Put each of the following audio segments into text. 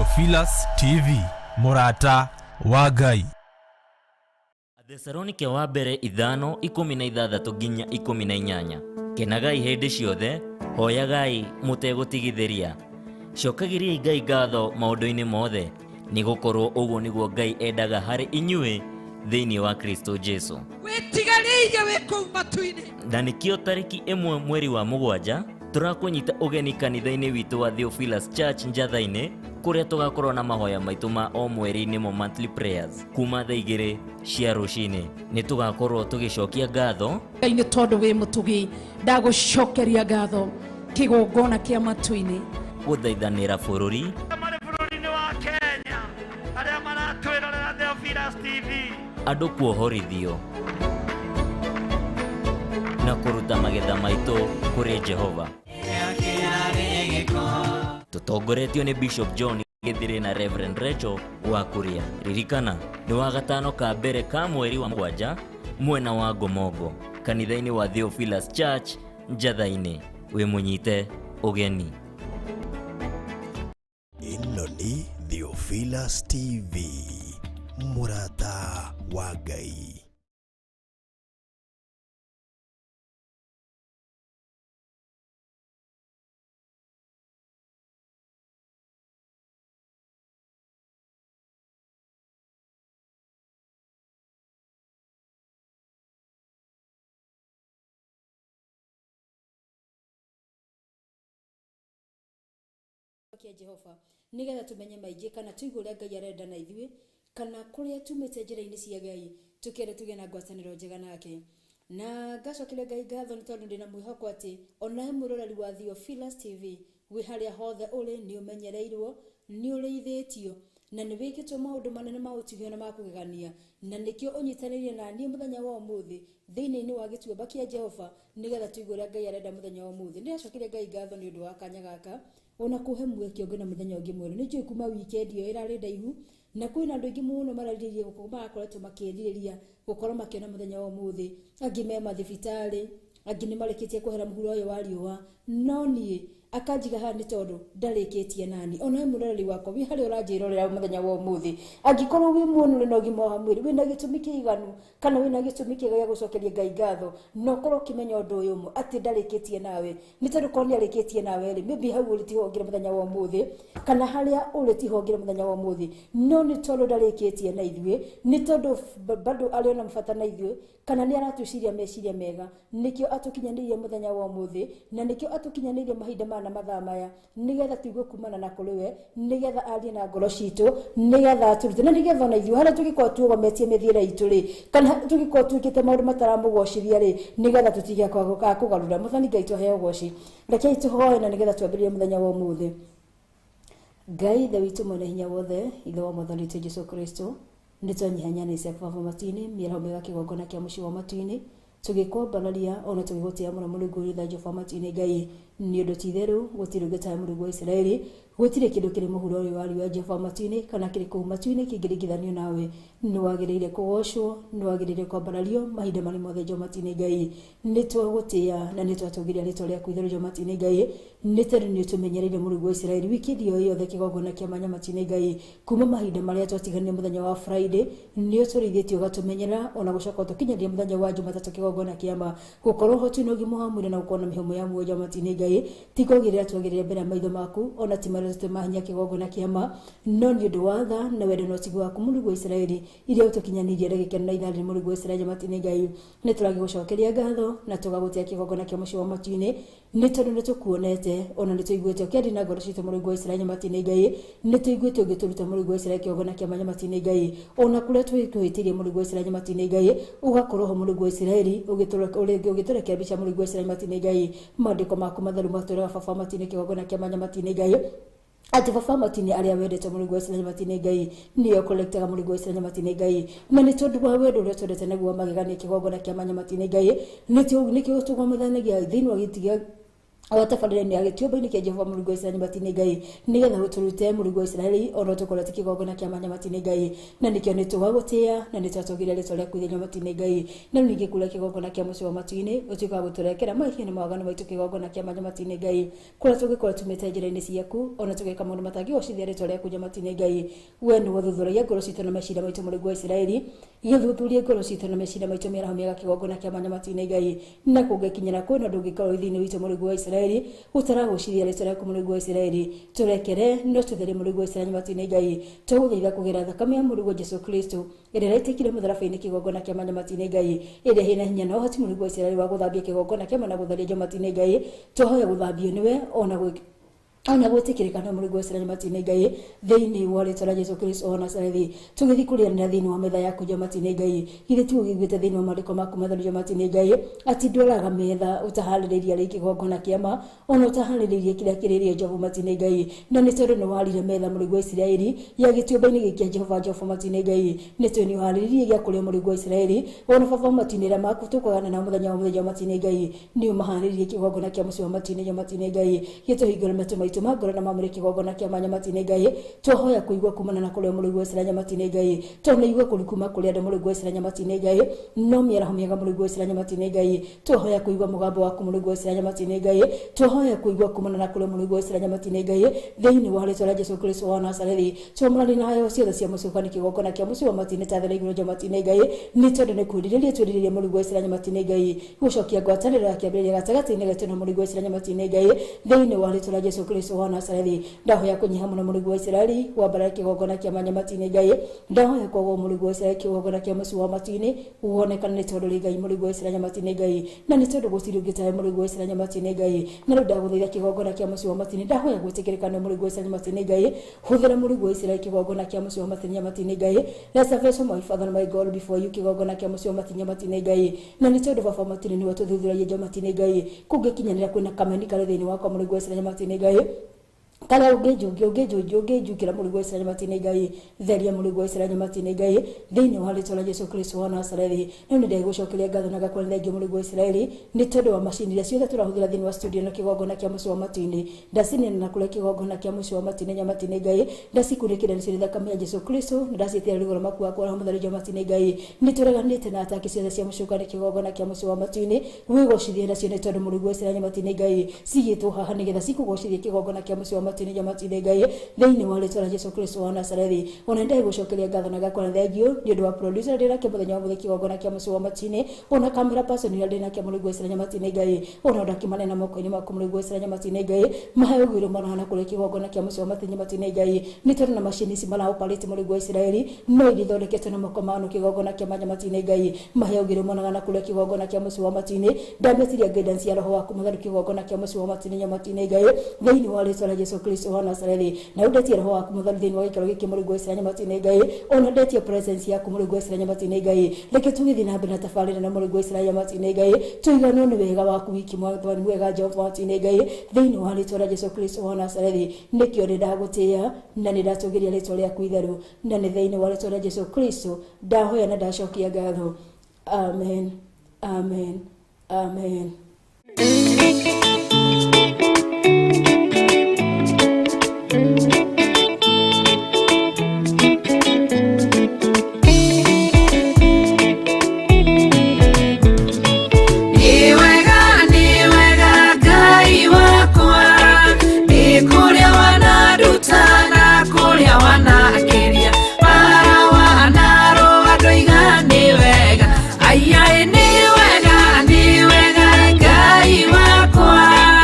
Theophilus TV, Murata wa Ngai. Athesalonike wa mbere 5:16 nginya 18. Kenagai hĩndĩ ciothe, hoyagai mũtegũtigithĩria. Cokagĩriai Ngai ngatho maũndũ-inĩ mothe, nĩgũkorwo ũguo nĩguo Ngai endaga harĩ inyuĩ thĩinĩ wa Kristo Jesu. Wĩtigarĩire wĩ kũu matu-inĩ. Na nĩkĩo tarĩki 1 mweri wa 7 tũrakũnyita ũgeni kanitha-inĩ witũ wa Theophilus Church Njatha-inĩ, kũrĩa tũgakorwo na mahoya maitũ ma o mweri-inĩ mo monthly prayers kuma thaa 2 cia rũcinĩ. Nĩ tũgakorwo tũgĩcokia ngatho Ngai nĩ tondũ wĩ mũtugi, ndagũcokeria ngatho kĩgongona kĩa matu-inĩ. gũthaithanĩra bũrũri Marĩ bũrũri-inĩ wa Kenya, arĩa maratwĩrorera Theophilus TV. andũ kuohorithio na kũruta magetha maitũ kũrĩ Jehova. Tũtongoretio nĩ Bishop John Gĩthĩrĩ na Reverend Rachel Wakuria. Ririkana nĩ wa gatano ka mbere ka mweri wa 7 mwena wa Ngomongo, kanitha-inĩ wa Theophilus Church Njatha-inĩ. Wĩmũnyite ũgeni. Ĩno nĩ Theophilus TV, Murata wa Ngai. Kia Jehova nigetha tumenye maingĩ kana tuigue ũrĩa Ngai arenda na ithuĩ kana kũrĩa tumĩte njĩra-inĩ cia Ngai tũkĩenda tũgĩe na ngwatanĩro njega nake. Na ngacokeria Ngai ngatho nĩ tondũ ndĩna mwĩhoko atĩ onawe mũroreri wa Theophilus TV wĩ harĩa hothe ũrĩ nĩ ũmenyereirwo, nĩ ũrĩithĩtio na nĩ wĩkĩtwo maũndũ manene ma ũtugio na ma kũgegania, na nĩkĩo ũnyitanĩire na niĩ mũthenya wa ũmũthĩ thĩinĩ-inĩ wa gĩtuamba kĩa Jehova nĩgetha tuigue ũrĩa Ngai arenda mũthenya wa ũmũthĩ. Ndĩracokeria Ngai ngatho nĩ ũndũ wa kanya gaka, ona kuhe muoyo kĩongo na mũthenya ũngĩ mwerũ. Nĩ njũĩ kuma weekend ĩyo ĩrarĩ ndaihu na kwĩna andũ aingĩ mũno mararĩrĩria gũkorwo marakoretwo makĩĩrirĩria gũkorwo makĩona mũthenya wa ũmũthĩ. Angĩ me mathibitarĩ, angĩ nĩ marĩkĩtie kwehera mũhuro ũyũ wa riũa, no niĩ akanjiga haha nĩ tondũ ndarĩkĩtie nani. Ona we mũroreri wakwa wĩ harĩa ũranjĩrorera mũthenya wa ũmũthĩ, angĩkorwo wĩ muono ũrĩ na ũgima wa mwĩrĩ, wĩna gĩtũmi kĩiganu kana wĩna gĩtũmi kĩega gĩa gũcokeria Ngai ngatho, no ũkorwo ũkĩmenya ũndũ ũyũ ũmwe atĩ ndarĩkĩtie nawe. Nĩ tondũ korwo nĩ arĩkĩtie nawe rĩ, maybe hau ũrĩ tihongere mũthenya wa ũmũthĩ kana harĩa ũrĩ tihongere mũthenya wa ũmũthĩ, no nĩ tondũ ndarĩkĩtie na ithuĩ, nĩ tondũ bado arĩ ona mabata na ithuĩ kana nĩ aratwĩciria meciria mega, nĩkĩo atũkinyanĩirie mũthenya wa ũmũthĩ na nĩkĩo atũkinyanĩirie mahinda na mathaa maya nĩgetha tuigue kumana na kũrĩ we, nĩgetha arie na ngoro citũ, nĩgetha atũrute na nĩgetha ona ithuĩ harĩa tũgĩkorwo tuogometie mĩthiĩre itũ rĩ kana tũgĩkorwo twĩkĩte maũndũ mataramũgocithia rĩ, nĩgetha tũtige kũgarũra. Mwathani Ngai tũheo ũgoci, rekei tũhoe na nĩgetha twambĩrĩrie mũthenya wa ũmũthĩ. Ngai ithe witũ mwene hinya wothe, ithe wa Mwathani witũ Jesũ Kristo, nĩ twanyihanya nĩ cia baba matu-inĩ mĩaraho mĩega kĩgongona kĩa mũciĩ wa matu-inĩ, tũgĩkwambararia ona tũgĩgũtĩa mũno Mũrungu witũ Jehova matu-inĩ. Ngai nĩ ũndũ ti itherũ gũtirĩ ũngĩtahe Mũrungu wa Isiraeli, gũtirĩ kĩndũ kĩrĩ mũhuro ũyũ wa riũa Jehova matu-inĩ kana kĩrĩ kũu matu-inĩ kĩngĩringithanio nawe. Nĩ wagĩrĩire kũgocwo, nĩ wagĩrĩire kwambarario mahinda marĩ mothe Jehova matu-inĩ. Ngai nĩ twagũtĩa na nĩ twatũgĩria rĩtwa rĩaku itherũ Jehova matu-inĩ. Ngai nĩ tondũ nĩ ũtũmenyereire Mũrungu wa Isiraeli wikendi ĩyo yothe kĩgongona kĩa manya matu-inĩ. Ngai kuma mahinda marĩa twatiganire mũthenya wa Friday nĩ ũtũrĩithĩtie ũgatũmenyera ona gũcoka tũkinyanĩria mũthenya wa Jumatatũ kĩgongona kĩa ma gũkorwo ho twĩna ũgima wa mwĩrĩ na gũkorwo na mĩhũmũ ya muoyo Jehova matu-inĩ. Ngai tikogĩrĩra twagĩrĩre mbere ya maitho maku ona ti marĩa tũmahinya kĩgongona kĩa ma, no nĩ ũndũ wa tha na wendo na ũtigi waku Mũrungu wa Isiraeli iria ũtũkinyanĩirie na gĩkeno na itharĩ Mũrungu wa Isiraeli matu-inĩ. Ngai nĩ tũragĩgũcokeria ngatho na tũgagũtĩa kĩgongona kĩa mũciĩ wa matu-inĩ nĩ tondũ nĩ tũkuonete ona nĩ tũiguĩte ũkĩaria na ngoro citũ Mũrungu wa Isiraeli matu-inĩ. Ngai nĩ tũiguĩte ũgĩtũruta Mũrungu wa Isiraeli kĩgongona kĩa manya matu-inĩ. Ngai ona kũrĩa twĩhĩtĩirie Mũrungu wa Isiraeli matu-inĩ. Ngai ũgakorwo ho Mũrungu wa Isiraeli ũgĩtũrekea mbica Mũrungu wa Isiraeli matu-inĩ. Ngai maandĩko maku matheru matũrega baba matu-inĩ kĩgongona kĩa manya matu-inĩ. Ngai ati baba matu-inĩ arĩa wendete Mũrungu wa Isiraeli matu-inĩ. Ngai nĩyo ũkorektaga Mũrungu wa Isiraeli matu-inĩ. Ngai na nĩ tondũ wa wendo ũrĩa twendete naguo magegania kĩgongona kĩa manya matu-inĩ. Ngai nĩkĩo tũgwamũthanagia thĩinĩ wa gĩtĩ awatabarĩra-inĩ ya gĩtuamba-inĩ kĩa Jehova Mũrungu wa Isiraeli nyamati-inĩ Ngai nĩgetha gũtũrute Mũrungu wa Isiraeli ona tũkorwo tikĩgongona kĩa nyamati-inĩ Ngai na nĩkĩo nĩtũgagũtĩĩa na nĩtwatũgĩria rĩtwa rĩaku thĩinĩ nyamati-inĩ Ngai na ningĩ kũrĩa kĩgongona kĩa mũciĩ wa matu-inĩ ũtuĩkaga gũtũrekera mahia na mawaganu maitũ kĩgongona kĩa nyamati-inĩ Ngai kũrĩa tũngĩkorwo tumĩte njĩra-inĩ ciaku ona tũgeka maũndũ matangĩgocithia rĩtwa rĩaku nyamati-inĩ Ngai we nĩ wathuthuragia ngoro citũ na meciria maitũ Mũrungu wa Isiraeli gĩthuthurie ngoro citũ na meciria maitũ mĩaraho mĩega kĩgongona kĩa nyamati-inĩ Ngai na kũngĩkinyĩra kwĩna ndũngĩkorwo thĩinĩ witũ Mũrungu wa Isiraeli utaragũciria rĩtwa rĩaku Mũrungu wa Isiraeli tũrekere no tũtherie Mũrungu wa Isiraeli nyamati-inĩ Ngai tũgũthaitha kũgera thakame ya Mũrungu Jesũ Kristo ĩrĩa yaitĩkire mũtharaba-inĩ kĩgongona kĩa nyamati-inĩ Ngai ĩrĩa hĩna hinya na ũhoti Mũrungu wa Isiraeli wa gũthambia kĩgongona kĩa na gũtheria nyamati-inĩ Ngai tũhoya gũthambio nĩwe ona gwĩtĩkĩrĩka Mũrungu wa Isiraeli nyamati-inĩ Ngai thĩinĩ wa rĩtwa rĩa Jesũ Kristo wa Nazarethi tũgĩthiĩ kũrĩanĩra thĩinĩ wa metha yaku nyamati-inĩ Ngai githĩ tũgĩiguĩte thĩinĩ wa maandĩko maku matheru nyamati-inĩ Ngai atĩ ndwaraga metha ũtaharĩrĩirie rĩ kĩgongona kĩama ona ũtaharĩrĩirie kĩrĩa kĩrĩrĩe Jehova nyamati-inĩ Ngai na nĩ tondũ nĩ warire metha Mũrungu wa Isiraeli ya gĩtuamba-inĩ gĩkĩ kĩa Jehova nyamati-inĩ Ngai nĩ tondũ nĩ ũharĩrĩirie gĩa kũrĩa Mũrungu wa Isiraeli ona baba matu-inĩ maku tũkũgana na mũthenya wa mũthenya nyamati-inĩ Ngai nĩ ũmaharĩrĩirie kĩgongona kĩa mũciĩ wa matu-inĩ nyamati-inĩ Ngai gĩtũhingũre matũ maitũ ma ngoro na mamũrĩke kĩgongona kĩa nyamati-inĩ Ngai tũhoya kũigua kumana na kũrĩa Mũrungu wa Isiraeli nyamati-inĩ Ngai tondũ nĩ igua kũrikuma kũrĩa andũ Mũrungu wa Isiraeli nyamati-inĩ Ngai no mĩaraho mĩega Mũrungu wa Isiraeli nyamati-inĩ Ngai tũhoya kũigua mũgambo waku Mũrungu wa Isiraeli nyamati-inĩ Ngai tũhoya kũigua kumana na kũrĩa Mũrungu wa Isiraeli nyamati-inĩ Ngai thĩinĩ wa rĩtwa rĩa Jesũ Kristo wa Nazarethi tũmũrani na hayo ciothe cia mũcukani kĩgongona kĩa mũciĩ wa matu-inĩ ta thera igũrũ nyamati-inĩ Ngai nĩ tondũ nĩ kwĩrirĩria twĩrirĩrie Mũrungu wa Isiraeli nyamati-inĩ Ngai gũcokia ngwatanĩro ya kĩambĩrĩria gatagatĩ-inĩ gaitũ na Mũrungu wa Isiraeli nyamati-inĩ Ngai thĩinĩ wa rĩtwa rĩa Jesũ Kristo wa Nazarethi ndahoya kũnyiha mũno Mũrungu wa Isiraeli wambara kĩgongona kĩa nyamati-inĩ Ngai ndahoya kwagwo Mũrungu wa Isiraeli kĩgongona kĩa mũciĩ wa matu-inĩ wonekana nĩ tondũ rĩ Ngai Mũrungu wa Isiraeli nyamati-inĩ Ngai na nĩ tondũ gũtirĩ ũngĩ tawe Mũrungu wa Isiraeli nyamati-inĩ Ngai na rĩu ndagũthaitha kĩgongona kĩa mũciĩ wa matu-inĩ ndahoya gwĩtĩkĩrĩka nĩ Mũrungu wa Isiraeli nyamati-inĩ Ngai hũthĩra Mũrungu wa Isiraeli kĩgongona kĩa mũciĩ wa matu-inĩ nyamati-inĩ Ngai reservation my father my God before you kĩgongona kĩa mũciĩ wa matu-inĩ nyamati-inĩ Ngai na nĩ tondũ baba matu-inĩ nĩ watũthuthuragia nyamati-inĩ Ngai kũngĩkinyanĩra kwĩna kameni karĩ thĩinĩ wakwa Mũrungu wa Isiraeli nyamati-inĩ Ngai kala ũngĩnjũkĩra Mũrungu wa Isiraeli nyamati-inĩ Ngai theria Mũrungu wa Isiraeli nyamati-inĩ Ngai thĩinĩ wa rĩtwa rĩa Jesũ Kristo wa Nazarethi no nĩ ndagũcokeria ngatho na gakũra thengiũ Mũrungu wa Isiraeli nĩ tondũ wa macini iria ciothe tũrahũthĩra thĩinĩ wa studio na kĩgongona kĩa mũciĩ wa matu-inĩ ndacinĩra na kũrĩa kĩgongona kĩa mũciĩ wa matu-inĩ nyamati-inĩ Ngai ndacikunĩkĩra nĩ cirĩ thakame ya Jesũ Kristo na ndacitĩra rĩgũrũ maku wakwa roho mũtheru nyamati-inĩ Ngai nĩ tũreganĩte na ataki ciothe cia mũcukani kĩgongona kĩa mũciĩ wa matu-inĩ wĩgocithie nacio nĩ tondũ Mũrungu wa Isiraeli nyamati-inĩ Ngai cigĩtwo haha nĩgetha cikũgocithie kĩgongona kĩa mũciĩ wa matu-inĩ nyamati-inĩ Ngai thĩinĩ wa rĩtwa rĩa Jesũ Kristo wa Nazarethi ona ndagũcokeria ngatho na gakũra thengiũ nĩ ũndũ wa producer ndĩna kĩ mũthenya wa mũthenya kĩgongona kĩa mũciĩ wa matu-inĩ ona camera person ndĩna kĩ Mũrungu wa Isiraeli nyamati-inĩ Ngai ona ndakĩmane na moko-inĩ maku Mũrungu wa Isiraeli nyamati-inĩ Ngai mahe ũgwĩro marahana kũrĩa kĩgongona kĩa mũciĩ wa matu-inĩ nyamati-inĩ Ngai nĩ tondũ na macini ici maraoperate Mũrungu wa Isiraeli no ithondeketwo na moko mao kĩgongona kĩa nyamati-inĩ Ngai mahe ũgwĩro marahana kũrĩa kĩgongona kĩa mũciĩ wa matu-inĩ ndametiria guidance ya roho waku mũtheru kĩgongona kĩa mũciĩ wa matu-inĩ nyamati-inĩ Ngai thĩinĩ wa rĩtwa rĩa Jesũ Kristo wa Nazarethi na ndetie roho waku mũtheru thĩinĩ wa gĩikaro gĩkĩ Mũrungu wa Isiraeli nyamati-inĩ Ngai ona ndetie presence yaku Mũrungu wa Isiraeli nyamati-inĩ Ngai reke tũgĩthiĩ na mbere na tabarĩra na Mũrungu wa Isiraeli nyamati-inĩ Ngai tũiganwo nĩ wega waku wiki mwathani mwega Jehova nyamati-inĩ Ngai thĩinĩ wa rĩtwa rĩa Jesũ Kristo wa Nazarethi nĩkĩo nĩ ndagũtĩĩa na nĩ ndatũgĩria rĩtwa rĩaku itheru na nĩ thĩinĩ wa rĩtwa rĩa Jesũ Kristo ndahoya na ndacokia ngatho amen amen amen. Ni wega Ngai wakwa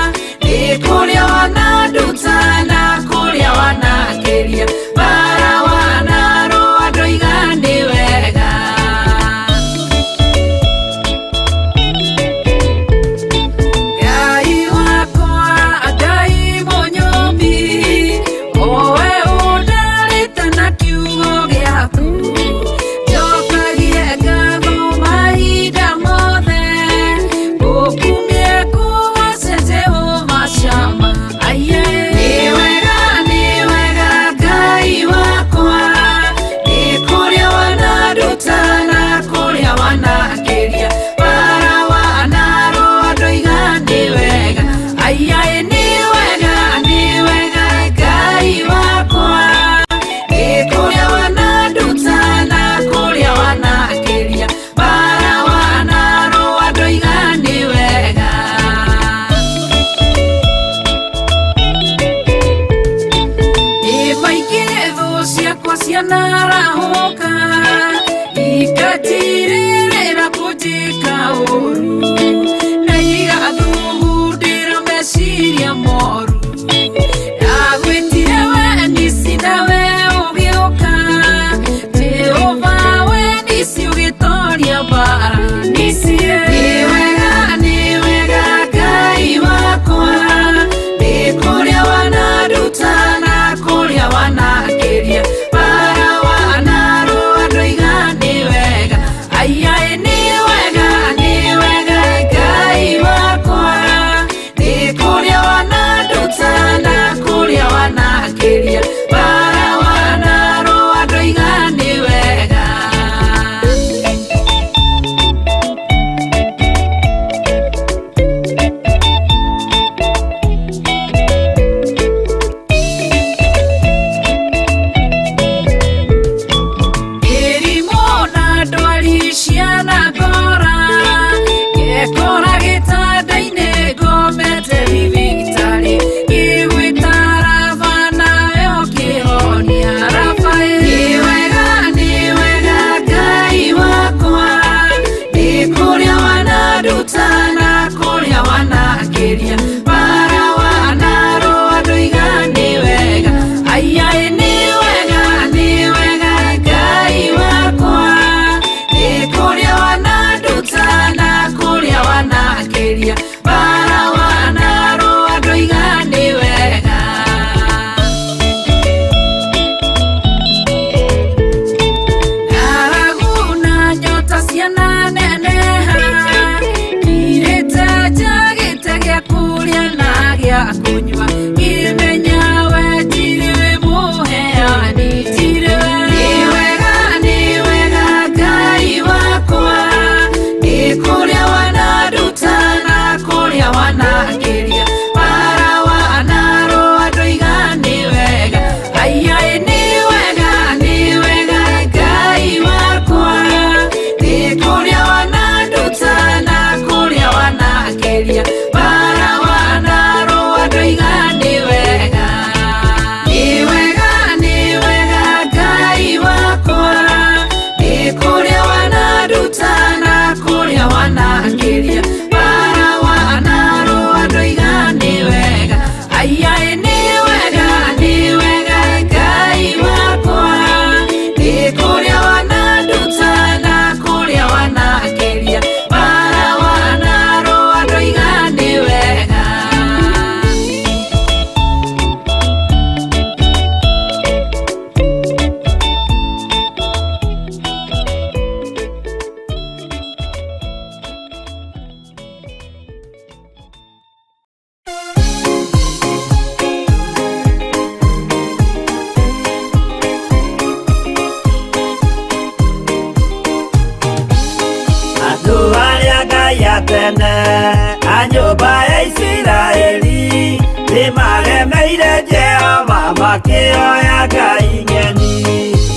nyũmba ya Isiraeli nĩmagemeire Jehova makĩoya ngai ng'eni.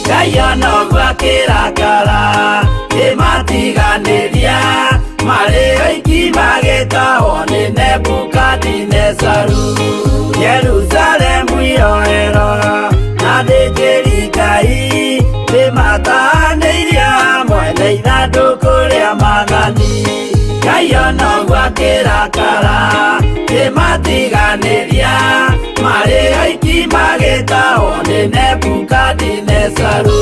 Ngai ona ũguo akĩrakara kĩmatiganĩria, marĩ oiki magĩtahwo nĩ Nebukadinezaru. Jerusalemu iroero na thĩnjĩri Ngai nĩmatahanĩirio hamwe na ithandũkũ rĩa mathani. Ngai ona ũguo akĩrakara kĩmatiganĩria, marĩ oiki magĩtahwo nĩ Nebukadinezaru.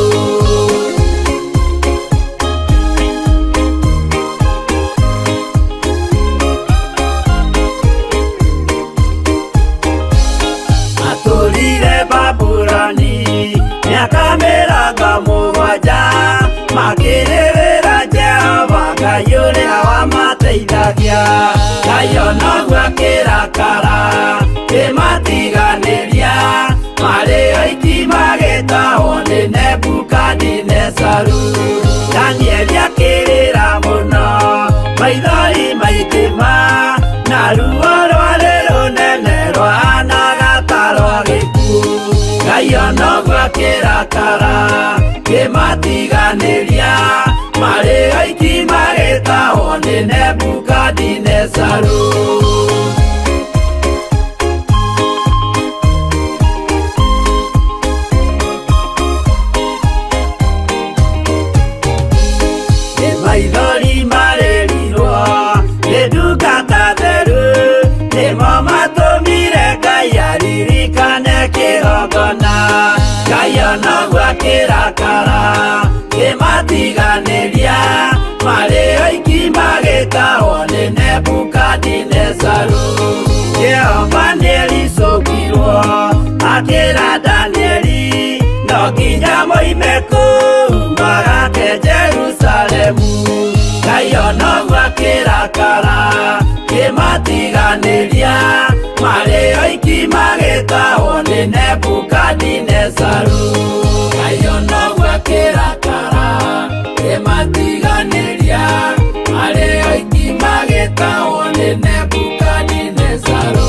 Atũrire Babuloni mĩaka 70 makĩrĩrĩra Jehova Ngai ũrĩa wamateithagia. Ngai ona ũguo akĩrakara kĩmatiganĩria, marĩ oiki magĩtahwo nĩ Nebukadinezaru. Danieli akĩrĩra mũno, maithori maikĩma, na ruo rwarĩ rũnene rwahanaga ta rwa gĩkuũ. Ngai ona ũguo akĩrakara kĩmatiganĩria, marĩ oiki magĩtahwo nĩ Nebukadinezaru. Maithori marĩrirwo nĩ ndungata theru, nĩmo matũmire Ngai aririkane kĩgongona. Ngai ona ũguo akĩrakara kĩmatiganĩria, marĩ oiki magĩtahwo nĩ Nebukadinezaru. Jehova nĩericũkirwo akĩra Danieli, no nginya moime kũu magake Jerusalemu. Ngai ona ũguo akĩrakara kĩmatiganĩria, marĩ oiki magĩtahwo nĩ Nebukadinezaru. Ngai ona ũguo akĩrakara kĩmatiganĩria, marĩ oiki magĩtahwo nĩ Nebukadinezaru.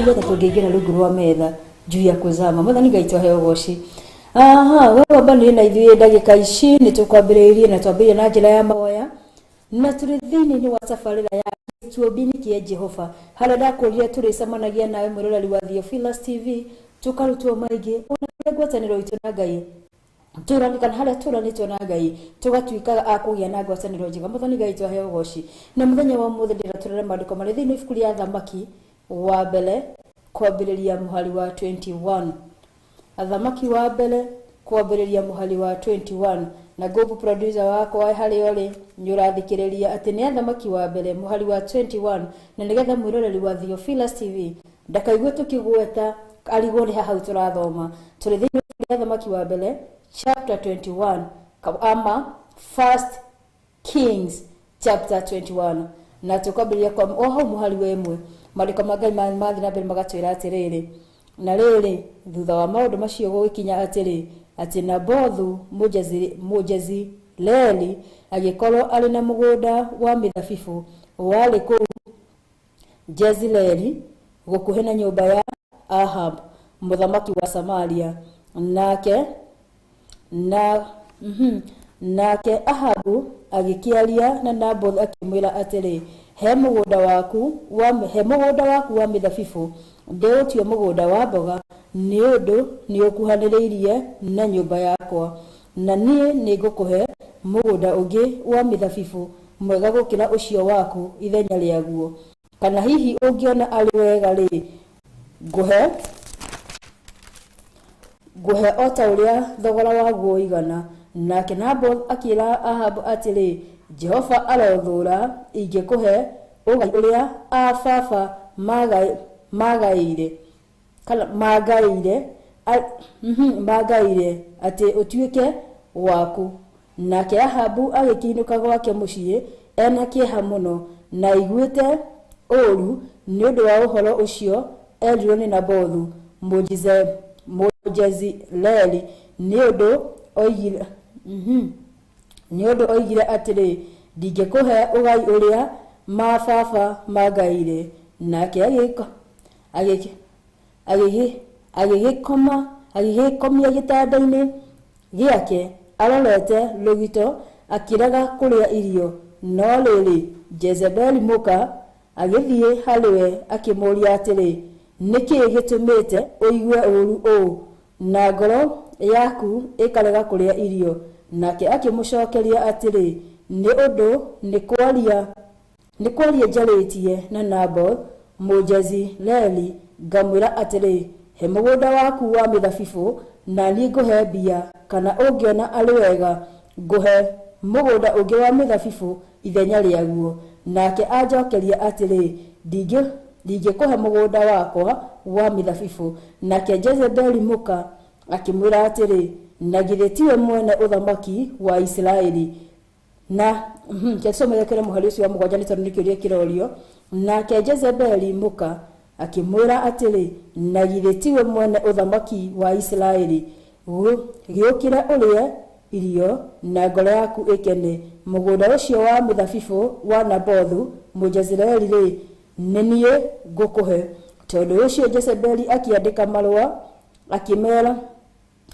nĩgetha tũngĩingĩra rungu rwa metha juu ya kuzama. Mwathani Ngai tũheo goci. Wewe wambani na ithuĩ ndagĩka ici nĩ tũkwambĩrĩirie na twambĩrĩrie na njĩra ya mahoya na tũrĩ thĩinĩ wa tabarĩra ya Tuobini kia Jehova. Harĩa ndakũrire tũrĩcemanagia nawe mwĩroreri wa Theophilus TV tũkarutwo maingĩ ona ngwatanĩro itũ na Ngai. Tũranikana harĩa tũranĩtwo na Ngai tũgatuĩka a kũgĩa na ngwatanĩro njega. Mwathani Ngai tũheo goci. Na mũthenya wa ũmũthĩ ndĩratũrera maandĩko marĩ thĩinĩ ibuku rĩa Athamaki wa mbere kwambĩrĩria mũhari wa 21. Athamaki wa mbere kwambĩrĩria mũhari wa 21. Na gobu producer wako wa harĩ ore nĩ ũrathikĩrĩria atĩ nĩ Athamaki wa mbere mũhari wa 21 na nĩgetha mwĩroreri wa Theophilus TV ndakaigue tũkĩgweta arigwo nĩ haha tũrathoma. Tũrĩ thĩinĩ wa Athamaki wa mbere chapter 21 ama First Kings chapter 21 na tũkwambĩrĩria kwa hau mũhari wa 1. Maandĩko ma Ngai mathi na mbere magatwĩra atĩrĩrĩ, na rĩrĩ thutha wa maũndũ macio gũkinya atĩrĩ atĩ Nabothu Mũjezireli agĩkorwo arĩ na mũgũnda wa mĩthabibũ warĩ kũu Jezreeli gũkuhĩ na nyũmba ya Ahab mũthamaki wa Samaria. Nake Ahabu agĩkĩaria na Nabothu akĩmwĩra atĩrĩ, he mũgũnda waku wa mĩthabibũ, ndĩũtue mũgũnda wa mboga nĩ ũndũ nĩ ũkuhanĩrĩirie na nyũmba yakwa, na niĩ nĩ ngũkũhe mũgũnda ũngĩ wa mĩthabibũ mwega gũkĩra ũcio waku ithenya rĩaguo. Kana hihi ũngĩona arĩ wega rĩ, ngũhe o ta ũrĩa thogora waguo ũigana. Nake Nabothu akĩra Ahabu atĩrĩ, Jehova arothũra ingĩkũhe ũgai ũrĩa ababa magaire atĩ ũtuĩke waku. Nake Ahabu agĩkĩinũka gwake mũciĩ ena kĩeha mũno na aiguĩte ũũru nĩ ũndũ wa ũhoro ũcio erirwo nĩ Nabothu Mũjezireli nĩ ũndũ oigire atĩrĩ, ndingĩkũhe ũgai ũrĩa mababa magaire. Nake agĩgĩkomia gĩtanda-inĩ gĩake arorete rũgito akĩrega kũrĩa irio. No rĩrĩ Jezebeli mũka agĩthiĩ harĩwe akĩmũria atĩrĩ, nĩkĩ gĩtũmĩte ũigue ũũru ũũ na ngoro yaku ĩkarega kũrĩa irio? Nake akĩmũcokeria atĩrĩ, nĩ ũndũ nĩ kwaria njarĩtie na Nabothu Mũjezireli ngamwĩra atĩrĩ, he mũgũnda waku wa mĩthabibũ na niĩ ngũhe mbia, kana ũngĩona arĩ wega ngũhe mũgũnda ũngĩ wa mĩthabibũ ithenya rĩaguo. Nake anjokeria atĩrĩ, ndingĩkũhe mũgũnda wakwa wa mĩthabibũ. Nake Jezebeli mũka akĩmwĩra atĩrĩ, na githĩ tiwe mwene ũthamaki wa Isiraeli? Na kĩsomekere mũhari ũcio wa mũgwanja nĩ tondũ nĩ kĩũria kĩrorio. Nake Jezebeli mũka akĩmwĩra atĩrĩ, na githĩ tiwe mwene ũthamaki wa Isiraeli? Gĩũkĩre ũrĩe irio na ngoro yaku ĩkene. Mũgũnda ũcio wa mĩthabibũ wa Nabothu Mũjezireli rĩ, nĩ niĩ ngũkũhe. Tondũ ũcio Jezebeli akĩandĩka marũa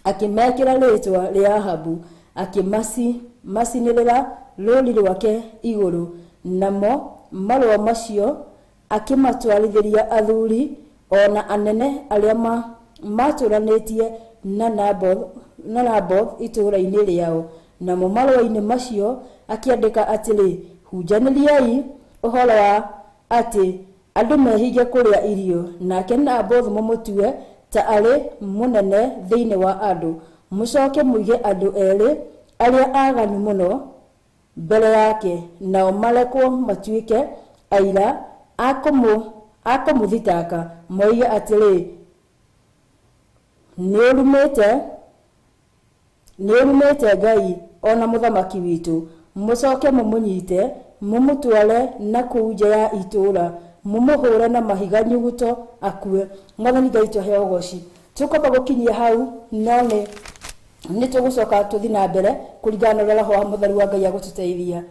akĩmekĩra rĩtwa rĩa Ahabu akĩmacinĩrĩra rũũri rwake igũrũ. Namo marũa macio akĩmatwarithĩria athuri ona anene arĩa matũranĩtie na Nabothu itũũra-inĩ rĩao. Namo marũa-inĩ macio akĩandĩka atĩrĩ, hunjanĩriai ũhoro wa atĩ andũ mehinge kũrĩa irio, nake Nabothu mũmũtue ta arĩ mũnene thĩinĩ wa andũ. Mũcoke mũige andũ erĩ arĩa aganu mũno mbere yake, nao marekwo matuĩke aira akũmũthitaka, moige atĩrĩ, nĩ ũrumĩte Ngai ona mũthamaki witũ. Mũcoke mũmũnyite mũmũtware na kũu nja ya itũũra, mũmũhũre na mahiga nyuguto akue. Mwathani Ngai tũheo goci. Tũkwamba gũkinyia hau no nĩ tũgũcoka tũthiĩ na mbere kũringana na Roho wa Mũtheru wa Ngai agũtũteithia.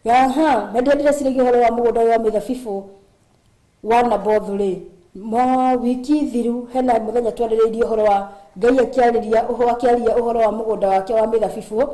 Nĩ ndĩreciragia ũhoro wa mũgũnda wa mĩthabibũ wa Nabothu rĩ, mo wiki thiru hena muthenya twaririirie uhoro wa Ngai akiaria uhoro wa mugunda wake wa mithabibu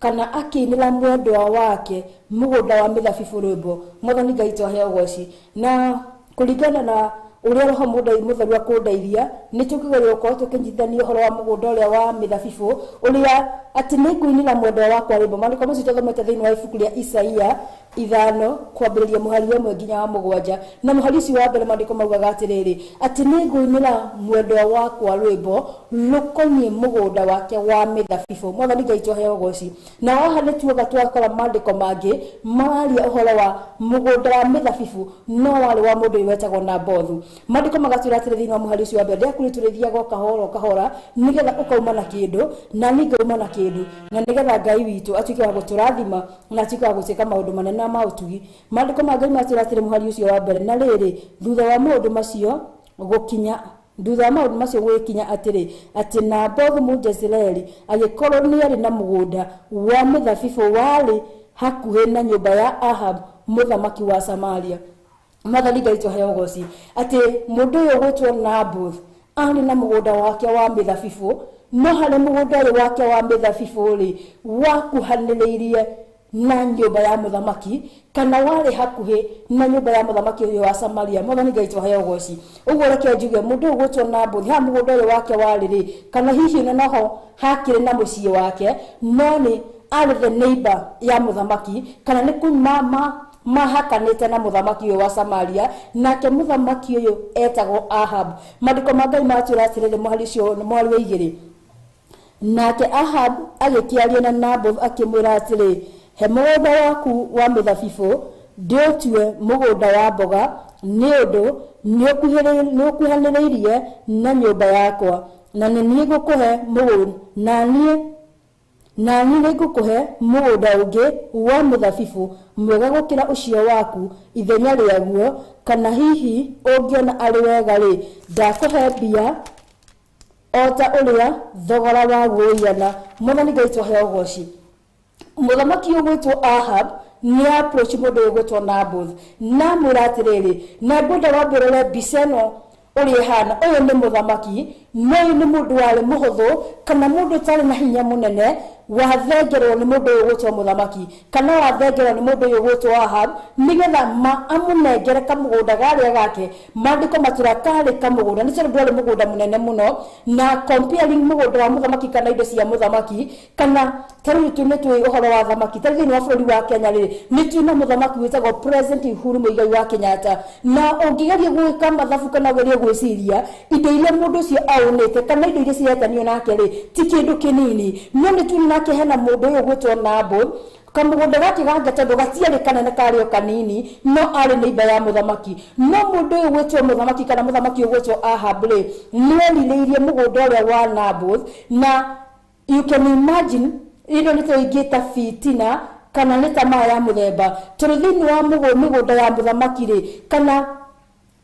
kana akinira mwendwa wake mugunda wa mithabibu rwimbo Mwathani Ngai twahe ugoci na kuringana na uria roho mutheru akundeithia ni tukigeria gukorwo tukinyithania uhoro wa mugunda uria wa mithabibu uria ati ni nguinira mwendwa wakwa rwimbo mandiko macio tuthomete thiini wa ibuku ria Isaia 5 kwambiriria muhari wa nginya wa 7 na muhari ucio wa mbere mandiko maugaga atiriri ati ni nguinira mwendwa wakwa rwimbo rukonye mugunda wake wa mithabibu Mwathani Ngai twahe ugoci na waha ni tuoga twakora mandiko mangi mararia uhoro wa mugunda wa mithabibu no wari wa mundu wetagwo Nabothu mandiko magatwira atiri thiini wa muhari ucio wa mbere ndiakurituriria go kahora nigetha ukauma na kindu na ningauma na kindu na nigetha Ngai witu atuike wa guturathima na atuike wa gucika maundu manene ma utugi mandiko ma Ngai matwira atiri muhari ucio wa mbere na riri thutha wa maundu macio gukinya thutha wa maundu macio gwikinya atiri ati Nabothu Mujezreeli agikorwo ni ari na mugunda wa mithabibu wari hakuhi na nyumba ya Ahab muthamaki wa Samaria Mwathani Ngai twahe ugoci ati mundu uyu gwitwo Nabothu ari na mugunda wake wa mithabibu no hari mugunda wake wa mithabibu ri wakuhaniriirie na nyumba ya muthamaki kana wari hakuhi na nyumba ya muthamaki uyu wa Samaria Mwathani Ngai twahe ugoci uguo reke njuge mundu ugutwo Nabothu ha mugunda uyu wake wari ri kana hihi na noho hakire na mucii wake no ni ari the neighbor ya muthamaki kana ni kuma mahakanite na muthamaki uyu wa Samaria nake muthamaki uyu etagwo Ahab mandiko ma Ngai matwira atiriri muhari ucio mwari wa 2 nake Ahab agikiaria na Nabothu akimwira atiri he mugunda waku wa mithabibu ndiotue mugunda wa mboga ni undu ni ukuhaniriirie na nyumba yakwa na ni gukuhe mugunda na ni nigukuhe mugunda ungi wa mithabibu mwega gukira ucio waku ithenya riaguo kana hihi ungiona ari wega ri ndakuhe mbia ota uria thogora wa guiana Mwathani Ngai twahe ugoci muthamaki ugwitwo Ahab ni approach mundu ugwitwo Nabothu na muratiriri na mbunda wa mbere biseno uri hana uyu ni muthamaki no ni mundu wari muhuthu kana mundu tari na hinya munene wathengerwo ni mundu ugwitwo muthamaki kana wathengerwo ni mundu ugwitwo Ahab nigetha amunengere kamugunda garia gake mandiko matura kari kamugunda ni cio ndwari mugunda munene muno na comparing mugunda wa muthamaki kana indo cia muthamaki kana tari tune tu uhoro wa thamaki tari ni wa bururi wa Kenya riri ni tuna muthamaki witagwo President Uhuru Muigai wa Kenyatta na ungigeria gwika mathabu kana geria gwiciria indo ile mundu cio aunite kana indo ile cietanio nake ri ti kindu kinini no ni tuna nake hena mundu uyu gwitwo Nabothu kamugunda gake gangata gatiari kanene kario kanini no ari neighbor ya muthamaki no mundu uyu gwitwo muthamaki kana muthamaki gwitwo Ahab ri ni arireirie mugunda uria wa Nabothu na you can imagine ino nitoigita fitina kana nita maya muthemba turi thiini wa mugunda ya muthamaki ri kana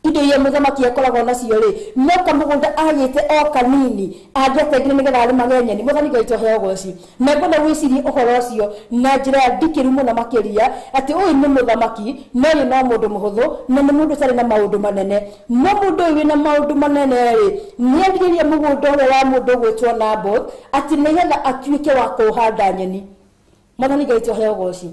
indo ya muthamaki akoragwo nacio ri no kamugunda agite o kanini angetegire nigetha ari magenyeni Mwathani Ngai twahe ugoci na ngona wicirie uhoro ucio na njira ndikiru muno makiria ati uyu ni muthamaki no uyu no mundu muhuthu na ni mundu tari na maundu manene no mundu uyu na maundu manene ri ni angiririe mugunda uria wa mundu gwitwo Nabothu ati nigetha atuike wa kuhanda nyeni Mwathani Ngai twahe ugoci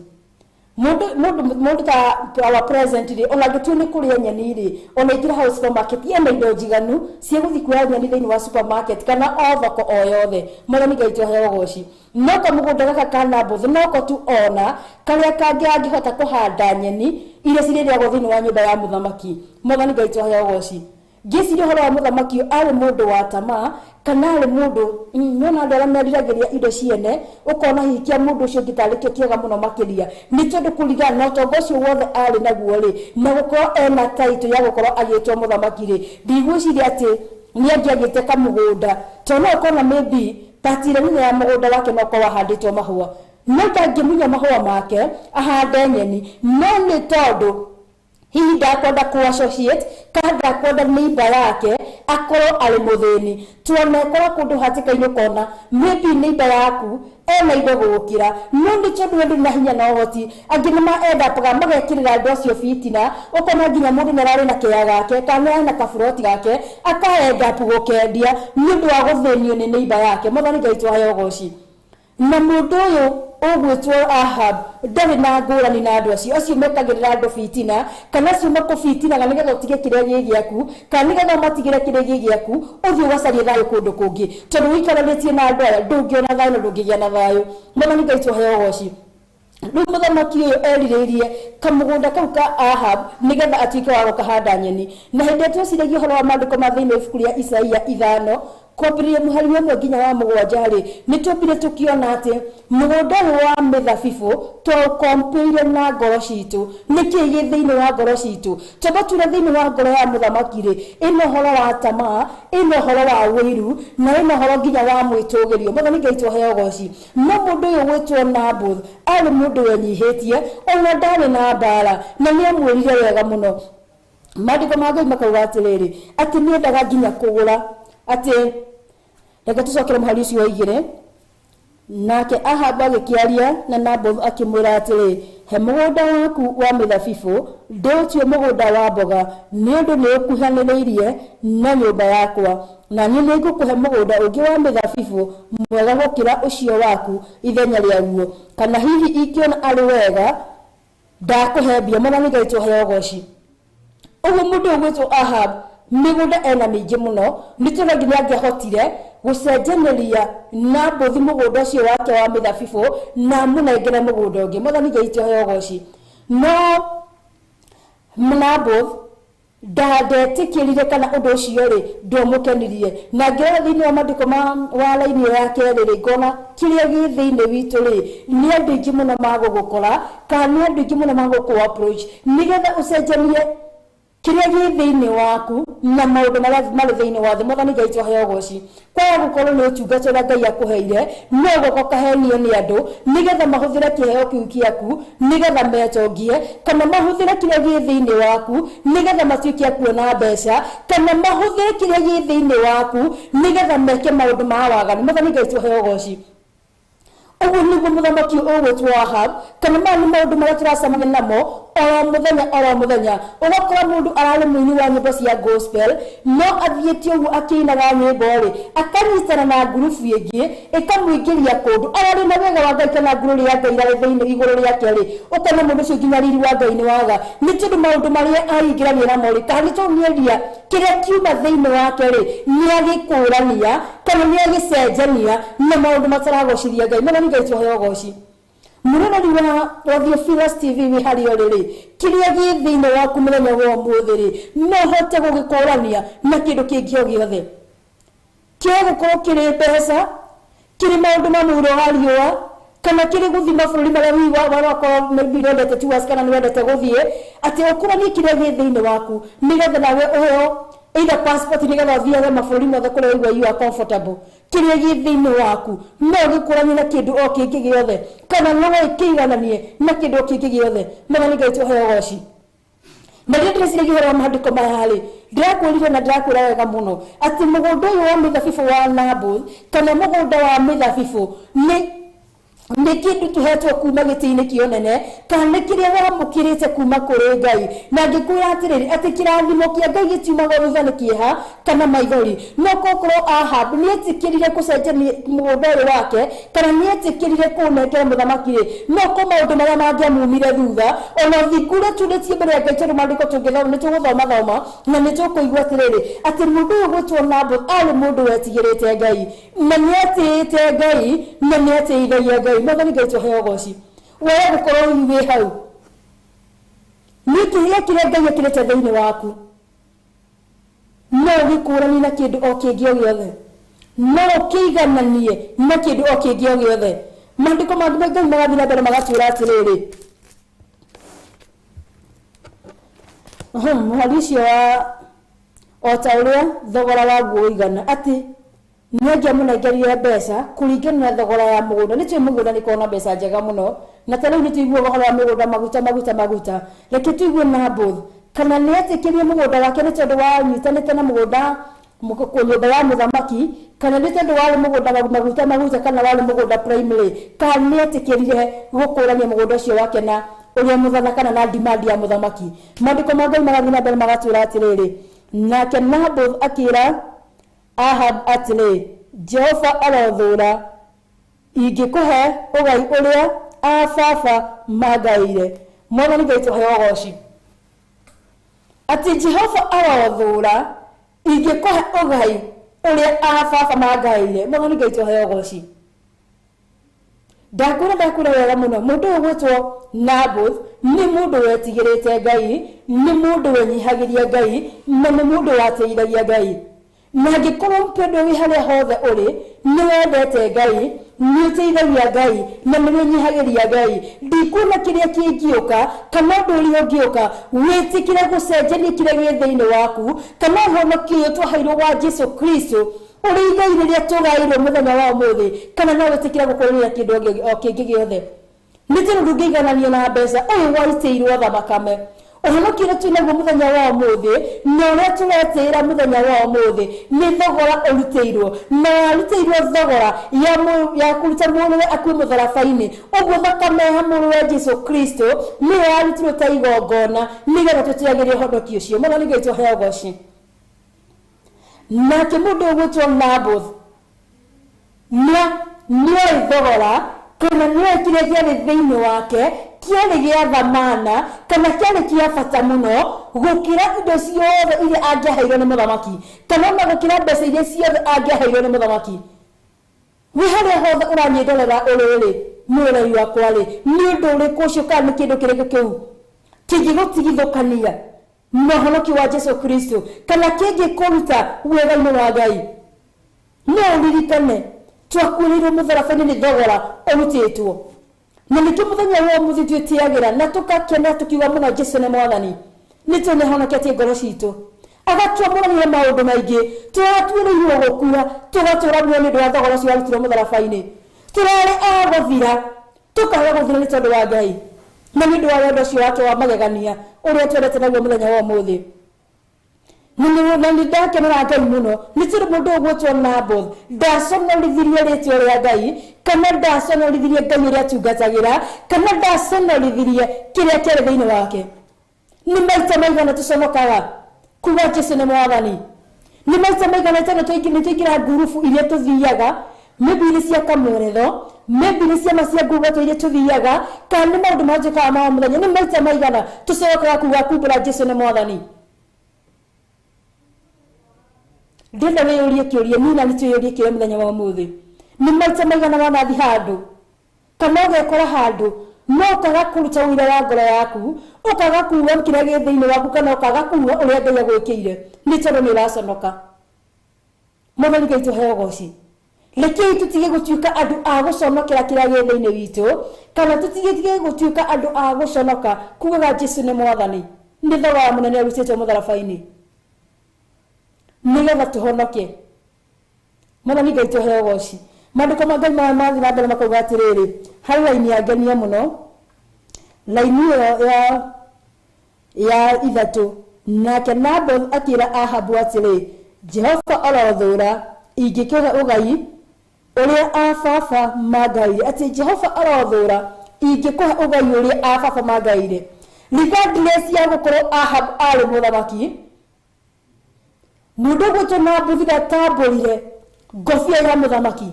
mundu ta our president ri ona gituni kuria nyeni ri ona igira house supermarket yena indo jiganu cia guthi kuya nyeni thiini wa supermarket kana o thoko o yothe Mwathani Ngai twahe ugoci no kamugunda gaka ka Nabothu no ko tu ona karia kangi angihota kuhanda nyeni iria ciririagwo thiini wa nyumba ya muthamaki Mwathani Ngai twahe ugoci ngiciria uhoro wa muthamaki ari mundu wa tamaa kana ari mundu nyona ndara meriragiria indo ciene ukona hikia mundu ucio gitarikio kiega muno makiria ni tondu kurigana na utongo ucio wothe ari naguo ri na gukorwo ena title ya gukorwo agitwo muthamaki ri ndigwiciria ati ni angiagite kamugunda tono ukona maybe patire ni ya mugunda wake no kwa handitwo mahua no tangimunya mahua make ahande nyeni no ni tondu hihi ndakwenda ku associate kana ndakwenda neighbor yake akorwo ari muthini tuone korwo kundu hatikainyo kona maybe neighbor yaku ena indo gukira no ni tondu ndu na hinya na uhoti angi nima enda paga magekirira andu acio fitina ukona nginya mundu narari na kea gake kana na kafuroti gake akaenda pugukendia ni ndu wa guthinio ni neighbor yake muthani gaitwa hayo goci na mundu uyu ogwetwo Ahab ndari na ngurani na andu acio mekagirira andu fitina kana acio makufitina kana nigetha utige kiria gigiaku kana nigetha matigire kiria gigiaku uthio wacarie thayo kundu kungi tondu wikaranitie na andu aya ndungiona thayo na ndungigia na thayo muthani gaitwo hayo goci riu muthamaki uyu eririirie kamugunda kau ka Ahab nigetha atuike wa gukahanda nyeni na hindi tweciragia uhoro wa mandiko ma thiini wa ibuku ria Isaia 5 kwambĩrĩria mũhari ũmwe nginya wa mũgwanja-rĩ nĩtũmbire tũkiona atĩ mũgũnda ũyũ wa mĩthabibũ twaũkompeire na ngoro citũ nĩkĩĩ gĩ thĩinĩ wa ngoro citũ twambature thĩinĩ wa ngoro ya mũthamaki-rĩ ĩna ũhoro wa tamaa ĩna ũhoro wa wĩiru na ĩna ũhoro nginya wa mwĩtũgĩrio Mwathani Ngai tũheo goci no mũndũ ũyũ gwĩtwo Naboth arĩ mũndũ wenyihĩtie ona ndarĩ na mbara na nĩamwĩrire wega mũno maandĩko ma Ngai makauga atĩrĩrĩ atĩ nĩendaga nginya kũgũra atĩ reke tucokere mũhari ũcio wa 2 nake Ahab agĩkĩaria na Naboth akĩmwĩra atĩrĩ he mũgũnda waku wa mĩthabibũ ndũtio mũgũnda wa mboga nĩ ũndũ nĩ ũkuhanĩrĩirie na nyũmba yakwa na niĩ nĩngũkũhe mũgũnda ũngĩ wa mĩthabibũ mwega gũkĩra ũcio waku ithenya rĩaguo kana hihi ingĩona arĩ wega ndakũhe mbia Mwathani Ngai tũheo goci ũguo mũndũ ũgwĩtwo Ahab mĩgũnda ena mĩingĩ mũno nĩtũrĩa nginya angĩahotire gũcenjanĩria Naboth mũgũnda ũcio wake wa mĩthabibũ na mũnengere mũgũnda ũngĩ Mwathani Ngai tũheo goci no Naboth ndetĩkĩrire kana ũndũ ũcio-rĩ ndwamũkenirie na ngĩrora thĩinĩ wa maandĩko wa raini ya kerĩ-rĩ ngona kĩrĩa gĩ thĩinĩ witũ-rĩ nĩ andũ aingĩ mũno magũgũkora kana nĩ andũ aingĩ mũno magũkũ approach nĩgetha ũcenjanie kiria gĩ thĩinĩ waku na maũndũ marĩa marĩ thĩinĩ wa thĩ Mwathani Ngai tũheo goci kwaga gũkorwo nĩ ũtungata ũrĩa Ngai akũheire no gũko kahenio nĩ andũ nĩgetha mahũthĩre kĩheo kĩu gĩaku nĩgetha metongie kana mahũthĩre kĩrĩa gĩ thĩinĩ waku nĩgetha matuĩke a kuona mbeca kana mahũthĩre kĩrĩa gĩ thĩinĩ waku nĩgetha meke maũndũ ma waganu Mwathani Ngai tũheo goci ũguo nĩguo mũthamaki ũgwĩtwo Ahab kana maya nĩ maũndũ marĩa tũracemania namo oro mũthenya ũgakora mũndũ ararĩ mũini wa nyĩmbo cia gospel no athiĩte ũguo akĩinaga nyĩmbo-rĩ akanyitana na ngurubu ĩngĩ ĩkamũingĩria kũndũ ararĩ na wega wa Ngai kana nguru ya Ngai irarĩ thĩinĩ igũrũ rĩake-rĩ ũkona mũndũ ũcio nginya riri wa Ngai nĩ waga nĩ tondũ maũndũ marĩa aringĩrania namo-rĩ kana nĩ tondũ nĩendia kĩrĩa kiuma thĩinĩ wake-rĩ nĩ agĩkũrania kana nĩ agĩcenjania na maũndũ mataragocithia Ngai Mwathani Ngai tũheo goci mũroreri wa Theophilus TV wĩ harĩa ũrĩ-rĩ kĩrĩa gĩ thĩinĩ waku mũthenya wa ũmũthĩ-rĩ no hote gũgĩkũrania na kĩndũ kĩngĩ o gĩothe kĩrĩa gũkorwo kĩrĩ mbeca kĩrĩ maũndũ ma mũhuro wa riũa kana kĩrĩ gũthiĩ mabũrũri marĩa warakorwo maybe wendete tours kana nĩ wendete gũthiĩ atĩ ũkũranie kĩrĩa gĩ thĩinĩ waku nĩgetha nawe ũheo either passport nĩgetha ũthiage mabũrũri mothe kũrĩa wĩigua you are comfortable kĩrĩa gĩ thĩinĩ waku no gĩkũranie na kĩndũ o kĩngĩ gĩothe kana no gĩkĩigananie na kĩndũ o kĩngĩ gĩothe Mwathani Ngai tũheo goci na rĩrĩa ndĩreciria ũhoro wa maandĩko maya-rĩ ndĩrakwĩrire na ndĩrakwĩra wega mũno atĩ mũgũnda ũyũ wa mĩthabibũ wa Naboth kana mũgũnda wa mĩthabibũ nĩ kĩndũ tũhetwo kuma gĩtĩ-inĩ kĩa ũnene kana nĩ kĩrĩa wamũkĩrĩte kuma kũrĩ Ngai na ngĩkwĩra atĩrĩrĩ atĩ kĩrathimo kĩa Ngai gĩtiumaga thutha nĩ kĩeha kana maithori no kokorwo Ahab nĩetĩkĩrire gũcenjania mũgũnda ũyũ wake kana nĩetĩkĩrire kũũnengera mũthamaki-rĩ no ko maũndũ marĩa mangĩamumire thutha ona thingure tũrĩtie mbere ya Ngai tondũ maandĩko tũngĩthoma nĩtũgũthoma na nĩtũkũigua atĩrĩrĩ atĩ mũndũ ũyũ gwĩtwo Naboth arĩ mũndũ wetigĩrĩte Ngai na nĩetĩĩte Ngai na nĩetĩithagia Ngai Mwathani Ngai tũheo goci wee gũkorwo wĩ hau nĩ kĩrĩa Ngai ekĩrĩte thĩinĩ waku no ũgĩkũranie na kĩndũ o kĩngĩ o gĩothe no ũkĩigananie na kĩndũ o kĩngĩ o gĩothe maandĩko mangĩ Ngai magathiĩ na mbere magatwĩra atĩrĩrĩ mũhari ũcio o ta ũrĩa thogora waguo ũigana atĩ nĩangĩamũnengerire mbeca kũringana na thogora ya mũgũnda nĩtũĩ mũgũnda nĩ korwo na mbeca njega mũno na ta rĩu nĩtũigua ũhoro wa mĩgũnda maguta reke tũigue Naboth kana nĩ etĩkĩrie mũgũnda wake nĩ tondũ wa nyitanĩte na mũgũnda nyũmba ya mũthamaki, kana nĩ tondũ warĩ mũgũnda maguta kana warĩ mũgũnda primary, kana nĩ etĩkĩrire gũkũrania mũgũnda ũcio wake na ũrĩa mũthamaki na demand ya mũthamaki. Maandĩko ma Ngai magathiĩ na mbere magatwĩra atĩrĩrĩ, nake Naboth akĩra Ahab atĩrĩ, Jehova arothũũra ingĩkũhe ũgai ũrĩa ababa magaire. Mwathani Ngai tũheo ũgooci. Atĩ Jehova arothũũra ingĩkũhe ũgai ũrĩa ababa magaire. Mwathani Ngai tũheo ũgooci. Ndakwĩra wega mũno, mũndũ ũyũ gwĩtwo Naboth nĩ mũndũ wetigĩrĩte Ngai, nĩ mũndũ wenyihagĩria Ngai, na nĩ mũndũ wateithagia Ngai. Na angĩkorwo mpendo wĩ harĩa hothe ũrĩ, nĩ wendete Ngai, nĩ ũteithagia Ngai, na nĩ wenyihagĩria Ngai, ndikuona kĩrĩa kĩngĩũka kana ũndũ ũrĩa ũngĩũka wĩtĩkĩre gũcenjania kĩrĩa gĩ thĩinĩ waku, kana ũhonokio ũyũ twaheirwo wa Jesu Kristo ũrĩ Ngai rĩrĩa tũgaĩirwo mũthenya wa ũmũthĩ, kana no wĩtĩkĩre gũkũrĩra kĩndũ o kĩngĩ gĩothe. Nĩ tondũ ndũngĩiganania na mbeca, ũyũ waitĩirwo thakame. Ũhonokio ũrĩa twĩnaguo mũthenya wa ũmũthĩ na ũrĩa tũretĩĩra mũthenya wa ũmũthĩ nĩ thogora ũrutĩirwo, na warutĩirwo thogora ya kũruta mũrũwe akuĩ mũtharaba-inĩ. Ũguo thakame ya mũrũwe Jesu Kristo nĩyo yarutirwo ta igongona nĩgetha tũtigagĩrie ũhonokio ũcio. Mwathani Ngai tũheo ũgooci. Nake mũndũ ũyũ gwĩtwo Naboth nĩoĩ thogora, kana nĩoĩ kĩrĩa kĩarĩ thĩinĩ wake kĩarĩ gĩa thamana, kana kĩarĩ kĩa bata mũno gũkĩra indo ciothe iria angĩaheirwo nĩ mũthamaki, kana ona gũkĩra mbeca iria ciothe angĩaheirwo nĩ mũthamaki. Wĩ harĩa hothe ũranyendorera ũrĩrĩ mwĩrei wakwa-rĩ, nĩ ũndũ ũrĩkũ ũcio kana nĩ kĩndũ kĩrĩkũ kĩu kĩngĩgũtigithũkania na ũhonokio wa Jesu Kristo, kana kĩngĩkũruta wega-inĩ wa Ngai? No ũririkane twakuĩrĩirwo mũtharaba-inĩ nĩ thogora ũrutĩtwo, na nĩkĩo mũthenya wa ũmũthĩ twĩtĩagĩra na tũgakena tũkiuga mũno Jesu nĩ Mwathani, nĩ tondũ nĩahonoketie ngoro citũ, agatuamũranĩra maũndũ maingĩ. Tũratuĩrĩirwo gũkua, tũgatũũra muoyo nĩ ũndũ wa thogora ũcio warutirwo mũtharaba-inĩ. Tũrarĩ a gũthira, tũkaga gũthira nĩ tondũ wa Ngai, na nĩ ũndũ wa wendo ũcio wake wa magegania ũrĩa twendete naguo mũthenya wa ũmũthĩ. Na nĩ ndakenera Ngai mũno nĩ tondũ mũndũ ũyũ gwĩtwo Naboth ndaconorithirie rĩĩtwa rĩa Ngai, kana ndaconorithirie Ngai ũrĩa atungatagĩra, kana ndaconorithirie kĩrĩa kĩarĩ thĩinĩ wake. Nĩ maita maigana tũconokaga kuga Jesu nĩ Mwathani? Nĩ maita maigana tondũ tũingĩra ngurubu iria tũthiaga, maybe nĩ cia kamweretho, maybe nĩ ciama cia ngurungato iria tũthiaga, kana nĩ maũndũ manjĩkaga ma mũthenya. Nĩ maita maigana tũconokaga kuga kumbũra Jesu nĩ Mwathani? Ndĩrenda wĩyũrie kĩũria, niĩ na nĩ twĩyũrie kĩũria mũthenya wa ũmũthĩ. Nĩ maita maigana wanathi handũ kana ũgekora handũ no ũkaga kũruta ũira wa ngoro yaku, ũkaga kuuga kĩrĩa gĩ thĩinĩ waku, kana ũkaga kuuga ũrĩa Ngai agwĩkĩire nĩ tondũ nĩ ũraconoka. Mwathani Ngai tũheo ũgooci. Rekei tũtige gũtuĩka andũ a gũconokera kĩrĩa gĩ thĩinĩ witũ, kana tũtige gũtuĩka andũ a gũconoka kuugaga Jesu nĩ Mwathani. Nĩ thogora mũnene ũrutĩtwo mũtharaba-inĩ nĩgetha tũhonoke. Mwathani Ngai tũheo ũgooci. Maandĩko ma Ngai mathiĩ na mbere makauga atĩrĩrĩ, harĩ raini ya ngenia mũno, raini ĩyo ya ithatũ, nake Naboth akĩra Ahabu atĩrĩ, Jehova arothũũra ingĩkĩhe ũgai ũrĩa ababa magaire. Atĩ Jehova arothũũra ingĩkũhe ũgai ũrĩa ababa magaire. Regardless ya gũkorwo Ahab arĩ mũthamaki, mũndũ gwĩtwo Naboth ndatambũrire ngobia ya mũthamaki,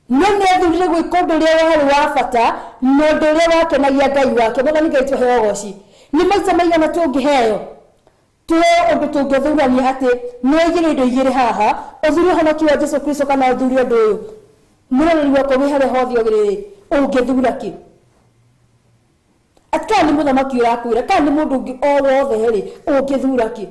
no nĩathurire gwĩka ũndũ ũrĩa warĩ wa bata na ũndũ ũrĩa wakenagia Ngai wake. Mwathani Ngai tũheo ũgooci. Nĩ maita maigana tũngĩheo tuoe ũndũ tũngĩthurania atĩ no igĩrĩ indo igĩrĩ haha, ũthuure ũhonokio wa Jesu Kristo kana ũthuure ũndũ ũyũ? Mũroreri wakwa wĩ harĩa hothe ũgĩrĩrĩ, ũngĩthura kĩ? Atĩ kana nĩ mũthamaki ũrakwĩra, kana nĩ mũndũ ũngĩ o wothe-rĩ, ũngĩthura kĩ?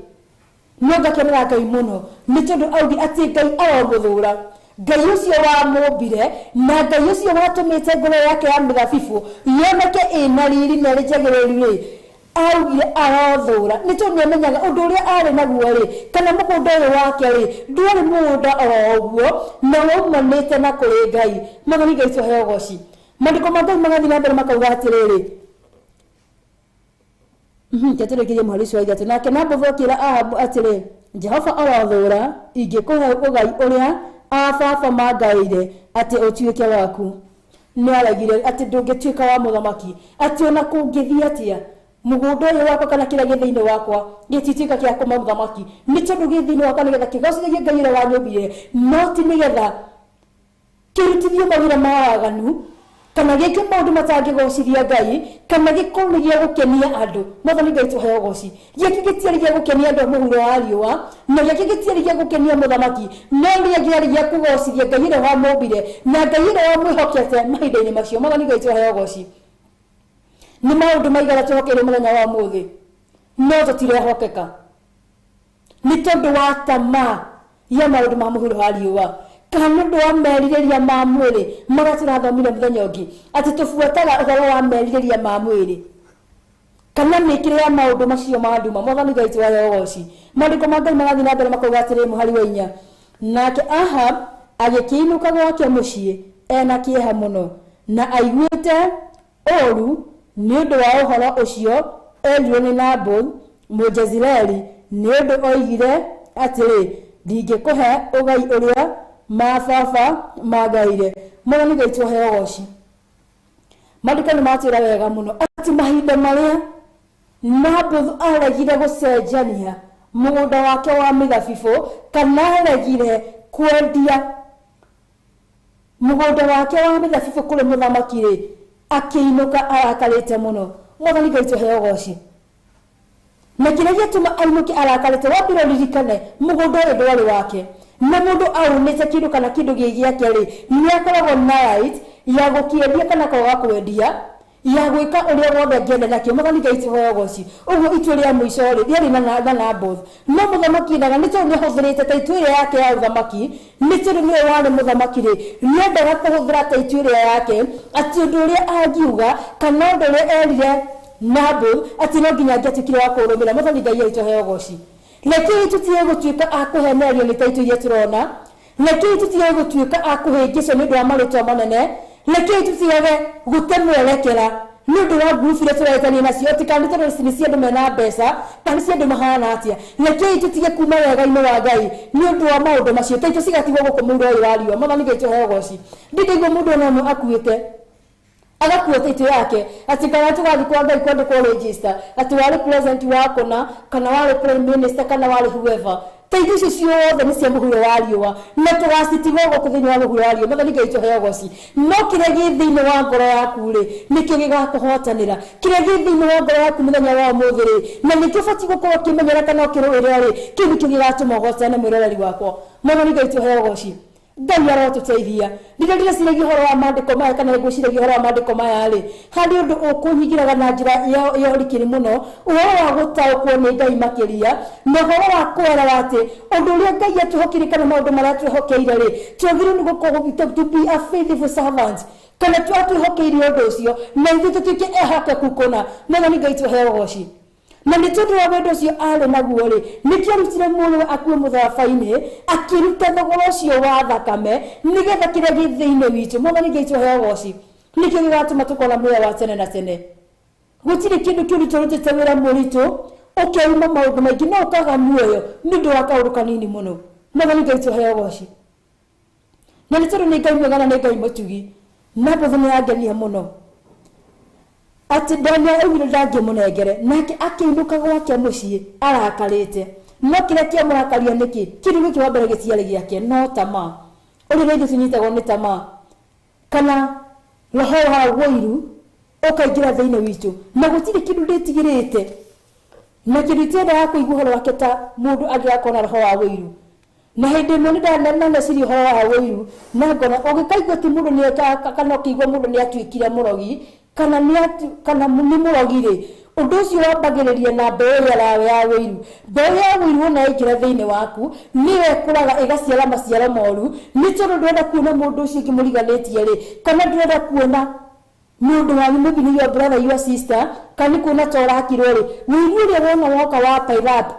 No ngakenera Ngai mũno nĩ tondũ augi atĩ Ngai aromũthũũra. Ngai ũcio wamũmbire na Ngai ũcio watũmĩte ngoro yake ya mĩthabibũ yoneke ĩna riri na ĩrĩ njagĩrĩru-rĩ, augire arothũũra nĩ tondũ nĩamenyaga ũndũ ũrĩa arĩ naguo-rĩ, kana mũgũnda ũyũ wake-rĩ, ndwarĩ mũgũnda o ũguo na waumanĩte na kũrĩ Ngai. Mwathani Ngai tũheo ũgooci. Maandĩko ma Ngai magathiĩ na mbere makauga atĩrĩrĩ, Teterekirie muharici wa ithatu nake Nabothu akira Ahabu atiri Jehova arathura ingikuhe ugai uria ababa mangaire ati utuike waku ni aragire ati ndungituika wa muthamaki ati ona kungithia atia mugunda uyu wakwa kana kira githiini wakwa gititika kia kuma muthamaki ni tondu githiini wakwa nigetha kigocithagie Ngai uria wanyumbire no ti nigetha kirutithie mawira ma waganu kana gike maundu matangigocithia Ngai kana gikorwo gia gukenia andu Mwathani Ngai tuhe ugoci giki gitiari gia gukenia andu muhuro wa riua na giki gitiari gia gukenia muthamaki no ria gia kugocithia Ngai uria wamumbire na Ngai uria wamwihokete mahinda-ini macio Mwathani Ngai tuhe ugoci ni maundu maigana tuhokere muthenya wa muthi no tutirehokeka ni tondu wa tamaa ya maundu ma muhuro wa riua kana ndo wa meririria ma mwiri magatirathomire muthenya ungi ati tufuataga uhoro wa meririria ma mwiri kana mikire ya maundu macio ma nduma Mwathani Ngai tuhe ugoci maandiko ma Ngai magathi na mbere makauga atiri muhari wa 4 nake Ahab agikiinuka gwake mucii ena kieha muno na aiguite oru ni undu wa uhoro ucio erirwo ni Naboth Mujezireli ni undu oigire atiri ndingikuhe ugai uria mababa mangaire Mwathani Ngai tuhe ugoci maandiko ni matwira wega muno ati mahinda maria Naboth aregire gucenjania mugunda wake wa mithabibu kana aregire kwendia mugunda wake wa mithabibu kuri muthamaki ri akiinuka arakarite muno Mwathani Ngai tuhe ugoci na kile gituma ainuke arakarite wabiro ririkane mugunda uyu ndwari wake na mundu aunite kindu kana kindu gigiake ri ni akoragwo na right ya gukiendia kana kwaga kwendia ya gwika uria wothe ngenda nakio Mwathani Ngai tuhe ugoci uguo itua ria mwico ri riari na Naboth no muthamaki ndaga ni tondu nihuthirite ta itua yake ya uthamaki ni tondu ni wari muthamaki ri niendaga kuhuthira ta itua yake ati undu uria angiuga kana undu uria erire Naboth ati no nginya ngiatukire wa kurumira Mwathani Ngai tuhe ugoci lakini tutie gutuika akuhenerio ni taitu iria turona lakini tutie gutuika akuhingico ni ndu wa maritwa manene lakini tutiage gutemwerekera ni ndu wa ngurubu iria turaitania nacio ti kana ni cia andu mena mbeca kana cia andu mahana atia lakini tutige kuma wega-ini wa Ngai ni ndu wa maundu macio taitu cigatigwo guku mundu uyu wa riua Mwathani Ngai tuhe ugoci ndindaigua mundu ona umwe akuite agakuwa taitu yake ati kana tugathi kwa Ngai kwandikwo register ati wari president wako na kana wari prime minister kana wari whoever taitu icio ciothe ni cia muhuro wa riua na tugacitigwo guku thiini wa muhuro wa riua Mwathani Ngai tuhe ugoci no kire gi thiini wa ngoro yaku ri nikio gigakuhotanira kire gi thiini wa ngoro yaku muthenya wa muthi ri na nikio bati gukorwo kimenyera kana ukiruira ri kiu nikio gigatuma uhotane mwiroreri wakwa Mwathani Ngai tuhe ugoci Ngai arotuteithia ndirira ciregi horo wa maandiko maya kana ngwiciragia horo wa maandiko maya ri hari undu ukuhingiraga na njira ya urikiri muno uhoro wa gutaukwo ni Ngai makiria na uhoro wa kwera ati undu uria Ngai atuhokire kana maundu maria tuhokeire ri twagire ni gukorwo to be a faithful servant kana twatuhokeire undu ucio na ithu tutuike ehokeku kuna Mwathani Ngai tuhe ugoci na ni tondu wa wendo ucio ari naguo ri nikio rutire muno akue muthabaini akiruta thogora ucio wa thakame nigetha kiria gi thiini witu Mwathani Ngai tuhe ugoci nikio gigatuma tukona muoyo wa tene na tene gutire kindu kiu turutite wira muritu ukeuma maundu maingi no ukaga muoyo ni ndu wa kaundu kanini muno Mwathani Ngai tuhe ugoci na ni tondu ni Ngai mwega na ni Ngai mutugi Naboth ni angenia muno ati ndania ewire ndangimunengere nake akiinuka gwake mucii arakarite no kiria kiamurakaria niki kindu giki wa mbere giciari giake no tamaa uri rĩngĩ tunyitagwo nĩ tamaa kana roho wa woiru ukaingira thĩinĩ witũ na gũtirĩ kĩndũ ndĩtigĩrĩte na kĩndũ itiendaga kũigua ũhoro wake ta mũndũ angĩgakorwo na roho wa woiru na hĩndĩ ĩmwe nĩndaneciria ũhoro wa woiru na ngona ũngĩkaigua ti mũndũ nĩeka kana ũkĩigua mũndũ nĩatuĩkire mũrogi kana nĩ mũrogi rĩ undu ucio wambagĩrĩria na mbeũ yawe ya wĩiru mbeũ ya wĩiru ona ĩngĩra thĩinĩ waku nĩyo ĩkũraga ĩgaciara maciaro moru nĩ tondũ ndũrenda kuona mũndũ ũcio ũkĩmũriganĩtie rĩ kana ndũrenda kuona mũndũ wanyu maybe nĩ your brother your sister kana kuona ta ũrakirwo rĩ wĩiru ũrĩa wona woka wa pairap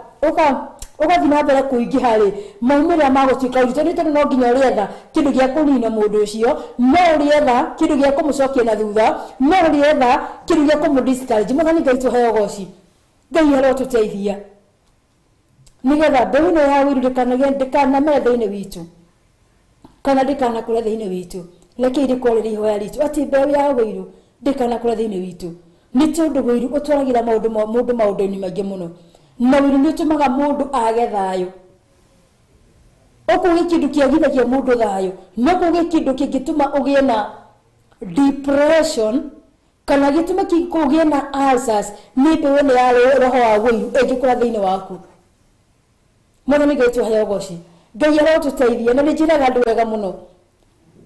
ugathi na mbere kuingĩha rĩ maumĩrĩra magũtuĩka ũritũ nĩ tondũ no nginya ũrĩetha kĩndũ gĩa kũnina mũndũ ũcio no ũrĩetha kĩndũ gĩa kũmũcokia na thutha no ũrĩetha kĩndũ gĩa kũmũdiscourage Mwathani Ngai tũhe ũgooci Ngai arotuteithia nigetha mbeu ĩno ya wĩru ndĩkanamere thĩinĩ witũ kana ndĩkanakũre thĩinĩ witũ. Reke rĩkorwo ihoya ritũ atĩ mbeu ya wĩru ndĩkanakũre thĩinĩ witũ, nĩ tondũ wĩru ũtwaragĩra mũndũ maũndũ-inĩ maingĩ mũno, na wĩru nĩ ũtũmaga mũndũ age thayũ. Ũkũgĩ kĩndũ kĩagithagia mũndũ thayũ, no kũgĩ kĩndũ kĩngĩtũma ũgĩe na depression kana gĩtũma kũgĩe na ulcers nĩ mbeu ĩno ya roho wa wĩru ĩngĩkũra thĩinĩ waku. Mwathani Ngai tũheo ũgooci. Ngai arotũteithia na nĩ njĩraga andũ wega mũno,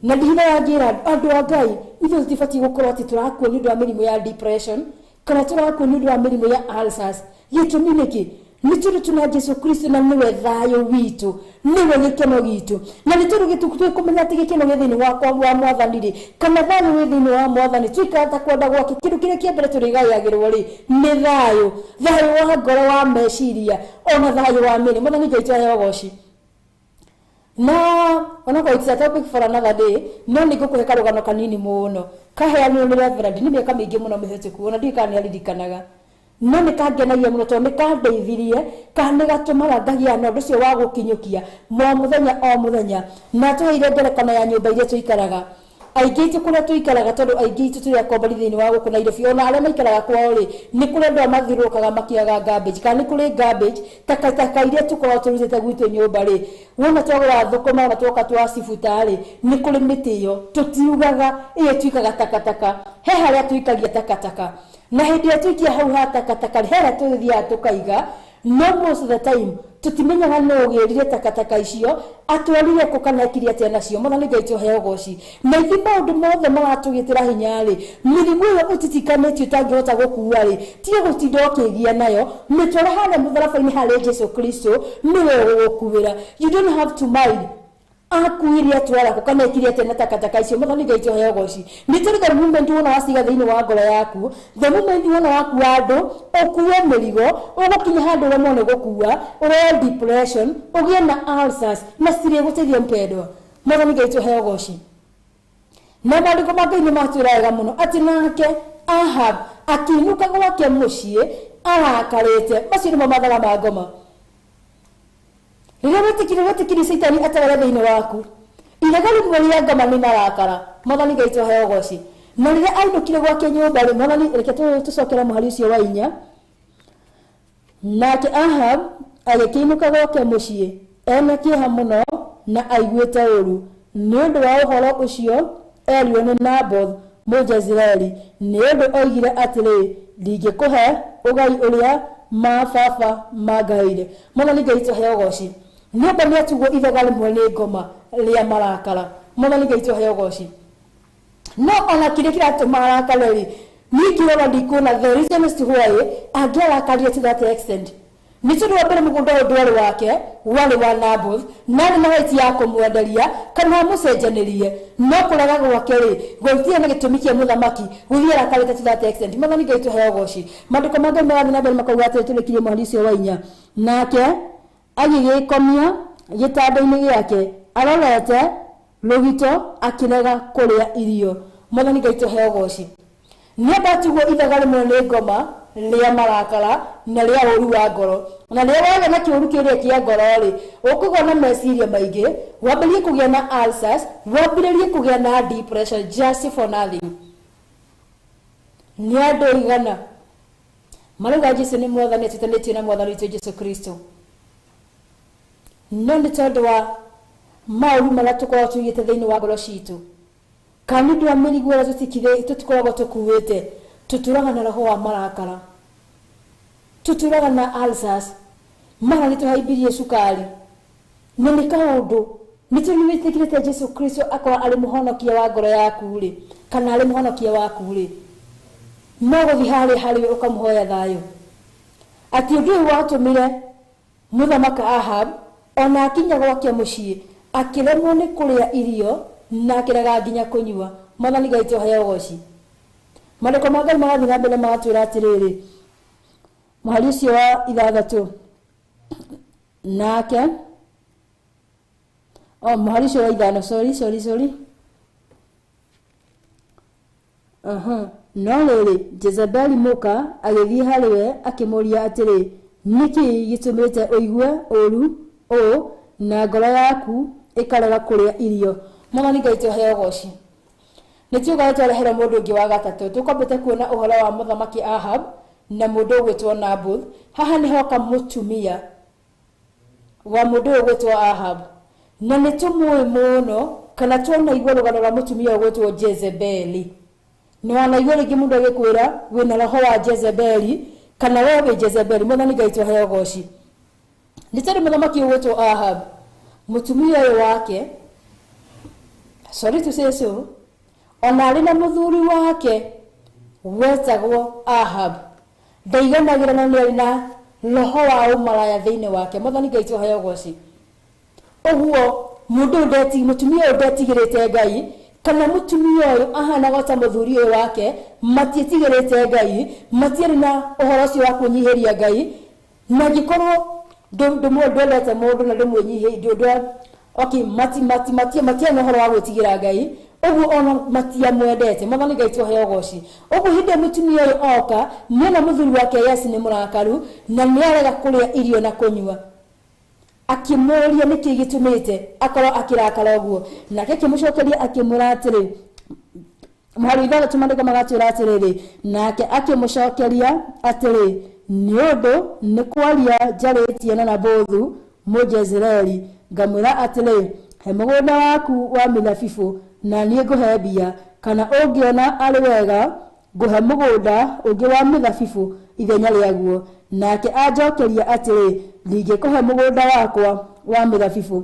na ndihithaga njĩra andũ a Ngai ithuĩ tũtibatiĩ gũkorwo atĩ tũrakua nĩ ũndũ wa mĩrimũ ya depression kana tũrakua nĩ ũndũ wa mĩrimũ ya ulcers. Gĩtũmi nĩkĩ? Nĩ tondũ tũna Jesũ Kristo na nĩwe thayũ witũ, nĩwe gĩkeno gitũ, na nĩ tondũ twĩkũmenya atĩ gĩkeno gĩ thĩinĩ wa Mwathani rĩ, kana thayũ wĩ thĩinĩ wa Mwathani, twĩkaga ta kwenda gwake. Kĩndũ kĩrĩa kĩa mbere tũrĩgayagĩrwo rĩ nĩ thayũ, thayũ wa ngoro, wa meciria, ona thayũ wa mĩĩrĩ. Mwathani Ngai tũheo ũgooci. Na ona kwa it's a topic for another day, no nĩ ngũkũhe karũgano kanini mũno kaheanirwo nĩ Reverend nĩ mĩaka mĩingĩ mũno mĩhĩtũku, ona ndiũĩ kana nĩ aririkanaga, no nĩ kangenagia mũno tondũ nĩ kandeithirie, kana nĩ gatũmaga ngagĩa na ũndũ ũcio wa gũkinyũkia o mũthenya, na tũheire ngerekano ya nyũmba iria tũikaraga. Aingĩ itũ kũrĩa tũikaraga, tondũ aingĩ itũ tũrĩ akombori thĩinĩ wa gũkũ Nairobi, ona arĩa maikaraga kwao rĩ nĩ kũrĩ andũ mathiũrũrũkaga makĩaga garbage, kana nĩ kũrĩ garbage takataka iria tũkoragwo tũrutĩte gwitũ nyũmba rĩ, wona twagũra thũkũma ona twoka twacibuta rĩ, nĩ kũrĩ mĩtĩ ĩyo tũtiugaga ĩyo twikaga takataka, he harĩa tũikagia takataka, na hĩndĩ ĩrĩa tũikia hau ha takataka he harĩa tũthiaga tũkaiga. No most of the time tutimenyaga no ũgĩrire takataka icio atwarire kũ kana ekire atĩa nacio. Mwathani Ngai tũheo ũgooci. Na ithi maũndũ mothe maratũgĩtĩra hinya rĩ, mĩrimũ ĩyo ũtitikanĩtio ũtangĩhota gũkua rĩ, tiga gũtinda ũkĩgia nayo, mĩtware harĩa mũtharaba-inĩ harĩ Jesũ Kristo, nĩwe ũgũkuĩra. You don't have to mind akuire atwara kũ kana ekire atĩa na takataka icio. Mwathani Ngai tũheo ũgooci. Nĩ tondũ the moment wona waciga thĩinĩ wa ngoro yaku, the moment wona wakua andũ ũkue mĩrigo, ũgũkinya handũ ũremwo nĩ gũkua, ũrĩa depression, ũgĩe na ulcers, na citirĩ gũteithia mpendwa. Mwathani Ngai tũheo ũgooci. Na maandĩko ma Ngai nĩ matwĩra wega mũno atĩ nake Ahab akĩinũka gwake mũciĩ arakarĩte. Macio nĩmo mathaga ma ngoma. Rĩrĩa wĩtĩkiri Saitani atawale thĩinĩ waku, irega rĩmwe rĩa ngoma nĩ marakara. Mwathani Ngai tũheo ũgooci. Na rĩrĩa ainũkire gwake nyũmba rĩ, Mwathani reke tũcokere mũhari ũcio wa 4. Nake Ahab agĩkĩinũka gwake mũciĩ ena kĩeha mũno na aiguĩte ũũru nĩ ũndũ wa ũhoro ũcio erirwo nĩ Naboth Mũjezreeli, nĩ ũndũ oigire atĩrĩ, ndingĩkũhe ũgai ũrĩa mababa mangaĩire. Mwathani Ngai tũheo ũgooci. Nyũmba nĩ atugwo ithaga rĩmwe nĩ ngoma rĩa marakara. Mwathani Ngai tũheo ũgooci. No ona kĩrĩa kĩratũma arakare rĩ, niĩ ngĩrora ndikuona the reason as to why angĩarakarire to that extent. Nĩ tondũ wa mbere mũgũnda ũyũ ndwarĩ wake, warĩ wa Naboth, na arĩ na right ya kũmwenderia kana amũcenjanĩrie, no kũrega gwake rĩ gũtirĩ na gĩtũmi kĩa mũthamaki gũthiĩ arakarĩte to that extent. Mwathani Ngai tũheo ũgooci. Maandĩko ma Ngai marathiĩ na mbere makauga atĩrĩ, tũrĩkirie mũhari ũcio wa 4. Nake agĩgĩkomia gĩtanda-inĩ gĩake arorete rũgito akĩrega kũrĩa irio. Mwathani Ngai tũheo ũgooci. Nĩ abatugwo ithaga rĩmwe nĩ ngoma rĩa marakara na rĩa ũũru wa ngoro, na rĩrĩa wagĩa na kĩũru kĩrĩa kĩa ngoro rĩ, ũkũgĩa na meciria maingĩ, wambĩrĩrie kũgĩa na ulcers, wambĩrĩrie kũgĩa na depression just for nothing. Nĩ andũ igana marauga Jesũ nĩ Mwathani, atĩtanĩtio na Mwathani witũ Jesũ Kristo, no nĩ tondũ wa maũru marĩa tũkoragwo tũigĩte thĩinĩ wa ngoro citũ, kana nĩ ũndũ wa mĩrigo ĩrĩa tũtikoragwo tũkuĩte, tuturaga na roho wa marakara, tuturaga na ulcers, mara nĩ tũhaimbirie cukari. Na nĩ kaũndũ nĩ tondũ wĩtĩkĩrĩte Jesũ Kristo akorwo arĩ mũhonokia wa ngoro yaku rĩ, kana arĩ mũhonokia waku rĩ, no gũthiĩ harĩ ũkamũhoya thayũ. Atĩ ũndũ ũyũ watũmire mũthamaki Ahab ona akinya gwake mũciĩ akĩremwo nĩ kũrĩa irio na akĩrega nginya kũnyua. Mwathani Ngai tũheo ũgooci. Maandĩko ma Ngai marathiĩ na mbere magatwĩra atĩrĩrĩ, mũhari ũcio wa 6, nake mũhari ũcio wa 5, sorry no rĩrĩ Jezebeli mũka agĩthiĩ harĩwe akĩmũria atĩrĩ nĩkĩ gĩtũmĩte ũigue ũru o na ngoro yaku ĩkarega kũrĩa irio. Mwathani Ngai tũheo goci. Nĩtuoga twarehera mũndũ ũngĩ wa gatatũ tũkombete kuona ũhoro wa mũthamaki Ahab na mũndũ ũgwĩtwo Naboth. Haha nĩ hoka mũtumia wa mũndũ ũgwĩtwo Ahab na nĩtũmũĩ mũno kana tuona igua rũgano rwa mũtumia ũgwĩtwo Jezebeli. Nĩ wanaigua rĩngĩ mũndũ agĩkwĩra wĩna roho wa Jezebeli kana wewe wĩ Jezebeli. Mwathani Ngai tũheo goci. Nĩ tondũ mũthamaki ũgwĩtwo Ahab mũtumia ũyũ wake sorry to say so ona arĩ na mũthuri wake wetagwo Ahab ndaiganagĩra na nĩ na roho wa ũmaraya thĩinĩ wake. Mwathani Ngai tũheo goci. Ũguo mũndũ mũtumia ũyũ ndetigĩrĩte Ngai kana mũtumia ũyũ ahana ta mũthuri ũyũ wake matiĩtigĩrĩte Ngai matiarĩ na ũhoro ũcio wa kũnyihĩria Ngai na ngĩkorwo ndwendete mũndũ na ndĩmwĩnyihĩrie okay matia na ũhoro wa gwĩtigĩra Ngai ũguo ona matiamwendete. Mwathani Ngai tũheo goci. Ũguo hĩndĩ mũtumia ũyũ oka nĩona mũthuri wake Yesi nĩ mũrakaru na nĩarega kũrĩa irio na kũnyua akĩmũria nĩkĩ gĩtũmĩte akorwo akĩrakara ũguo nake akĩmũcokeria akĩmwĩra atĩrĩ mũhari ithathatũ mandĩko magatwĩra atĩrĩrĩ nake akĩmũcokeria atĩrĩ nĩ ũndũ nĩ kwaria njarĩtie na Nabothu Mũjezreeli ngamwĩra atĩrĩ he mũgũnda waku wa mĩthabibũ na niĩ ngũhe mbia kana ũngĩona arĩ wega ngũhe mũgũnda ũngĩ wa mĩthabibũ ithenya rĩaguo. Nake anjokeria atĩrĩ ndingĩkũhe mũgũnda wakwa wa mĩthabibũ.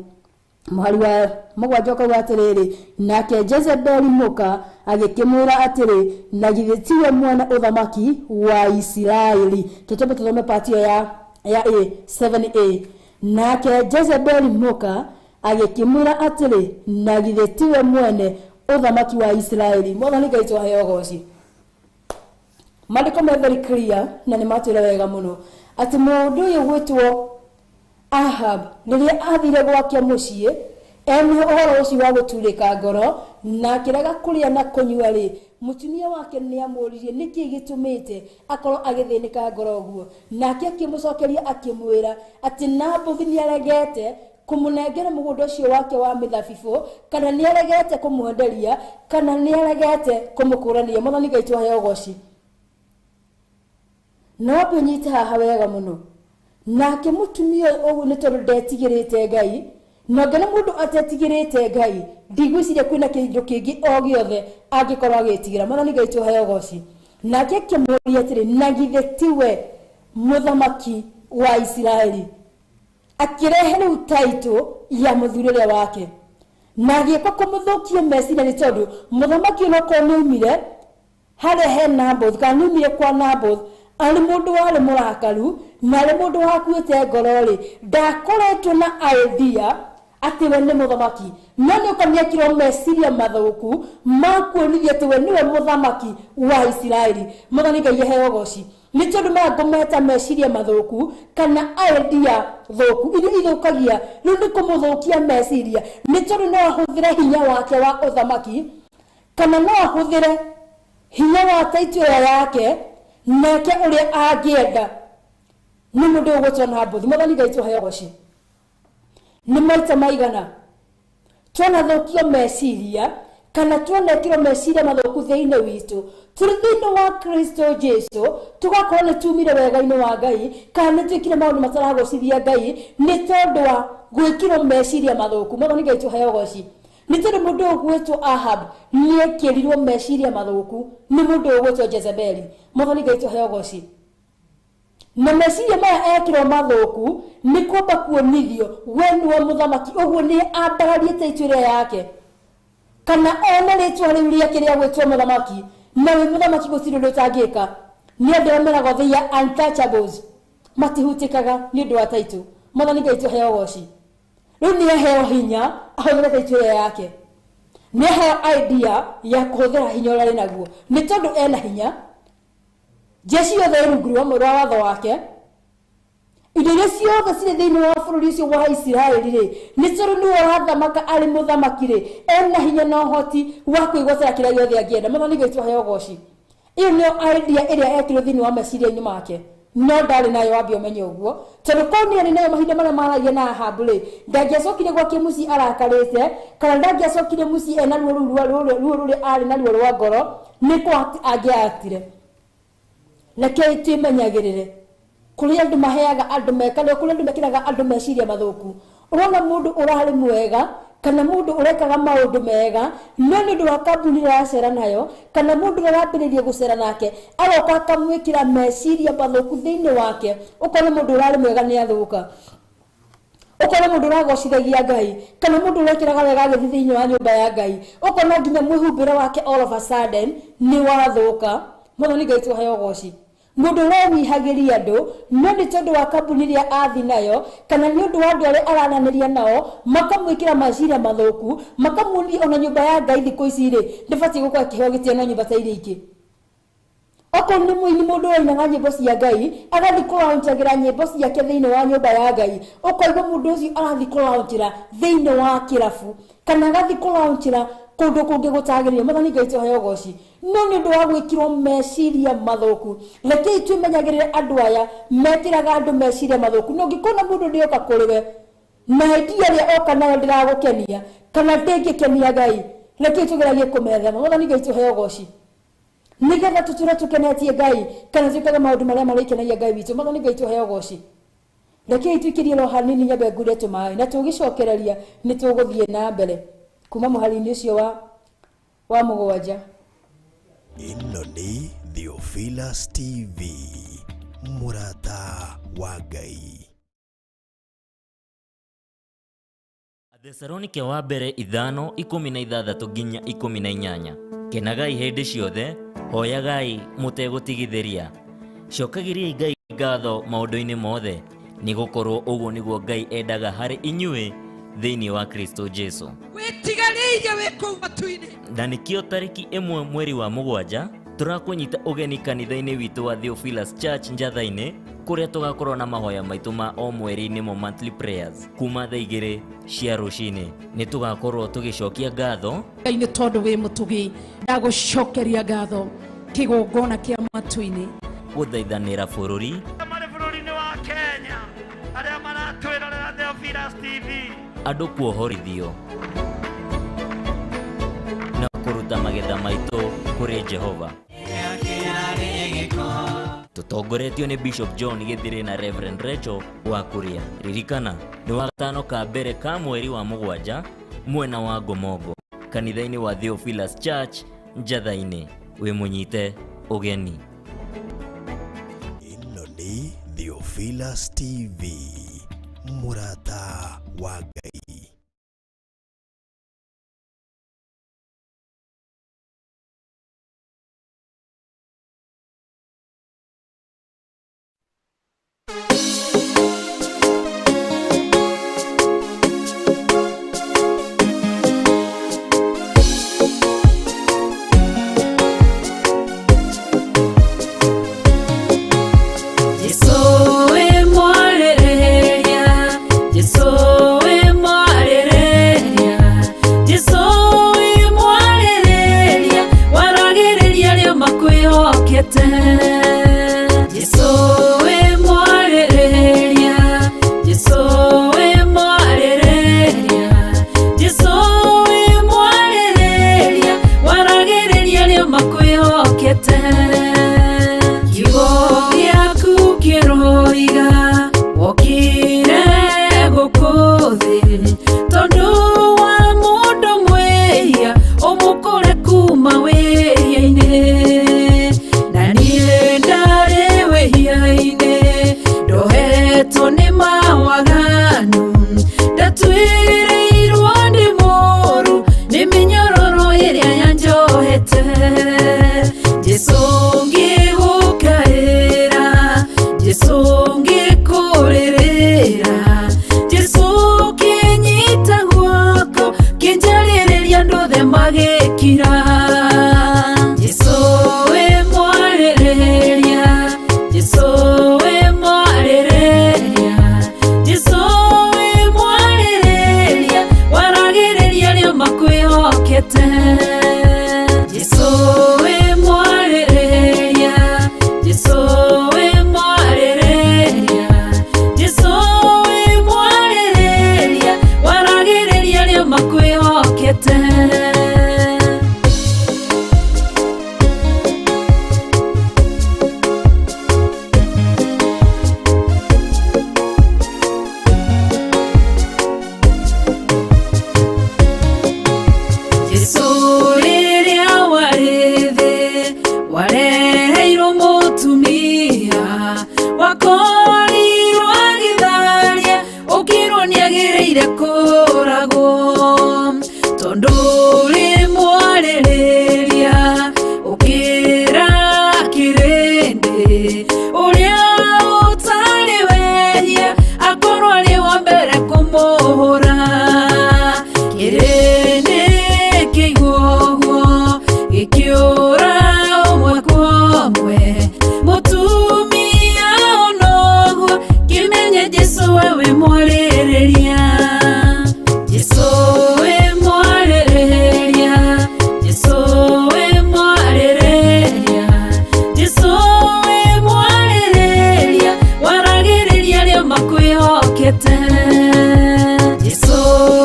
Mũhari wa mũgwanja ũkauga atĩrĩrĩ nake Jezebeli mũka agĩkĩmwĩra atĩrĩ na githĩ tiwe mwene ũthamaki wa Isiraeli. Tũthome part ya 7a. Nake Jezebeli mũka agĩkĩmwĩra atĩrĩ na githĩ tiwe mwene ũthamaki wa Isiraeli. Mwathani Ngai tũheo goci. Mandĩko me very clear na nĩ matwĩra wega mũno atĩ mũndũ ũyũ gwĩtwo Ahab rĩrĩa athire gwake mũciĩ ena ũhoro ũcio wa gũturĩka ngoro na akĩrega kũrĩa na kũnyua rĩ mũtumia wake nĩ amũririe nĩkĩ gĩtũmĩte akorwo agĩthĩnĩka ngoro ũguo nake akĩmũcokeria akĩmwĩra atĩ Naboth nĩaregete kũmũnengera mũgũnda ũcio wake wa mĩthabibũ kana nĩaregete kũmwenderia kana nĩaregete kũmũkũrania. Mwathani Ngai tũheo goci. No bũnyite haha wega mũno nake mũtumia ũyũ nĩ tondũ ndetigĩrĩte Ngai na ngana mũndũ atetigĩrĩte Ngai ndigwĩciria kwĩna kĩndũ kĩngĩ o gĩothe angĩkorwo agĩtigĩra. Mwathani Ngai tũheo goci. Nake akĩmũria atĩrĩ na githĩ tiwe mũthamaki wa Isiraeli akĩrehe rĩu taitũ ya mũthuri ũrĩa wake na agĩũka kũmũthũkia meciria nĩ tondũ mũthamaki ũyũ nokorwo nĩoimire harĩa he Naboth kana nĩoimire kwa Naboth arĩ mũndũ warĩ mũrakaru na arĩ mũndũ wakuĩte ngoro-rĩ ndakoretwo na idea atĩ we nĩ mũthamaki no nĩoka nĩekirwo meciria mathũku ma kuonithia atĩ we nĩwe mũthamaki wa Isiraeli. Mwathani Ngai aheo goci. Nĩ tondũ maya ngũmeta meciria mathũku kana idea thũku iria ithũkagia rĩu nĩ kũmũthũkia meciria nĩ tondũ no ahũthĩre hinya wake wa ũthamaki kana no ahũthĩre hinya wa taitũ ĩyo yake nake ũrĩa angĩenda nĩ mũndũ ũgwĩtwo Naboth. Mwathani Ngai tũheo goci. Nĩ maita maigana twanathũkio meciria kana twanekĩrwo meciria mathũku thĩinĩ witũ tũrĩ thĩinĩ wa Kristo Jesũ tũgakorwo nĩ tumire wega-inĩ wa Ngai kana nĩ twĩkire maũndũ mataragocithia Ngai nĩ tondũ wa gwĩkĩrwo meciria mathũku. Mwathani Ngai tũheo goci. Nĩ tondũ mũndũ ũgwĩtwo Ahab nĩekĩrirwo meciria mathũku nĩ mũndũ ũgwĩtwo Jezebeli. Mwathani Ngai tũheo goci. Na meciria maya ekĩrwo mathũku nĩ kwamba kuonithio we nĩwe mũthamaki ũguo nĩ ambararie taitũ ĩrĩa yake kana ona rĩtwa rĩu rĩake rĩa gwĩtwo mũthamaki na wĩ mũthamaki gũtirĩ ũndũ ũtangĩka. Nĩ andũ arĩa meragwo they are untouchables matihutĩkaga nĩ ũndũ wa taitũ. Mwathani Ngai tũheo goci. Rĩu nĩ aheo hinya ahũthĩre taitũ ĩrĩa yake nĩ aheo idea ya kũhũthĩra hinya ũrĩa arĩ naguo nĩ tondũ ena hinya jeshi yothe rungu rwa mwĩra watho wake indo iria ciothe cirĩ thĩinĩ wa bũrũri ũcio wa Isiraeli rĩ nĩ tondũ nĩwe wathamaka arĩ mũthamaki rĩ ena hinya na ũhoti wa kwĩgwatĩra kĩrĩa gĩothe angĩenda. Mwathani Ngai tũheo goci. iyo nio idea iria ekirwo thini wa meciria-inĩ make no ndarĩ nayo wambia ũmenye ũguo tondũ kau nĩ arĩ nayo mahinda marĩa maragia na Ahabu rĩ ndangĩacokire gwake mũciĩ arakarĩte kana ndangĩacokire mũciĩ ena ruo rũrĩa arĩ naruo rwa ngoro nĩkũ angĩatire. Rekei twĩmenyagĩrĩre kũrĩa andũ maheaga andũ mekana kũrĩa andũ mekĩraga andũ meciria mathũku. Ũrona mũndũ ũrarĩ mwega kana mũndũ ũrekaga maũndũ mega no nĩ ũndũ wa kambuni aracera nayo kana mũndũ ũrambĩrĩria gũcera nake aroka akamwĩkĩra meciria mathũku thĩinĩ wake ũkona mũndũ ũrarĩ mwega nĩ athũka. Ũkona mũndũ ũragocithagia Ngai kana mũndũ ũrekĩraga wega agĩthiĩ thĩinĩ wa nyũmba ya Ngai ũkona nginya mwĩhumbĩre wake all of a sudden nĩ wathũka. Mwathani Ngai tũheo ũgooci. Mũndũ ũranyihagĩria andũ no nĩ tondũ wa kambuni iria athi nayo kana nĩ ũndũ wa andũ arĩa arananĩria nao makamwĩkĩra meciria mathũku makamuonia ona nyũmba ya Ngai thikũ ici rĩ ndĩbatiĩ gũkorwo ĩkĩheo gĩtĩo na nyũmba ta iria ingĩ. Okorwo nĩ mũini mũndũ ũrainaga nyĩmbo cia Ngai agathiĩ kũraũnjagĩra nyĩmbo ciake thĩinĩ wa nyũmba ya Ngai ũkaigua mũndũ ũcio arathiĩ kũraũnjĩra thĩinĩ wa kĩrabu kana agathiĩ kũraũnjĩra kũndũ kũngĩ gũtagĩrĩire. Mwathani Ngai tũheo ũgooci. No nĩ ũndũ wa gwĩkĩrwo meciria mathũku rekei twĩmenyagĩrĩre andũ aya mekĩraga andũ meciria mathũku. No ũngĩkona mũndũ ndĩoka kũrĩ we na idea ĩrĩa oka nayo ndĩragũkenia kana ndĩngĩkenia Ngai rekei tũgeragie kũmethema. Mwathani Ngai tũheo ũgooci nĩgetha tũtũre tũkenetie Ngai kana twĩkage maũndũ marĩa marĩkenagia Ngai witũ. Mwathani Ngai tũheo ũgooci. Rekei twĩkĩrie ro hanini nyambe ngure tũmaĩ na tũgĩcokereria nĩ tũgũthiĩ na mbere kuma mũhari-inĩ ũcio wa mũgwanja. Ĩno nĩ Theophilus TV, mũrata wa Ngai. Athesalonike wa mbere 5:16 nginya 18. Kenagai hĩndĩ ciothe, hoyagai mũtegũtigithĩria. Cokagĩriai Ngai ngatho maũndũ-inĩ mothe, nĩgũkorwo ũguo nĩguo Ngai endaga harĩ inyuĩ thĩinĩ wa Kristo Jesu. Wĩtigarĩire wĩ kũu matu-inĩ. Na nĩkĩo tarĩki 1 mweri wa mũgwanja tũrakũnyita ũgeni kanitha-inĩ witũ wa Theophilus Church Njatha-inĩ kũrĩa tũgakorwo na mahoya maitũ ma o mweri-inĩ mo monthly prayers kuma thaa 2 cia rũcinĩ. Nĩ tũgakorwo tũgĩcokia ngatho Ngai tondũ wĩ mũtugi ndagũcokeria ngatho kĩgongona kĩa matu-inĩ gũthaithanĩra bũrũri marĩ bũrũri-inĩ wa Kenya arĩa maratwĩrorera Theophilus TV andũ kuohorithio na kũruta magetha maitũ kũrĩ Jehova. Tũtongoretio nĩ Bishop John Gĩthĩrĩ na Reverend Rachel wa Kuria. Ririkana nĩ wa gatano ka mbere ka mweri wa mũgwanja mwena wa Ngomongo kanitha-inĩ wa Theophilus Church Njatha-inĩ. Wĩ mũnyite ũgeni. Ĩno nĩ Theophilus TV, mũrata wa Ngai. Jesu we mwarereheria, Jesu we mwarereheria. Jesu wewe mwarereria, Jesu wewe mwarereria, Jesu wewe mwarereria, Jesu wewe mwarereria, waragereria leo makwihokete. Jesu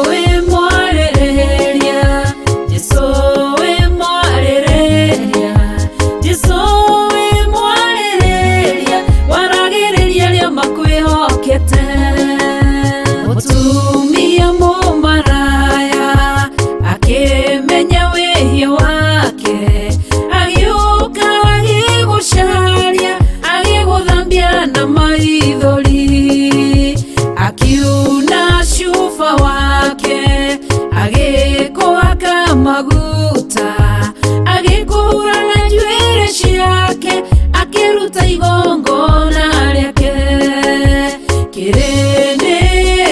wewe mwarereria, Jesu wewe mwarereria, Jesu wewe mwarereria, waragereria leo makwihokete. Mutumia mumaraya akimenya wihia wake, agiuka agigusharia, agiguthambia na maithori, akiuna shufa wake, agikuhaka maguta, agikuhura na njuĩrĩ ciake, akiruta igongona rĩake. Kĩrĩndĩ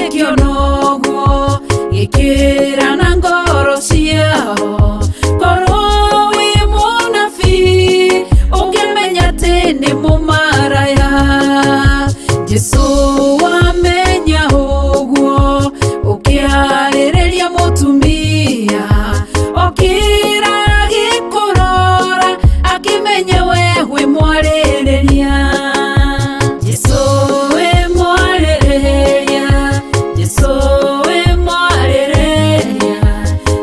kĩonoguo gĩkĩra na ngoro ciao, korwo wĩ mũnabii ũngĩmenya atĩ nĩ mũmaraya. Jesu wamenya ũguo ũkĩarĩrĩria mũtumia, okĩra agĩkũrora akĩmenya we wĩ mwarĩrĩria. Jesu wĩ mwarĩrĩria, Jesu wĩ mwarĩrĩria,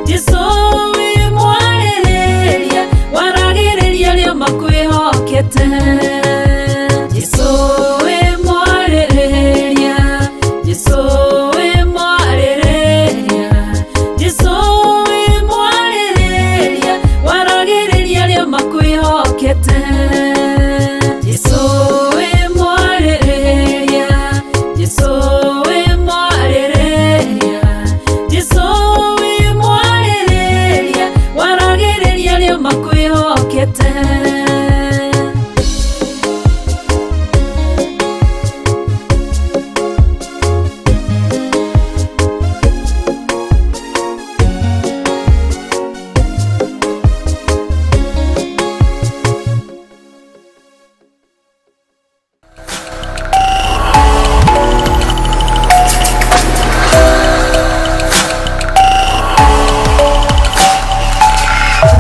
Jesu wĩ mwarĩrĩria, waragĩrĩria rĩo makwĩhokete. Jesu wĩ mwarĩrĩria, Jesu wĩ mwarĩrĩria, Jesu wĩ mwarĩrĩria, waragĩrĩria rĩo makwĩhokete. Jesu wĩ mwarĩrĩria, Jesu wĩ mwarĩrĩria, Jesu wĩ mwarĩrĩria, waragĩrĩria rĩo makwĩhokete.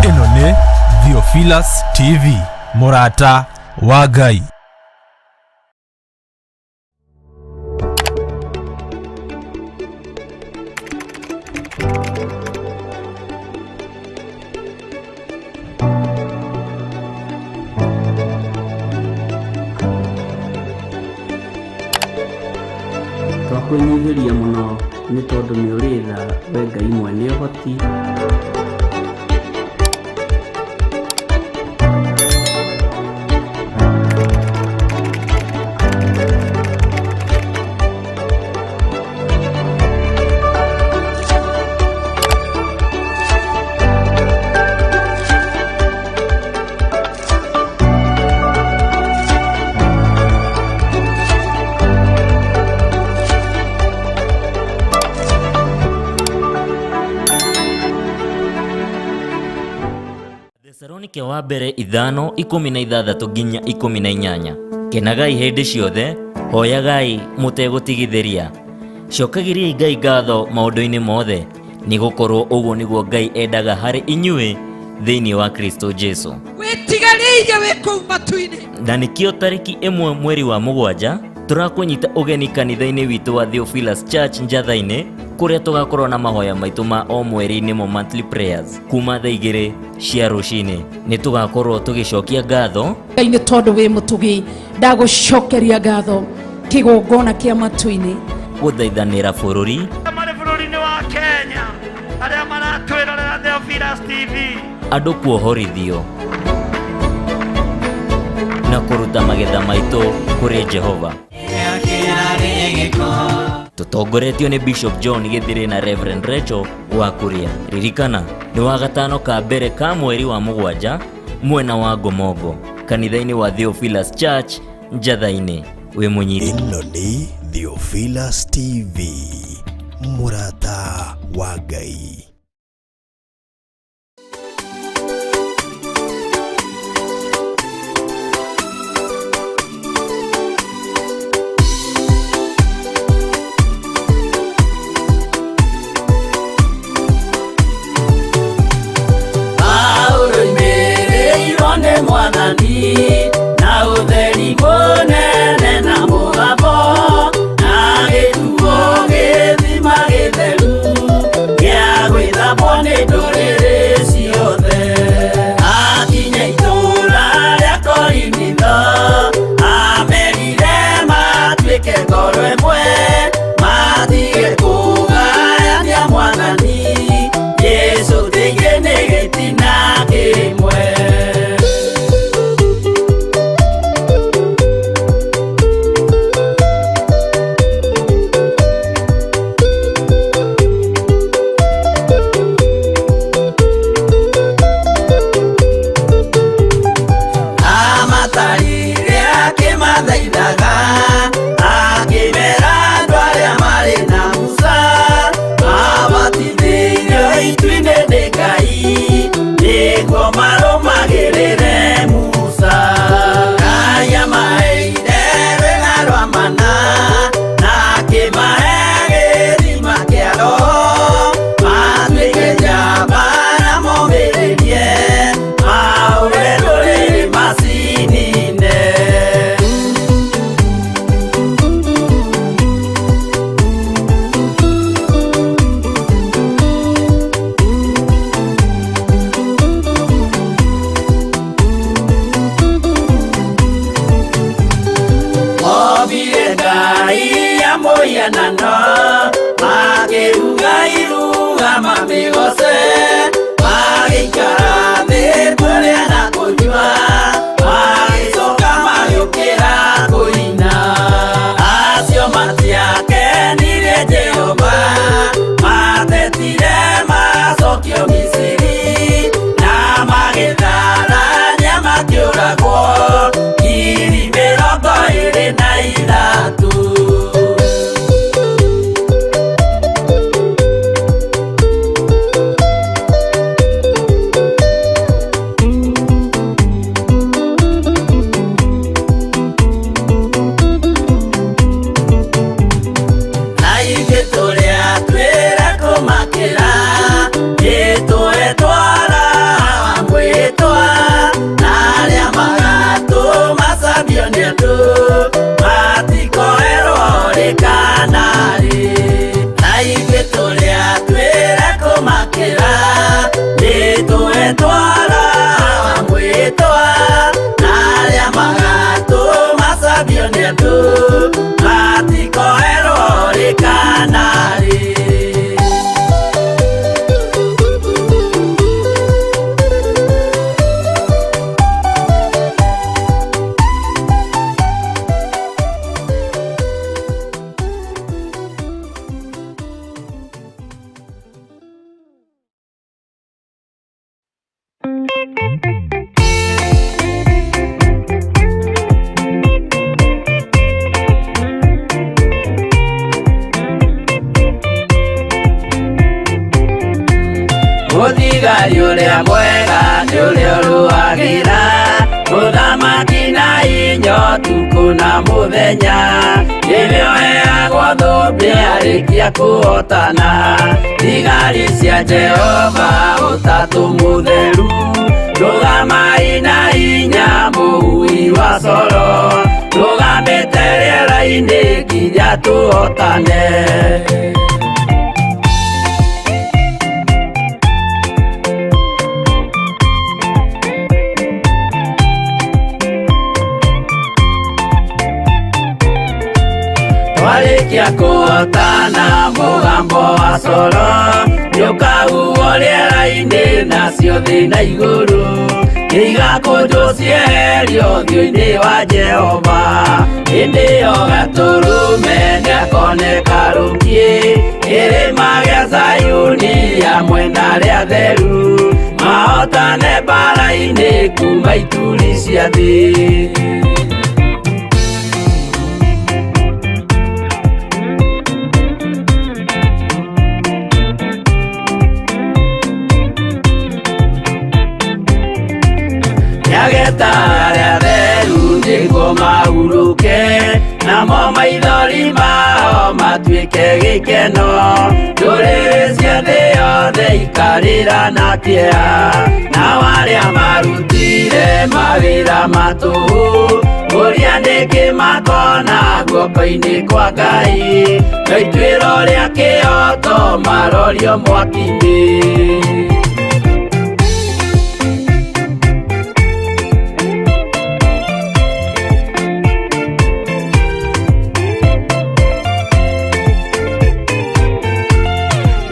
Ĩno nĩ Theophilus TV, mũrata wa Ngai. Twakwĩnyihĩria mũno nĩ tondũ nĩ ũrĩ tha, we Ngai mwene ũhoti. Thesalonike wa mbere 5:16 nginya 18. Kenagai hĩndĩ ciothe, hoyagai mũtegũtigithĩria. Cokagĩriai Ngai ngatho maũndũ-inĩ mothe, nĩ gũkorwo ũguo nĩguo Ngai endaga harĩ inyuĩ thĩinĩ wa Kristo Jesu. Wĩtigarĩire wĩ kũu matu-inĩ. Na nĩkĩo tarĩki 1 mweri wa 7 tũrakũnyita ũgeni kanitha-inĩ witũ wa Theophilus Church Njatha-inĩ, kũrĩa tũgakorwo na mahoya maitũ ma o mweri-inĩ mo monthly prayers kuma thaa 2 cia rũcinĩ. Nĩ tũgakorwo tũgĩcokia ngatho Ngai nĩ tondũ wĩ mũtugi, ndagũcokeria ngatho kĩgongona kĩa matu-inĩ. gũthaithanĩra bũrũri marĩ bũrũri-inĩ wa Kenya, arĩa maratwĩrorera Theophilus TV, andũ kuohorithio na kũruta magetha maitũ kũrĩ Jehova. Tũtongoretio nĩ Bishop John Gĩthĩrĩ na Reverend Rachel Wakuria. Ririkana nĩ wa gatano ka mbere ka mweri wa 7 mwena wa Ngomongo, kanitha-inĩ wa Theophilus Church Njatha-inĩ. Wĩ mũnyiti. Ĩno nĩ Theophilus TV, mũrata wa Ngai. emwe matige kugayania mwathani Yesu tigene gitina kimwe Muthigari uria mwega ni uria uruagira uthamaki na hinya tuku na muthenya nĩrĩo heagwo thũmbĩ arĩkia kũhotana thigari cia Jehova ũtatũ mũtheru rũgamai na hinya mũhui wa coro rũgamĩte rĩera-inĩ nginya tũhotane. Warikia kũhotana mũgambo wa coro nĩũkahuhwo rĩera-inĩ nacio thĩ na igũrũ igakũnjwo cieherio ũthiũ-inĩ wa Jehova. Hĩndĩ ĩyo gatũrũme nĩakoneka rũngiĩ kĩrĩma gĩa Zayuni hamwe na arĩa atheru mahotane mbara-inĩ kuma ituri cia thĩ. Nyageta arĩa atheru nĩguo mahurũke namo maithori mao matuĩke gĩkeno. Ndũrĩrĩ cia thĩ yothe ikarĩra na kĩeha nao arĩa marutire mawĩra matũhũ ũrĩa nĩkĩ makona guoko-inĩ kwa Ngai na ituĩro rĩa kĩoto marorio mwaki-inĩ.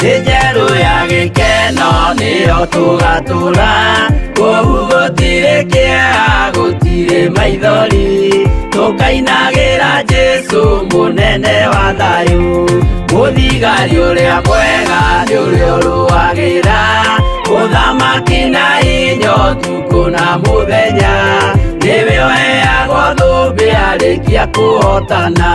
njerũ ya gĩkeno nĩyo tũgatũra, kũu gũtirĩ kĩeha gũtirĩ maithori, tũkainagĩra Jesũ mũnene wa thayũ. Mũthigari ũrĩa mwega nĩ ũrĩa ũrũagĩra ũthamaki na hinya ũtukũ na mũthenya, nĩwe ũheagwo thũmbĩ arĩkia kũhotana.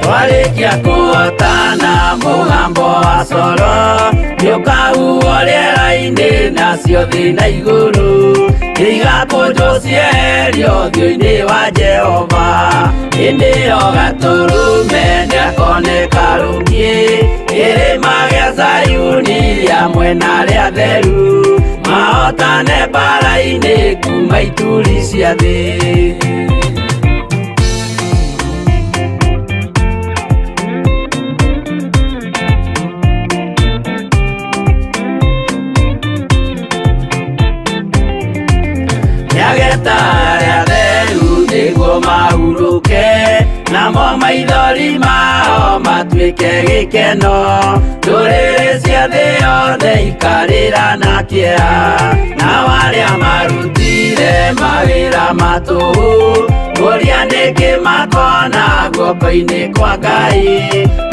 Twarĩkia kũhotana mũgambo wa coro nĩũkahuhwo rĩera-inĩ nacio thĩ na igũrũ, igakũnjwo cieherio ũthiũ-inĩ wa Jehova. Hĩndĩ ĩyo Gatũrũme nĩakoneka rũngĩ kĩrĩma gĩa Zayuni hamwe na arĩa atheru, mahotane mbara-inĩ kuma ituri cia thĩ. Nĩageta arĩa atheru nĩguo mahurũke, namo maithori mao matuĩke gĩkeno, ndũrĩrĩ cia thĩ yothe ikarĩra na kĩeha, nao arĩa marutire mawĩra matũhũ, ũrĩa nĩkĩ makona guoko-inĩ kwa Ngai,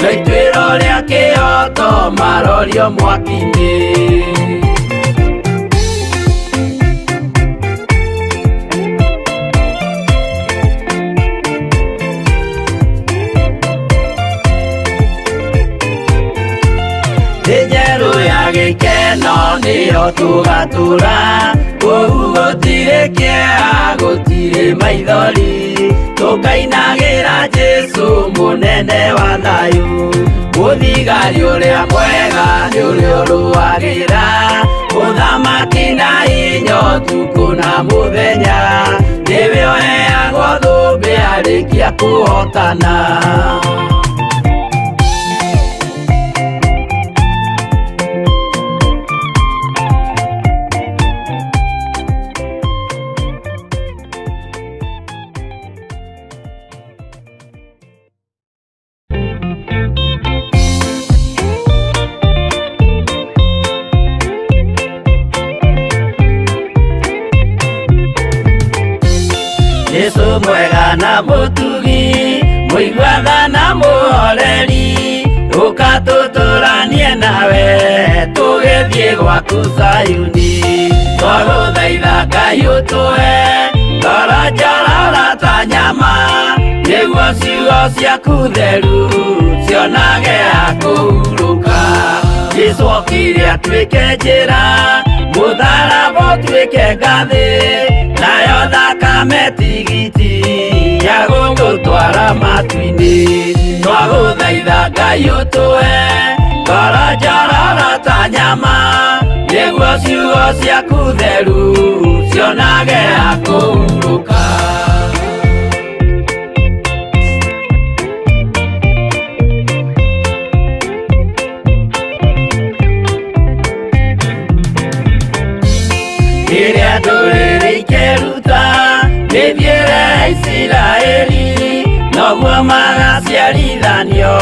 no ituĩro rĩa kĩhoto marorio mwaki-inĩ. Njerũ ya gĩkeno nĩyo tũgatũra, kũu gũtirĩ kĩeha gũtirĩ maithori, tũkainagĩra Jesũ mũnene wa thayũ. Mũthigari ũrĩa mwega nĩ ũrĩa ũrũagĩra ũthamaki na hinya ũtukũ na mũthenya, nĩwe ũheagwo thũmbĩ arĩkia kũhotana. Jesũ mwega na mũtugi, mũigua na mũhoreri, ũka tũtũranie nawe tũgĩthiĩ gwaku Zayuni. Twagũthaitha Ngai ũtũhe ngoro njororo ta nyama, nĩguo ciugo ciaku theru cionage ha kũhurũka. Jesũ okire atuĩke njĩra, mũtharaba ũtuĩke ngathĩ, nayo thakame tigiti ya gũgũtwara matu-inĩ. Twagũthaitha Ngai ũtũhe ngoro njororo ta nyama, nĩguo ciugo ciaku theru cionage ha kũhurũka. Rĩrĩa ndũrĩrĩ ikeruta mĩthiĩre ya Isiraeli, noguo magaciarithanio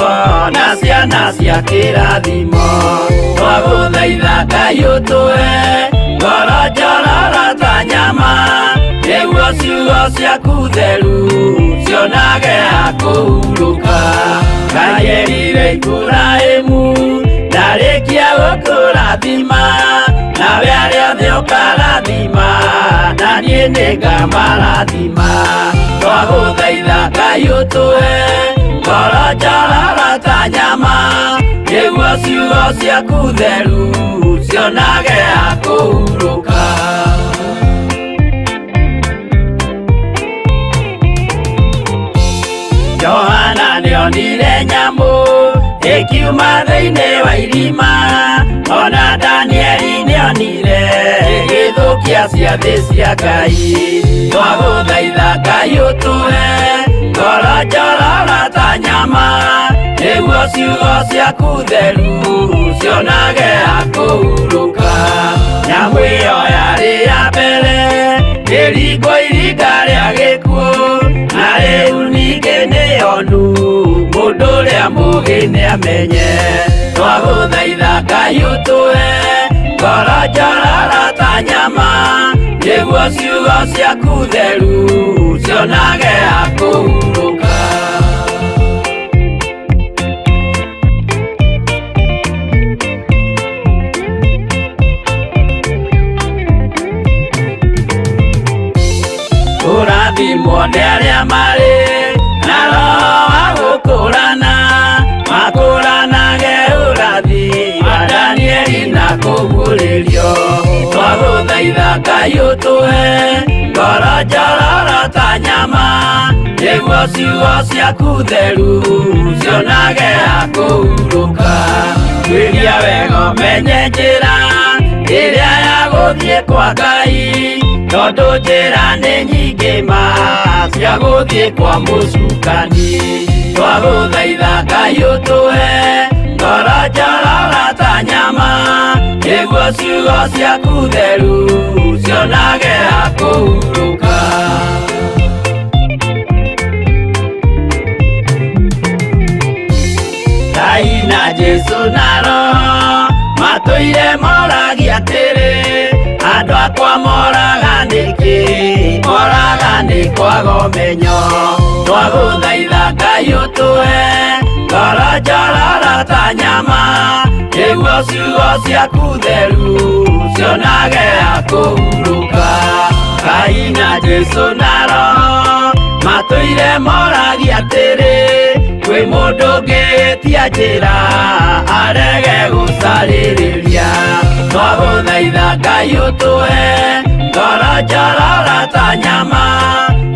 na ciana cia kĩrathimo. Twagũthaitha Ngai ũtũhe ngoro njororo ta nyama, nĩguo ciugo ciaku theru cionage ha kũhurũka. Ngai erire Iburahĩmu ndarĩkia gũkũrathima, nawe arĩa othe ũkarathima na niĩ nĩngamarathima. Twagũthaitha Ngai ũtũhe ngoro njororo ta nyama, nĩguo ciugo ciaku theru cionage ha kũhurũka. Johana nĩonire nyamũ ĩkiuma thĩinĩ wa irima, ona Danieli nĩonire gĩthũkia ciathĩ cia Ngai. Twagũthaitha Ngai ũtũhe ngoro njororo ta nyama nĩguo ciugo ciaku theru cionage akũhurũka. Nyamũ ĩyo yarĩ ya mbere ĩringwo iringa rĩa gĩkuũ, na rĩu ningĩ nĩyonu mũndũ ũrĩa mũũgĩ nĩamenye. Twagũthaitha Ngai ũtũhe ngoro njororo ta nyama nĩguo ciugo ciaku theru cionage akũhurũka. Ũrathimwo nĩ arĩa marĩ na roho wa gũkũrana, makũranage ũrathi wa Danieli na kũguũrĩrio. Twagũthaitha Ngai ũtũhe ngoro njororo ta nyama nĩguo ciugo ciaku theru cionage akũhurũka. Twĩria wega ũmenye njĩra ĩrĩa ya gũthiĩ kwa Ngai, tondũ njĩra nĩ nyingĩ ma cia gũthiĩ kwa mũcukani. Twagũthaitha Ngai ũtũhe ngoro njororo ta nyama nĩguo ciugo ciaku theru cionage akũhurũka. Ngai na Jesũ na Roho matũire moragia atĩrĩ, andũ akwa moraga nĩkĩ, moraga nĩ kwaga ũmenyo. Twagũthaitha Ngai ũtũhe ngoro njororo ta nyama nĩguo ciugo ciaku theru cionage akũhurũka. Ngai na Jesũ na Roho matũire moragia atĩrĩ, kwĩ mũndũ ũngĩtia njĩra arege gũcarĩrĩria. Twagũthaitha Ngai ũtũhe ngoro njororo ta nyama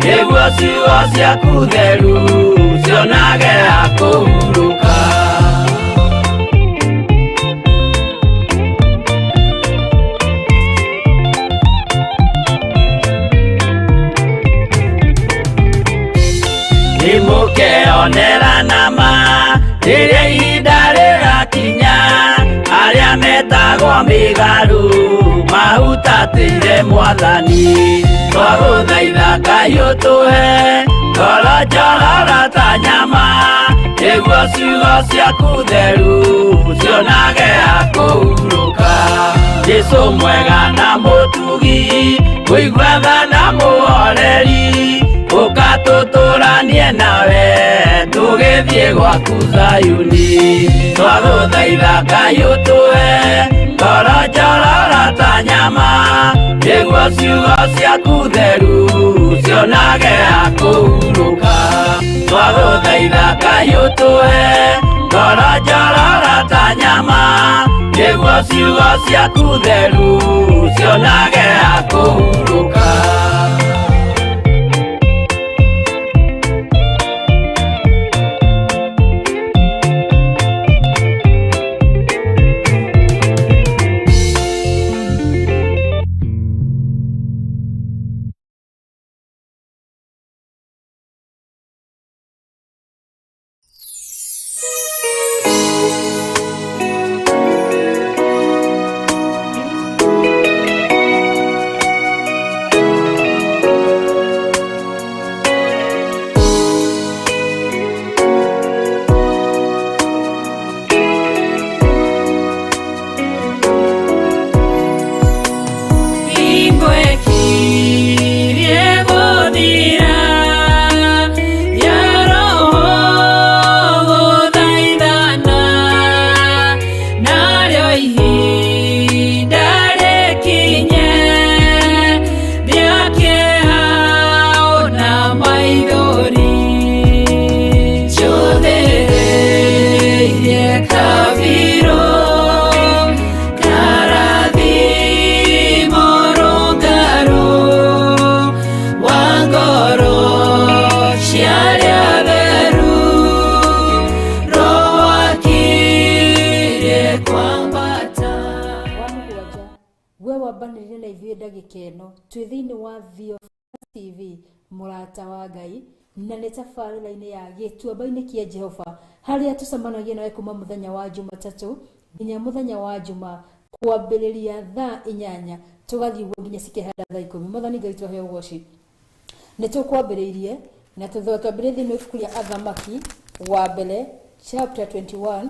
nĩguo ciugo ciaku theru cionage akũhurũka. Nĩmũkeonera nama rĩrĩa ihinda rĩgakinya, arĩa metagwo mĩgarũ mahutatĩire Mwathani. Twagũthaitha Ngai ũtũhe ngoro njororo ta nyama nĩguo ciugo ciaku theru cionage akũhurũka. Jesũ mwega na mũtugi, mũigua tha na mũhoreri, ũkatũtũranie nawe tũgĩthiĩ gwaku Zayuni. Twagũthaitha Ngai ũtũhe ngoro njororo ta nyama nĩguo ciugo ciaku theru cionage akũhurũka. Twagũthaitha Ngai ũtũhe ngoro njororo ta nyama nĩguo ciugo ciaku theru cionage akũhurũka. ndagika ĩno twĩ thĩinĩ wa Vio TV mũrata wa Ngai na nĩ tabarĩra-inĩ ya gĩtuamba-inĩ kĩa Jehova harĩa tũcemanagia nawe kuma mũthenya wa Jumatatũ nginya mũthenya wa Juma kwambĩrĩria thaa 8 tũgathiĩ nginya cikehanda thaa 10. Mwathani Ngai tũhe ũgooci. Nĩ tũkwambĩrĩirie na twambĩrĩrie nĩ ibuku rĩa Athamaki wa mbere chapter 21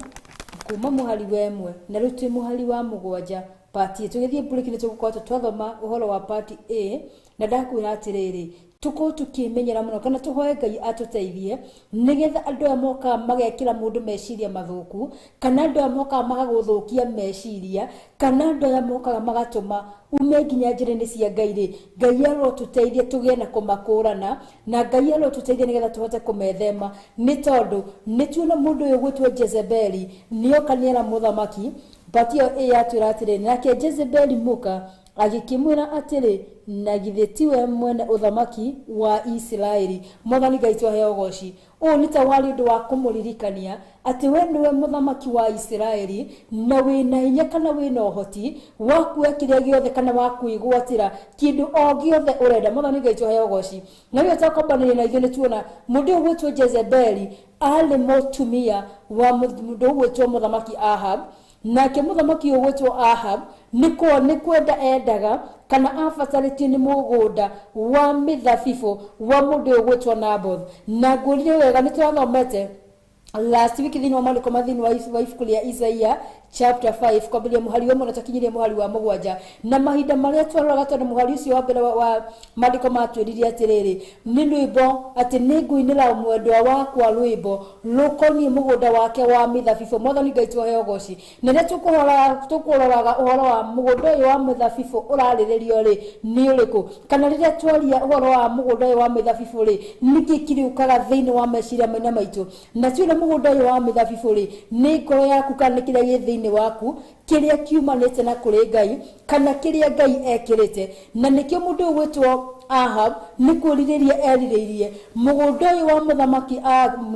kuma mũhari wa 1 na rĩu twĩ mũhari wa 7 part A. Tũgĩthiĩ break nĩ tũgũkorwo twathoma ũhoro wa part A na ndakwĩra atĩrĩrĩ tuko tukimenyera muno kana tuhoe Ngai atuteithie nigetha andu aya moka magekira mundu meciria mathuku kana andu aya moka magaguthukia meciria kana andu aya moka magatuma ume nginya njĩra-inĩ cia Ngai ri Ngai arotuteithie tugie na kumakurana na Ngai arotuteithie nigetha tuhote kumethema ni tondu ni tuona mundu uyu gwitwo Jezebeli nioka niera muthamaki batio atwira atĩrĩ nake Jezebeli muka agikimwira atĩrĩ na githetiwe mwene uthamaki wa Israeli. Mwathani Ngai tũhe ũgooci. O nĩ ta wari ũndũ wa kũmũririkania atĩ we nĩwe mũthamaki wa Israeli na wĩna hinya kana wĩna ũhoti wa kuoya kĩrĩa gĩothe kana wa kwĩgwatĩra kĩndũ o gĩothe ũrenda. Mwathani Ngai tũhe ũgooci. Na rĩu tũkombanĩria na ithuĩ nĩ tuona mũndũ ũyũ gwĩtwo Jezebeli arĩ mũtumia wa mũndũ ũyũ gwĩtwo mũthamaki Ahab. Nake mũthamaki ũyũ gwĩtwo Ahab nĩ kwenda endaga kana abatarĩtio nĩ mũgũnda wa mĩthabibũ wa mũndũ ũyũ gwĩtwo Naboth. Na ngũrire wega nĩ twathomete last week thĩinĩ wa maandĩko mathĩinĩ wa ibuku rĩa Isaia chapter 5 kwambĩrĩria mũhari wa 1 na tũkinyirie mũhari wa 7 na mahinda marĩa twaroraga tondũ mũhari ũcio wa mbere wa maandĩko matwĩririe atĩrĩrĩ nĩ rwĩmbo atĩ nĩ ngũinĩra mwendwa wakwa rwĩmbo rũkoniĩ mũgũnda wake wa mĩthabibũ. Mwathani Ngai tũhe ũgooci. Na rĩrĩa tũkũroraga ũhoro wa mũgũnda ũyũ wa mĩthabibũ ũrarĩrĩrio rĩ nĩ ũrĩkũ kana rĩrĩa twaria ũhoro wa mũgũnda ũyũ wa mĩthabibũ rĩ nĩkĩ kĩrĩũkaga thĩinĩ wa meciria maitũ na tuona mũgũnda ũyũ wa mĩthabibũ rĩ nĩ ngoro yaku kana nĩ kĩrĩa gĩ thĩinĩ waku kiria kiumanĩte na kũrĩ Ngai kana kiria Ngai ekĩrĩte. Na nĩkĩo mũndũ ũyũ gwĩtwo Ahab nĩ kwĩrirĩria erirĩirie mũgũnda ũyũ wa mũthamaki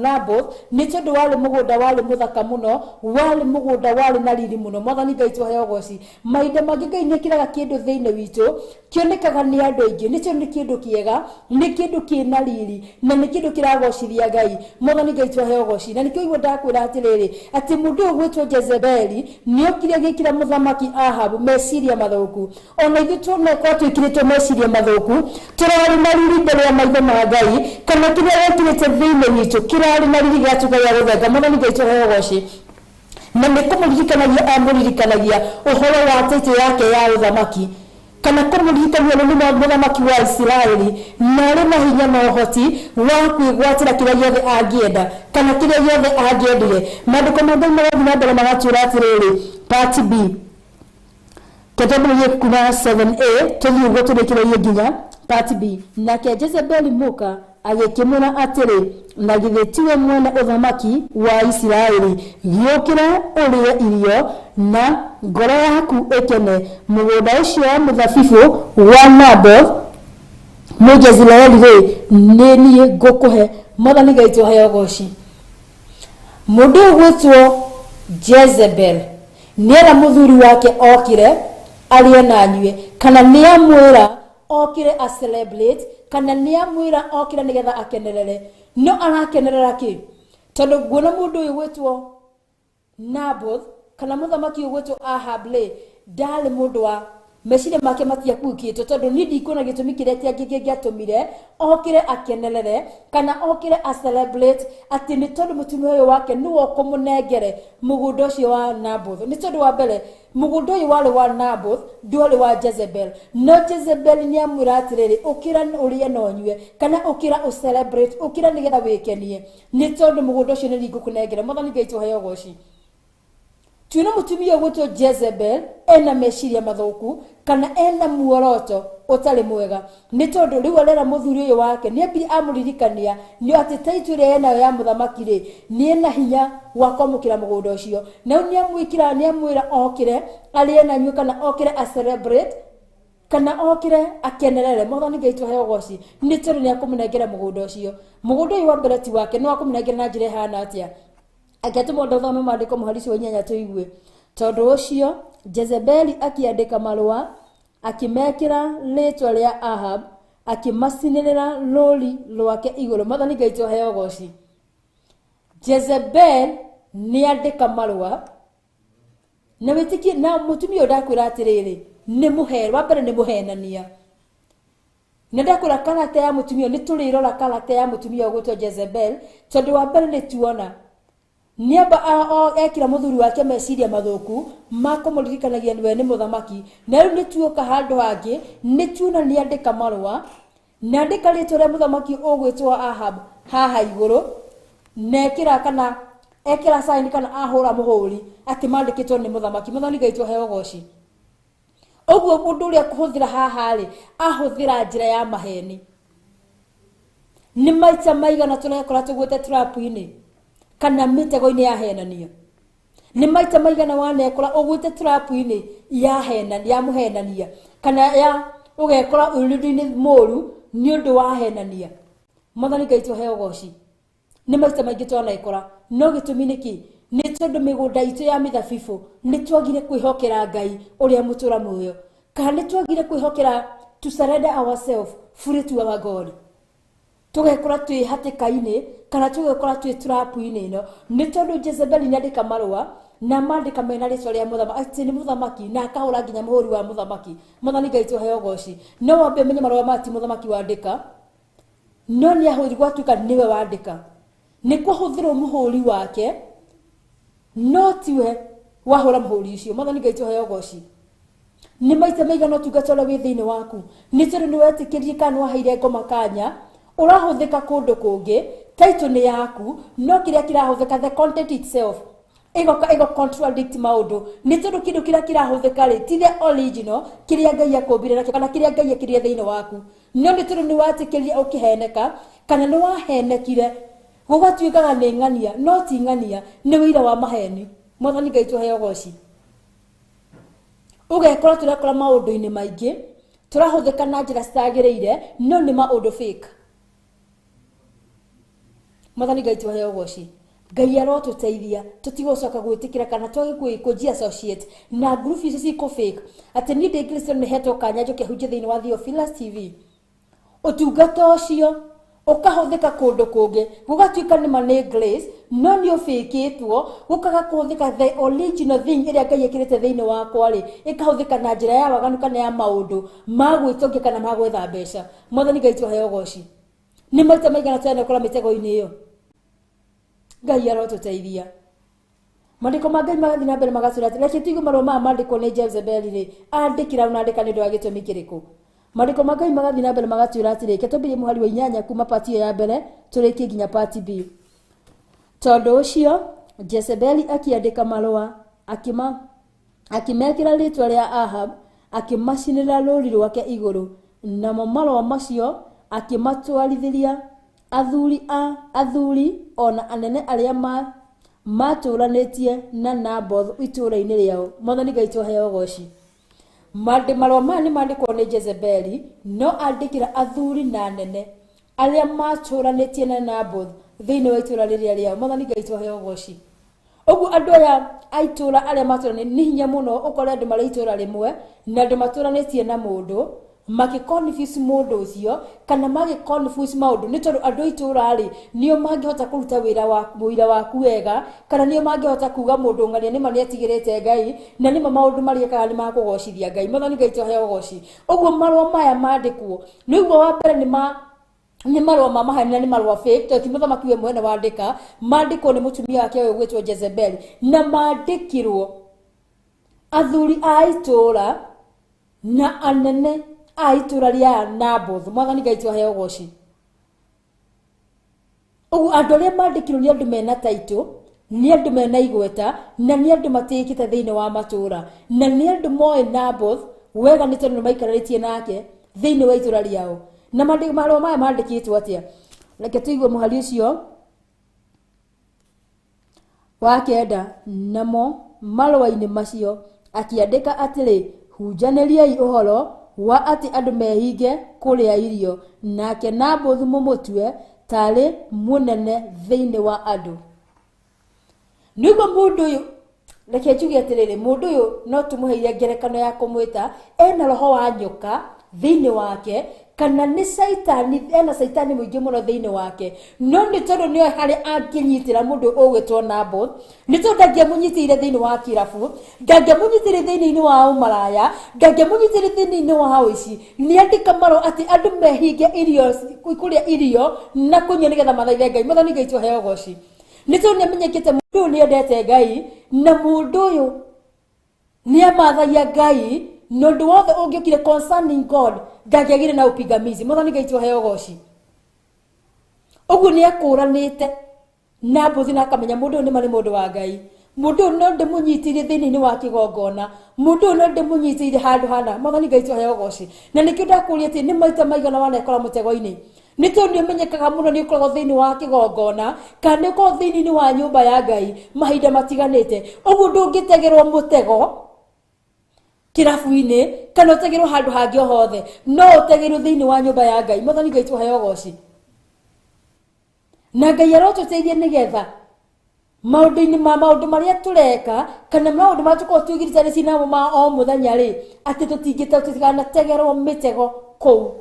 Naboth nĩ tondũ warĩ mũgũnda warĩ mũthaka mũno warĩ mũgũnda warĩ na riri mũno. Mwathani Ngai tũhe ũgooci. Mahinda mangĩ Ngai nĩ ekĩraga kĩndũ thĩinĩ witũ kĩonekaga nĩ andũ aingĩ nĩ tondũ nĩ kĩndũ kĩega nĩ kĩndũ kĩna riri na nĩ kĩndũ kĩragocithia Ngai. Mwathani Ngai tũhe ũgooci. Na nĩkĩo igua ndakwĩra atĩrĩrĩ atĩ mũndũ ũyũ gwĩtwo Jezebeli nĩ okire gĩkĩra mũthamaki Ahab meciria mathũku. Ona ithuĩ tuoneka twĩkĩrĩtwo meciria mathũku turari na riri mbere ya maitho ma Ngai kana kĩrĩa gĩkĩrĩte thĩinĩ witũ kĩrarĩ na riri gĩatũgaya gũthenga. Mwathani Ngai tũhe ũgooci. Na nĩ kũmũririkanagia amũririkanagia ũhoro wa taitũ yake ya ũthamaki kana kũmũririkania nĩ mũthamaki wa Israeli na arĩ na hinya na ũhoti wa kwĩgwatĩra kĩrĩa gĩothe angĩenda kana kĩrĩa gĩothe angĩendire. Maandĩko ma Ngai magathiĩ na mbere magatwĩra atĩrĩrĩ part B kĩambĩrĩria kuma 7a tũthiĩ ũguo tũrĩkĩrĩrie nginya part B. Nake Jezebeli mũka agĩkĩmwĩra atĩrĩ na githĩ tiwe mwene ũthamaki wa Israeli gĩũkĩra ũrĩe irio na ngoro yaku ĩkene mũgũnda ũcio wa mũthabibũ wa Naboth Mũjezreeli rĩ nĩ niĩ ngũkũhe. Mwathani Ngai tũhe ũgooci. Mũndũ ũyũ gwĩtwo Jezebel nĩera mũthuri wake okire arĩe na anyue kana nĩamwĩra okire a celebrate kana nĩamwĩra okire nĩgetha akenerere. No arakenerera kĩ? Tondũ nguona mũndũ ũyũ gwĩtwo Naboth kana mũthamaki ũyũ gwĩtwo Ahab rĩ ndarĩ mũndũ wa meciria make matiakũkĩtwo tondũ nĩ ndikuona gĩtũmi kĩrĩa kĩngĩatũmire okire akenerere kana okire a celebrate atĩ nĩ tondũ mũtumia ũyũ wake nĩwe ũkũmũnengere mũgũnda ũcio wa Naboth. Nĩ tondũ wa mbere mũgũnda ũyũ warĩ wa Naboth ndwarĩ wa Jezebel. No Jezebel nĩamwĩra atĩrĩrĩ ũkĩra ũrĩe na ũnyue kana ũkĩra ũcelebrate ũkĩra nĩgetha wĩkenie nĩ tondũ mũgũnda ũcio nĩ niĩ ngũkũnengera. Mwathani Ngai tũhe ũgooci. Tuona mũtumia gwĩtwo Jezebel ena meciria mathũku kana ena muoroto ũtarĩ mwega nĩ tondũ rĩu arera mũthuri ũyũ wake nĩambire amũririkania nĩ atĩ taitũ ĩrĩa enayo ya mũthamaki rĩ nĩ ena hinya wa kwamũkĩra mũgũnda ũcio. Na rĩu nĩamwĩra okire arĩe na anyue kana okire a celebrate kana okire akenerere. Mwathani Ngai tũhe ũgooci. Nĩ tondũ nĩakũmũnengera mũgũnda ũcio. Mũgũnda ũyũ wa mbere ti wake no akũmũnengera na njĩra ĩhana atĩa? Akĩatũma thome maandĩko mũhari ũcio 8 tũigue. Tondũ ũcio Jezebeli akĩandĩka marũa akĩmekĩra rĩtwa rĩa Ahab akimacinĩrĩra rũri rwake igũrũ. Mwathani Ngai tũheo ũgooci. Jezebel nĩandĩka marũa na wĩtĩkie, na mũtumia ndakwĩra atĩrĩrĩ nĩ mũheru, wa mbere nĩ mũhenania. Na ndakwĩra karata ya mũtumia, nĩ tũrĩrora karata ya mũtumia ũgwĩtwo Jezebel, tondũ wa mbere nĩ tuona niamba ekira mũthuri wake meciria mathũku makũmũririkanagia niwe nĩ mũthamaki. Na rĩu nĩ tuoka handũ hangĩ nĩ tuona nĩandĩka marũa na andĩka rĩtwa rĩa mũthamaki ũgwĩtwo Ahab haha igũrũ, na ekĩra sign kana ahũra mũhũri atĩ mandĩkĩtwo nĩ mũthamaki. Mwathani Ngai tũheo ũgooci. Ũguo mũndũ ũrĩa kũhũthĩra haha rĩ ahũthĩra njĩra ya maheni. Nĩ maita maigana tũrekora tũgwĩte trap-inĩ kana mĩtego-inĩ ya henania. Nĩ maita maigana wanekora ũgwĩte trap-inĩ ya mũhenania kana ya ũgekora ũrũndũ-inĩ mũru nĩ ũndũ wa henania. Mwathani Ngai tũheo ũgooci. Nĩ maita maingĩ twanekora, no gĩtũmi nĩkĩ? Nĩ tondũ mĩgũnda itũ ya mĩthabibũ nĩ twagire kwĩhokera Ngai ũrĩa mũtũra muoyo, kana nĩ twagire kwĩhokera to surrender ourselves fully to our God. Tũgekora twĩ hatĩka-inĩ kana tũgekora twĩ trap-inĩ ĩno nĩ tondũ Jezebel nĩandĩka marũa na mandĩka mena rĩtwa rĩa mũthamaki atĩ nĩ mũthamaki na akahũra nginya mũhũri wa mũthamaki. Mwathani Ngai tũheo ũgooci. No wambe menye marũa mati mũthamaki wandĩka, no nĩ ahũri gwatuĩka nĩwe wandĩka, nĩ kũhũthĩrwo mũhũri wake no tiwe wahũra mũhũri ũcio. Mwathani Ngai tũheo ũgooci. Nĩ maita maigana ũtungata ũrĩa wĩ thĩinĩ waku nĩ tondũ nĩ wetĩkĩrie kana waheire ngoma kanya ũrahũthĩka kũndũ kũngĩ, title nĩ yaku no kĩrĩa kĩrahũthĩka the content itself ĩgo contradict maũndũ. Nĩ tondũ kĩndũ kĩrĩa kĩrahũthĩka rĩ ti the original kĩrĩa Ngai akũmbire nakĩo kana kĩrĩa Ngai akĩrĩa thĩinĩ waku, no nĩ tondũ nĩ watĩkĩrie ũkĩheneka kana nĩ wahenekire gũgatuĩkaga nĩ ng'ania no ti ng'ania, nĩ wĩira wa maheni. Mwathani Ngai tũheo ũgooci. Ũgekora tũrekora maũndũ-inĩ maingĩ tũrahũthĩka na njĩra citagĩrĩire no nĩ maũndũ fake. Mwathani Ngai tũheo ũgooci. Ngai arotũteithia tũtigũcoka gwĩtĩkĩra kana twage kũji associate na group icio ciĩko fake atĩ niĩ ndĩ Kristo nĩ hetwo kanya njũke hunjie thĩinĩ wa Theophilus TV. Ũtungata ũcio ũkahũthĩka kũndũ kũngĩ gũgatuĩka nĩma nĩ grace no nĩ ũbĩkĩtwo gũkaga kũhũthĩka the original thing ĩrĩa Ngai ekĩrĩte thĩinĩ wakwa rĩ ĩkahũthĩka na njĩra ya waganu kana ya maũndũ ma gwĩtongia kana ma gwetha mbeca. Mwathani Ngai tũheo ũgooci. Nĩ maita maigana twanekora mĩtego-inĩ ĩyo. Ngai arotũteithia. Maandĩko ma Ngai magathiĩ na mbere magatwĩra atĩ reke tuigue marũa maya mandĩkwo nĩ Jezebel rĩ andĩkĩra na andĩka nĩ ũndũ wa gĩtũmi kĩrĩkũ. Maandĩko ma Ngai magathiĩ na mbere magatwĩra atĩ reke twambĩrĩrie mũhari wa 8 kuma part ĩyo ya mbere tũrĩkie nginya part B. Tondũ ũcio Jezebel akĩandĩka marũa akĩmekĩra rĩtwa rĩa Ahab akĩmacinĩra rũri rwake igũrũ, namo marũa macio akĩmatwarithĩria athuri ona anene arĩa matũranĩtie na Naboth itũũra-inĩ rĩao. Mwathani Ngai tũheo ũgooci. Marũa maya nĩ mandĩkwo nĩ Jezebel no andĩkĩra athuri na anene arĩa matũranĩtie na Naboth thĩinĩ wa itũũra rĩrĩa rĩao. Mwathani Ngai tũheo ũgooci. Ũguo andũ aya a itũũra arĩa matũranĩtie nĩ hinya mũno ũkore andũ marĩ itũũra rĩmwe na andũ matũranĩtie na mũndũ magĩconfuse mũndũ ũcio kana magĩconfuse maũndũ nĩ tondũ andũ itũũra rĩ nĩo mangĩhota kũruta wĩra waku wega kana nĩo mangĩhota kuga mũndũ ng'ania nĩma nĩetigĩrĩte Ngai na nĩma maũndũ marĩa ekaga nĩ makũgocithia Ngai. Mwathani Ngai tũheo ũgooci. Ũguo marũa maya mandĩkwo nĩguo wa mbere nĩ marũa ma maheni na nĩ marũa fake tondũ ti mũthamaki we mwene wandĩka, mandĩkwo nĩ mũtumia wake ũyũ gwĩtwo Jezebel na mandĩkĩrwo athuri a itũũra na anene a itũũra rĩa Naboth. Mwathani Ngai tũheo ũgooci. Ũguo andũ arĩa mandĩkĩrwo nĩ andũ mena taitũ, nĩ andũ mena igweta na nĩ andũ matĩkĩte thĩinĩ wa matũũra na nĩ andũ moĩ Naboth wega nĩ tondũ nĩ maikarĩtie nake thĩinĩ wa itũũra rĩao. Na marũa maya mandĩkĩtwo atĩa? Reke tũigue mũhari ũcio wa 9. Namo marũa-inĩ macio akĩandĩka atĩrĩ, hunjanĩriai ũhoro wa atĩ andũ mehinge kũrĩa irio, nake Naboth mũmũtue tarĩ mũnene thĩinĩ wa andũ. Nĩguo mũndũ ũyũ, reke njuge atĩrĩrĩ, mũndũ ũyũ no tũmũheire ngerekano ya kũmwĩta ena roho wa nyoka thĩinĩ wake kana nĩ caitani, ena caitani mũingĩ mũno thĩinĩ wake, no nĩ tondũ nĩo harĩ angĩnyitĩra mũndũ ũgwĩtwo Naboth, nĩ tondũ ndangĩamũnyitĩire thĩinĩ wa kĩrabu, ndangĩamũnyitĩire thĩinĩ wa ũmaraya, ndangĩamũnyitĩire thĩinĩ wa ũici, nĩ andĩka marũa atĩ andũ mehinge irio, kũrĩa irio na kũnyua nĩgetha mathaithe Ngai. Mwathani Ngai tũheo goci. Nĩ tondũ nĩamenyekete mũndũ ũyũ nĩendete Ngai, na mũndũ ũyũ nĩamathagia Ngai, na ũndũ wothe ũngĩokire concerning God ndangĩagire na upingamizi. Mwathani Ngai tũheo goci. Ũguo nĩakũranĩte Naboth na akamenya mũndũ ũyũ nĩ marĩ mũndũ wa Ngai, mũndũ ũyũ no ndĩmũnyitĩire thĩinĩ wa kĩgongona, mũndũ ũyũ no ndĩmũnyitĩire handũ hana. Mwathani Ngai tũheo goci. Na nĩkĩo ndakũria atĩ nĩ maita maigana wanekora mũtego-inĩ, nĩ tondũ nĩũmenyekaga mũno nĩ ũkoragwo thĩinĩ wa kĩgongona kana nĩ ũkoragwo thĩinĩ wa nyũmba ya Ngai mahinda matiganĩte. Ũguo ndũngĩtegerwo mũtego kĩrabu-inĩ kana ũtegerwo handũ hangĩ o hothe, no ũtegerwo thĩinĩ wa nyũmba ya Ngai. Mwathani Ngai tũheo goci. Na Ngai arotũteithia nĩgetha maũndũ-inĩ ma maũndũ marĩa tũreka kana maũndũ marĩa tũkorwo twĩgirithanĩtie namo ma o mũthenya rĩ, atĩ tũtiganategerwo mĩtego kũu.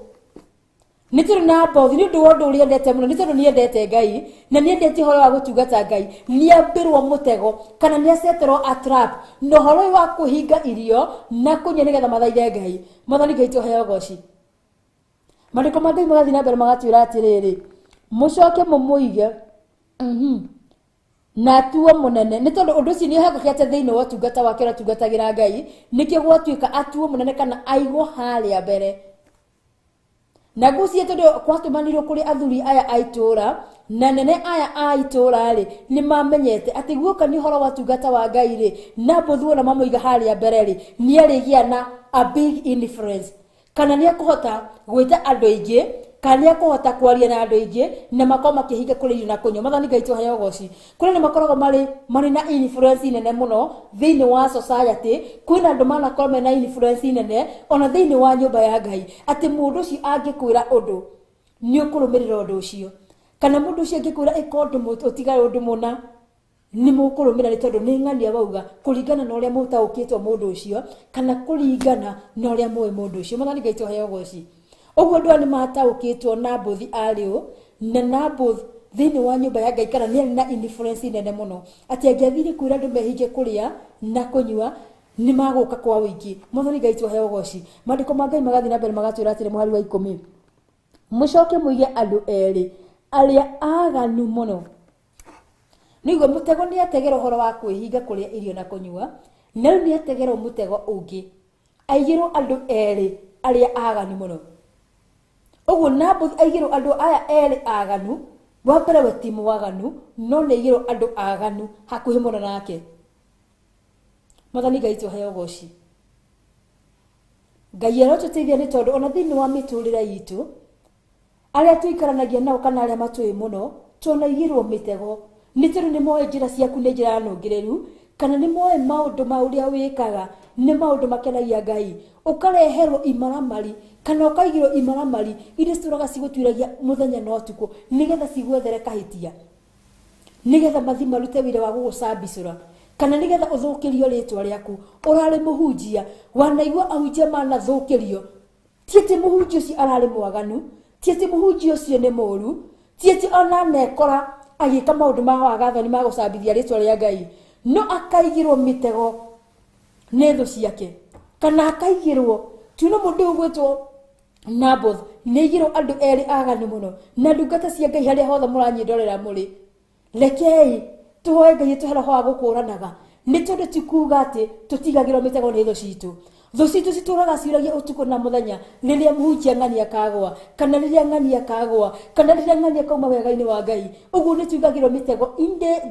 Nĩ tondũ Naboth nĩ ũndũ wa ũndũ ũrĩa endete mũno, nĩ tondũ nĩendete Ngai na nĩendete ũhoro wa gũtungata Ngai, nĩambĩrwo mũtego kana nĩaceterwo a trap na ũhoro ũyũ wa kũhinga irio na kũnyua nĩgetha mathaithe Ngai. Mwathani Ngai tũheo goci. Maandĩko ma Ngai magathiĩ na mbere magatwĩra atĩrĩrĩ, mũcoke mũmũige na atuo mũnene. Nĩ tondũ ũndũ ũcio nĩehokete thĩinĩ wa ũtungata wake ũrĩa atungatagĩra Ngai, nĩkĩo gwatuĩka atuo mũnene kana aigwo harĩa mbere. Na ngũciĩ tondũ kwatũmanirwo kũrĩ athuri aya a itũũra na nene aya a itũũra rĩ, nĩ mamenyete atĩ guoka nĩ ũhoro wa tungata wa Ngai rĩ, Naboth wona mamũiga harĩa mbere rĩ, nĩarĩgĩa na a big influence, kana nĩekũhota gwĩta andũ aingĩ, kana nĩekũhota kwaria na andũ aingĩ na makorwo makĩhinga kũrĩa irio na kũnyua. Mwathani Ngai tũheo goci. Kũrĩa nĩ makoragwo marĩ na influence nene mũno thĩinĩ wa society, kwĩna andũ manakorwo mena influence nene ona thĩinĩ wa nyũmba ya Ngai, atĩ mũndũ ũcio angĩkwĩra ũndũ nĩ ũkũrũmĩrĩra ũndũ ũcio, kana mũndũ ũcio angĩkwĩra ĩka ũndũ ũtigare ũndũ mũna nĩ mũkũrũmĩrĩra, nĩ tondũ nĩ ng'ania bauga kũringana na ũrĩa mũtaũkĩtwo mũndũ ũcio kana kũringana na ũrĩa mũĩ mũndũ ũcio. Mwathani Ngai tũheo goci. Ũguo andũ nĩ mataũkĩtwo Naboth arĩ ũ, na Naboth thĩinĩ wa nyũmba ya Ngai kana nĩ na influence nene mũno atĩ angĩathire kwĩra andũ mehinge kũrĩa na kũnyua nĩ magũka kwa wĩingĩ. Mwathani Ngai tũheo goci. Maandĩko ma Ngai magathiĩ na mbere magatwĩra atĩrĩ mũhari wa 10, mũcoke mũige andũ erĩ arĩa aganu mũno. Nĩguo mũtego nĩategera ũhoro wa kwĩhinga kũrĩa irio na kũnyua, na rĩu nĩategerwo mũtego ũngĩ, aigĩrwo andũ erĩ arĩa aganu mũno. Ũguo Naboth aigĩrwo andũ aya erĩ aganu, wa mbere we ti mwaganu, no nĩ aigĩrwo andũ aganu hakuhĩ mũno nake. Mwathani Ngai tũheo goci. Ngai arotũteithia nĩ tondũ ona thĩinĩ wa mĩtũrĩre itũ arĩa tũikaranagia nao kana arĩa matũĩ mũno tuonaigĩrwo mĩtego, nĩ tondũ nĩ moĩ njĩra ciaku nĩ njĩra nũngĩrĩru, kana nĩ moĩ maũndũ ma ũrĩa wĩkaga nĩ maũndũ makenagia Ngai, ũkareherwo imaramari kana ũkaigĩrwo imaramari iria citũraga cigũtuĩragia mũthenya na ũtukũ nĩgetha cigwethere kahĩtia, nĩgetha mathi marute wĩra wa gũgũcambicũra, kana nĩgetha ũthũkĩrio rĩtwa rĩaku. Ũrarĩ mũhunjia, wanaigua ahunjia manathũkĩrio, ti atĩ mũhunjia ũcio ararĩ mwaganu, ti atĩ mũhunjia ũcio nĩ mũũru, ti atĩ ona nekora agĩka maũndũ ma wagathani ma gũcambithia rĩtwa rĩa Ngai, no akaigĩrwo mĩtego nĩ thũ ciake, kana akaigĩrwo tuona mũndũ ũgwĩtwo Naboth nĩaigĩrwo andũ erĩ aganu mũno. Na ndungata cia Ngai harĩa hothe mũranyindorera mũrĩ, rekei tũhoe Ngai tũhe roho wa gũkũranaga, nĩ tondũ ti kuuga atĩ tũtigagĩrwo mĩtego nĩ thũ citũ. Thũ citũ citũraga ciũragia ũtukũ na mũthenya rĩrĩa mũhunjia ng'ani akagwa, kana rĩrĩa ng'ani akagwa, kana rĩrĩa ng'ani akauma wega-inĩ wa Ngai. Ũguo nĩ tuigagĩrwo mĩtego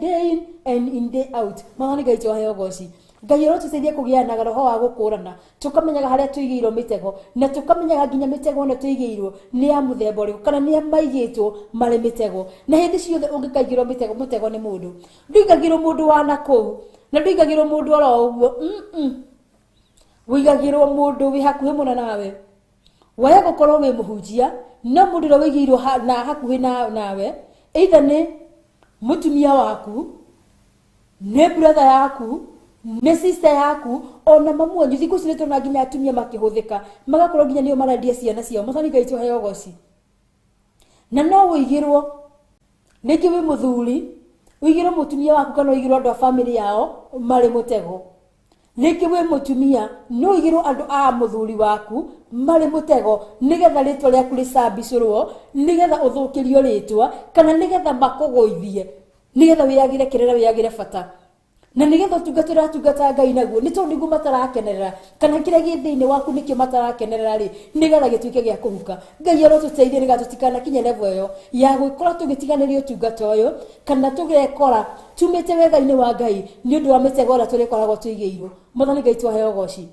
day in and in day out. Mwathani Ngai tũheo goci. Ngai arotũteithia kũgĩa na roho wa gũkũrana, tũkamenyaga harĩa tũigĩirwo mĩtego, na tũkamenyaga nginya mĩtego ĩno tũigĩirwo nĩ ya mũthemba ũrĩkũ, kana nĩ maigĩtwo marĩ mĩtego. Na hĩndĩ ciothe ũngĩkaigĩrwo mũtego nĩ mũndũ, ndũigagĩrwo mũndũ wa nakũu, na ndũigagĩrwo mũndũ oro ũguo, wĩigagĩrwo mũndũ wĩ hakuhĩ mũno nawe. Waya gũkorwo wĩ mũhunjia, no mũndũ ũrĩa wĩigĩirwo na hakuhĩ nawe, either nĩ mũtumia waku, nĩ brother yaku, nĩ sister yaku, ona mamu wanyu thiku cireto na nginya atumia makihuthika magakorwo nginya nio marendia ciana ciao Mwathani Ngai tuhe ugoci na no wigirwo niki wi muthuri wigirwo mutumia waku kana wigirwo andu a family yao mari mutego niki wi mutumia no wigirwo andu a muthuri waku mari mutego nigetha ritwa riaku ricambicurwo nigetha uthukirio ritwa kana nigetha makugoithie nigetha wiyagire kirera wiyagire bata na nigetha tungata Ngai naguo ni tondu niguo matarakenerera kana kire githiini waku nikio matarakenerera ri nigetha gituike gia kuhuka Ngai arotuteithie nigetha tutikana kinye level iyo ya gwikora tugitiganirio tungata uyu kana tugekora tumite wetha-ini wa Ngai ni undu wa mitego ria turikoragwo tuigeirwo Mwathani Ngai tuhe ugoci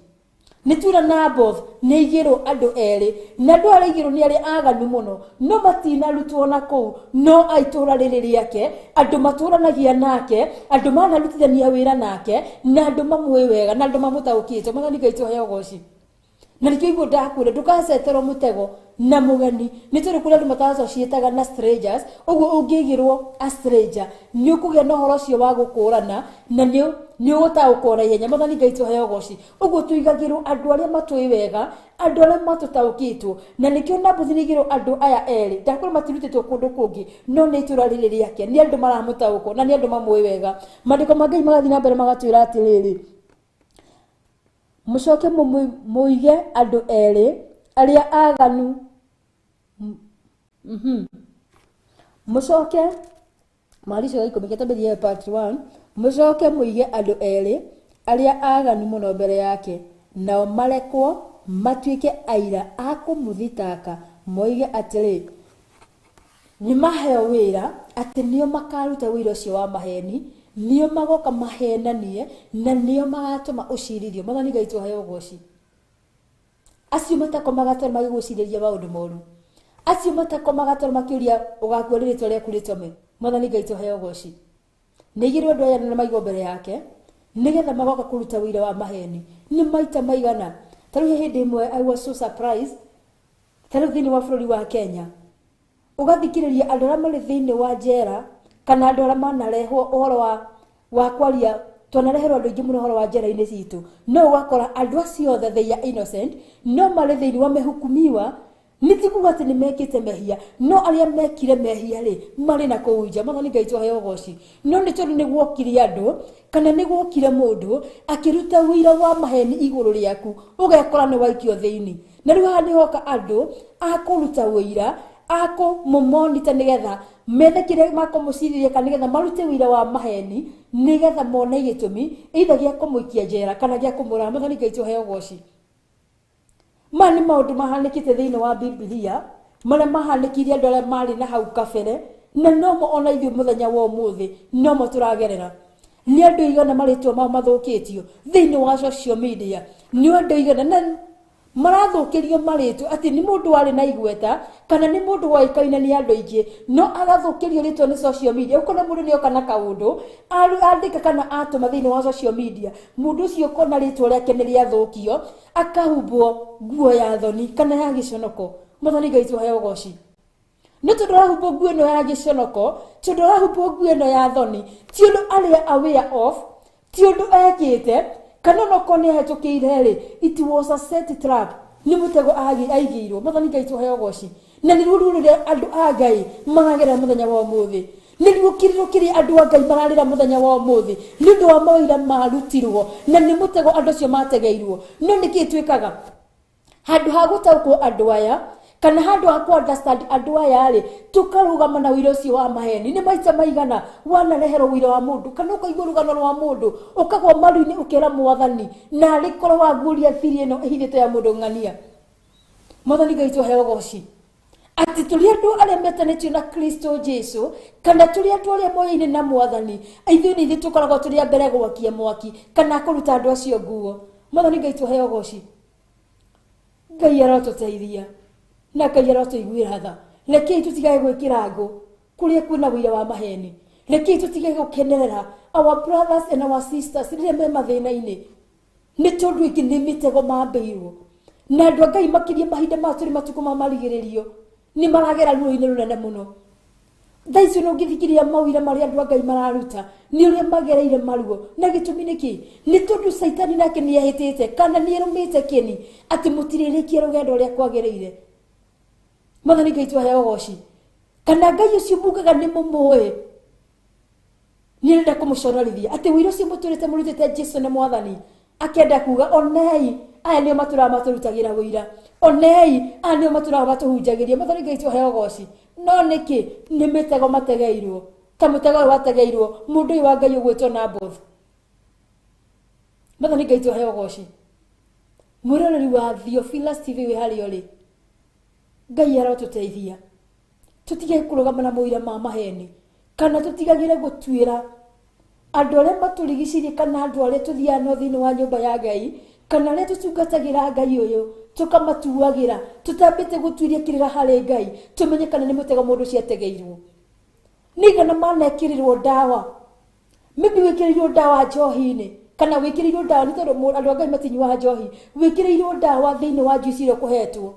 nitura Naboth neigirwo andu eri na andu arigirwo ni ari aganu muno no matina rutwo na ku no aitura riri riake andu maturanagia nake andu manarutithania wira nake na andu mamwe wega na andu mamutaukite Mwathani Ngai tuhe ugoci na nikio igwo ndakwira ndukaceterwo mutego na mugeni ni turi kuri andu matacietaga na strangers uguo ungigirwo a stranger ni ukugia na horo cio wa gukurana na ni ugutaukora ihenya Mwathani Ngai tuhe ugoci uguo tuigagirwo andu aria matui wega andu aria matutaukitwo na nikio Naboth nigirwo andu aya eri ndakora matirutitwo kundu kungi no ni itura riri riake ni andu maramutauko na ni andu mamwe wega mandiko ma Ngai magathi na mbere magatwira atiriri mucoke muige andu eri aria aganu mucoke Marisho iko mikatabiria part 1 mucoke muige andu eri aria aganu muno mbere yake nao marekwo matuike aira akumuthitaka moige atiri ni maheo wira ati nio makaruta wira ucio wa maheni nio magoka mahenanie na nio magatuma ucirithio Mwathani Ngai tuhe ugoci acio matako magatuma magiguciriria maundu moru acio matako magatuma makiuria ugakuo ritwa riaku ritome Mwathani Ngai tuhe ugoci nigirwo andu aya na maigo mbere yake nigetha magoka kuruta wira wa maheni ni maita maigana taru hindi imwe I was so surprised taru thini wa bururi wa Kenya ugathikiriria andu aria mari thini wa jera kana andu aria manarehwo uhoro wa kwaria twanareherwo andu aingi muno uhoro wa jera-ini citu no ugakora andu acio othe they are innocent no mari thini wa mehukumiwa nitikuga ati nimekite mehia no aria mekire mehia ri mari na kuunja Mwathani Ngai tuhe ugoci no ni tondu niguokire andu kana niguokire mundu akiruta wira wa maheni iguru riaku ugekora ni waikio thiini na riu haha ni hoka andu akuruta wira ako mumonita nigetha methekire makomuciririe kana nigetha marute wira wa maheni nigetha mone gitumi either gia kumuikia jera kana gia kumura Mwathani Ngai tuhe ugoci mani maundu mahanikite thiini wa Biblia maria mahanikirie andu aria mari na hau kabere na no ona ithuĩ muthenya wa umuthi no mo turagerera ni andu igana maritwo mao mathukitio thiini wa social media ni andu igana na marathukirio maritwo ati ni mundu wari na igweta kana ni mundu waikaine ni andu aingi no agathukirio ritwo ni social media ukona mundu ni okana kaundu andika kana atuma thiini wa social media mundu ucio kona ritwo riake ni riathukio akahumbwo nguo ya thoni kana ya giconoko Mwathani Ngai tuhe ugoci ni tondu arahumbwo nguo ino ya giconoko tondu arahumbwo nguo ino ya thoni ti undu aria aware of ti undu ekite kana no kone hetukire ri it was a set trap ni mutego aigirwo Mwathani Ngai tuhe ugoci na ni rurure andu a Ngai magagera muthenya wa umuthi ni gukirirukiri andu a Ngai mararira muthenya wa umuthi ni undu wa mawira marutirwo na ni mutego andu cio mategeirwo no niki twikaga handu ha gutaukwo andu aya kana handu ha ku understand andu aya ri tukarugama na wira ucio wa maheni ni maita maigana wanarehero wira wa mundu kana ukaigua rugano rwa mundu ukagwa maru-ini ukera Mwathani na rikorwo waguria thiri ino ihithite ya mundu ng'ania Mwathani Ngai tuhe ugoci ati tuli andu aria metanitio na Kristo Jesu kana tuli andu aria moyaine na Mwathani ithuĩ ni ithuĩ tukoragwo tuli mbere gwakia mwaki kana kuruta andu acio nguo Mwathani Ngai tuhe ugoci Ngai arotuteithia na Ngai arotuiguira tha rekei tutigage gwikira ngo kuria kwina wira wa maheni rekei tutigage gukenerera our brothers and our sisters riria me mathina-ini ni tondu ingi ni mitego mambeirwo na andu a Ngai makirie mahinda ma turi matuko ma marigiririo ni maragera ruo-ini runene muno thaici no ngithikiria mawira mari andu Ngai mararuta ni uria magereire maruo na gitumi niki ni tondu Saitani nake ni ahitite kana ni erumite kini ati mutiririkia rugendo ria kwagereire. Mwathani Ngai twaheo goci kana Ngai ucio mugaga ni mumuwe ni renda kumuconorithia ati wiro ucio muturite murutite Jesu na Mwathani akenda kuga onei aya nio matura maturutagira wira onei aya nio matura matuhunjagiria. Mwathani Ngai twaheo goci no niki ni mitego mategeirwo ta mutego wategeirwo mundu uyu wa Ngai ugwitwo Naboth. Mwathani Ngai twaheo goci mwiroreri wa Theophilus TV wi hari uri Ngai arotuteithia tutige kurugama na muira ma maheni kana tutigagire gutwira andu aria maturigicirie kana andu aria tuthiana thiini wa nyumba ya Ngai kana aria tutungatagira Ngai uyu tukamatuagira tutambite gutwiria kirira hari Ngai tumenye kana ni mutego mundu ciategeirwo nigana manekirirwo dawa maybe wikirirwo dawa njohi-ini kana wikirirwo dawa ni tondu andu Ngai matinywa njohi wikirirwo dawa thiini wa juice iro kuhetwo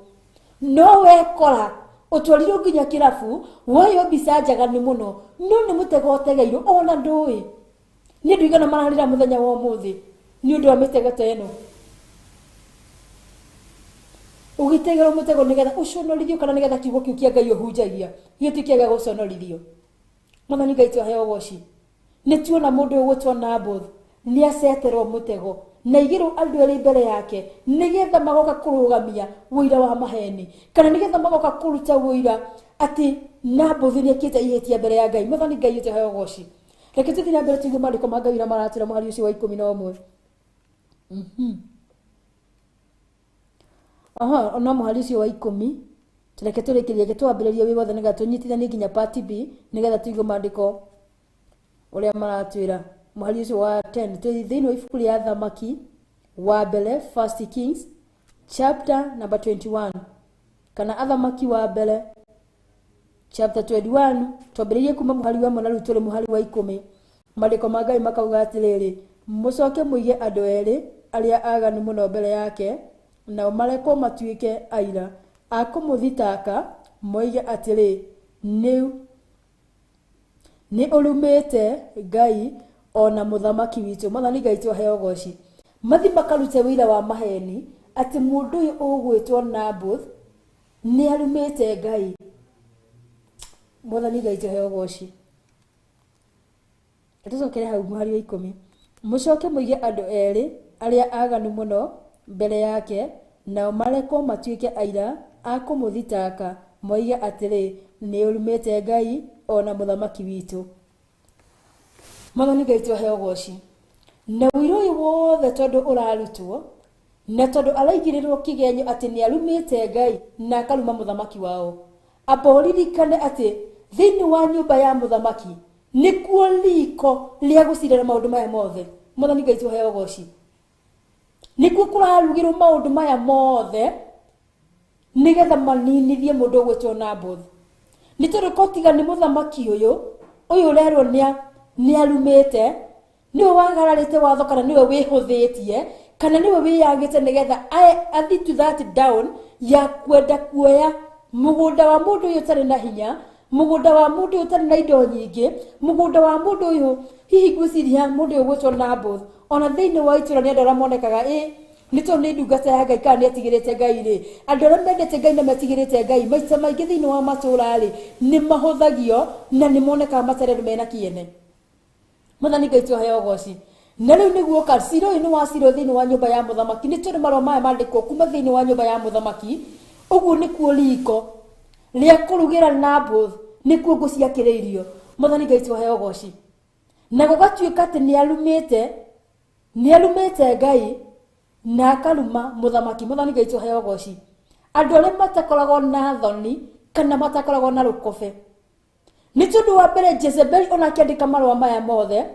no wekora utwarirwo nginya kirabu woyo mbica njagani muno no ni mutego utegeirwo ona ndui ni ndu igana mararira muthenya wa umuthi ni undu wa mitego teno ugitegero mutego nigetha uconorithio kana nigetha kiugo kiu kia Ngai uhunjagia gitukiaga guconorithio. Mwathani Ngai twaheo goci ni tuona mundu ugwitwo Naboth ni aceterwo mutego na igirwo andu eri mbere yake nigetha magoka kurugamia wira wa maheni kana nigetha magoka kuruta wira ati Naboth ni akite ihetia mbere ya Ngai. Mwathani Ngai twaheo goci reke tuthie na mbere tuige mariko ma Ngai na maratira muhari ucio wa 11 ona muhari ucio wa 10 tureke turikirie gitwambiriria wi wothe nigetha tunyitithanie nginya part B nigetha tuige mandiko uria maratwira. Muhari ucio wa 10 thiini wa ibuku ria Thamaki wa mbere First Kings chapter number 21 kana Athamaki wa mbere chapter 21 twambiririe kuma muhari wa mwana rutule muhari wa 10 mandiko ma Ngai makauga atiriri mucoke muige andu eri aria aganu muno mbere yake na mareko matuike aira akumuthitaka moige atiri ni urumite Ngai ona muthamaki witu. Mwathani Ngai twaheo goci mathi makarute wira wa maheni ati mundu uyu ugwitwo Naboth ni arumite Ngai. Mwathani Ngai twaheo goci tucokere hau muhari wa 10 mucoke muige andu eri aria aganu muno mbere yake na mareko matuike aira akumuthitaka moige atiri ni urumite Ngai ona muthamaki witu. Mwathani Ngai twaheo goci na wiro uyu wothe tondu urarutwo na tondu araigirirwo kigenyo ati ni arumite Ngai na akaruma muthamaki wao aboririkane ati thiini wa nyumba ya muthamaki nikuo liko ria gucirira maundu maya mothe. Mwathani Ngai twaheo goci nikuo kurarugirwo maundu maya mothe nigetha maninithie mundu ugwitwo Naboth ni tondu kotiga ni muthamaki uyu urerwo ni arumite niwe wagararite watho kana niwe wihuthitie kana niwe wiyagite nigetha athi to that down ya kwenda kuoya mugunda wa mundu uyu tari na hinya mugunda wa mundu uyu tari na indo nyingi mugunda wa mundu uyu hihi gwiciria mundu uyu gwitwo Naboth ona thiini wa itura ni andu aria monekaga ni tondu ni ndungata ya Ngai kana ni atigirite Ngai ri andu aria mendete Ngai na matigirite Ngai maita maingi thiini wa matura ri ni mahuthagio na ni monekaga matareri mena kiene. Mwathani Ngai twaheo goci na riu niguo ka ciro ino wa ciro thiini wa nyumba ya muthamaki ni tondu marwa maya mandikwo kuma thiini wa nyumba ya muthamaki uguo ni kuo riko ria kurugira Naboth ni kuo guciakiriirio. Mwathani Ngai twaheo goci na gugatuika ati ni arumite Ngai na akaruma muthamaki. Mwathani Ngai twaheo goci andu aria matakoragwo na thoni kana matakoragwo na rukobe ni tondu wa mbere Jezebel ona akiandika marwa maya mothe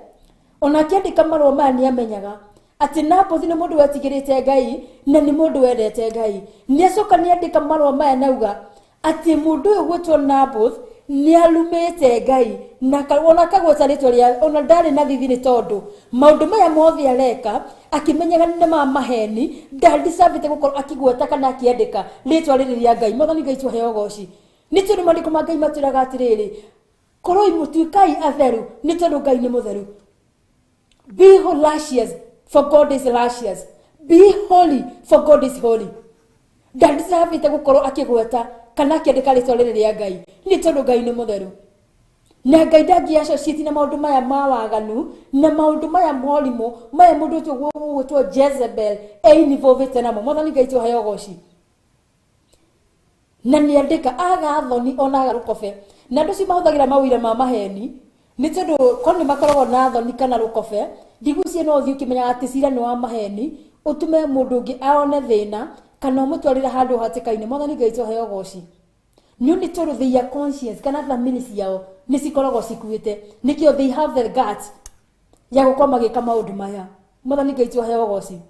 ona akiandika marwa maya ni amenyaga ati Naboth ni mundu wetigirite Ngai na ni mundu wendete Ngai. Ni acoka ni andika marwa maya nauga ati mundu uyu gwitwo Naboth ni arumite Ngai na ona kagweta ritwa ria ona ndari na thithini tondu maundu maya mothe areka akimenyaga ni ma maheni ndandicabite gukorwo akigweta kana akiandika ritwa riri ria Ngai. Mwathani Ngai twaheo goci ni tondu mandiko ma Ngai matwiraga atiriri koroi mutuikai atheru ni tondu Ngai ni mutheru. Be righteous for God is righteous. Be holy for God is holy. Ndandisavite gukorwo akigweta kana akiandika ritwa riri ria Ngai ni tondu Ngai ni mutheru. Na Ngai ndangiacociti na maundu maya mawaganu na maundu maya morimu maya mundu twigwitwo Jezebel einivovite namo. Mwathani Ngai tuheo goci. Na niandika agathoni ona agarukobe na ndu cio mahuthagira mawira ma maheni ni tondu koni makoragwo na thoni kana rukobe ndigucie no thio kimenya ati cira ni wa maheni utume mundu ungi aone thina kana umutwarira handu hatikaine. Mwathani Ngai tuheo goci. Ni tondu their conscience kana family ciao ni cikoragwo cikuite nikio they have the guts ya gukorwo magika maundu maya. Mwathani Ngai tuheo goci.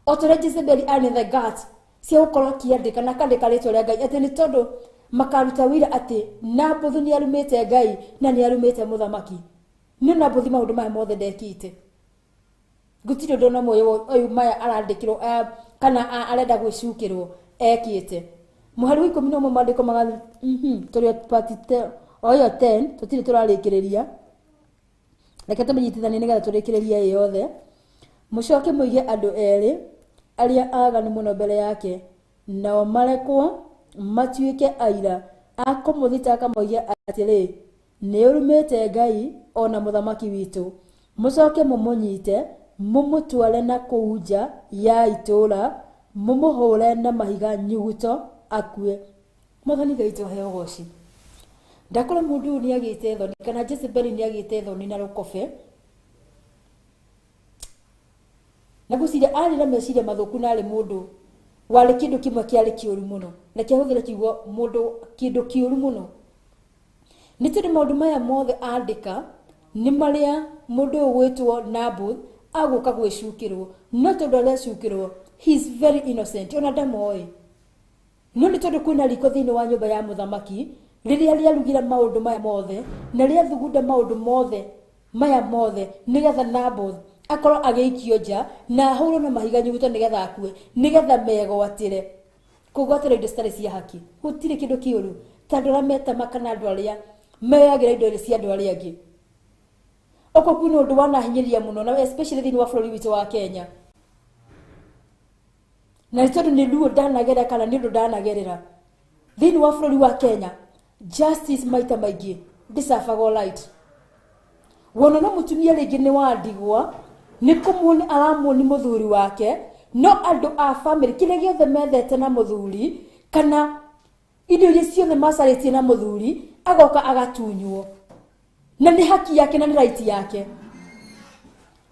Otore Jezebel ani the guts cia gukorwo akiandika na kandika ritwa ria Ngai ati ni tondu makaruta wira ati Nabothu ni arumite Ngai na ni arumite muthamaki. Ni Nabothu maundu maya mothe ndekite. Gutiro ndona moyo uyu maya arandikirwo kana arenda gwicukirwo ekite. Muhari wa 11 mandiko magana turi patite oyo 10 tutire turarikiriria. Reke tumenyitithanie nigetha turikiriria yothe. Mucoke muige andu eri aria aganu muno mbere yake nao marekwo matuike aira akumuthita akamoige atiri ni urumite Ngai ona muthamaki witu. Mucoke mumunyite mumutware na kuuja ya itura mumuhure na mahiga nyuguto akue. Mwathani Ngai tuheo goci. Ndakora mundu ni agite thoni kana Jezebel ni agite thoni na rukobe na guciria ari na meciria mathuku na ari mundu wale kindu kimwe kiari kiuru muno na kiahuthira kiugo mundu kindu kiuru muno. Ni tondu maundu maya mothe andika ni maria mundu ugwitwo Naboth aguka gwicukirwo no tondu arecukirwo he is very innocent ona ndamoi. No ni tondu kwina riko thiini wa nyumba ya muthamaki riria riarugira maundu maya mothe na ria thugunda maundu mothe maya mothe nigetha Naboth akorwo ageikio nja na ahurwo na mahiga nyuguto nigetha akue nigetha megwatire kugwatira indo citari cia haki. Gutire kindu kiuru tondu rameta makana andu aria meagira indo cia andu aria angi. Oko kwina undu wanahinyiria muno na especially thiini wa bururi witu wa Kenya. Na tondu ni ruo ndanagerera kana ni undu ndanagerera thiini wa bururi wa Kenya justice maita maingi ndicabago light. Wono no mutumia ringi ni wandigwa ni kumuoni aramuoni muthuri wake no andu a family kile giothe methete na muthuri kana indo iria ciothe macaritie na muthuri agoka agatunywo na ni haki yake na ni right yake.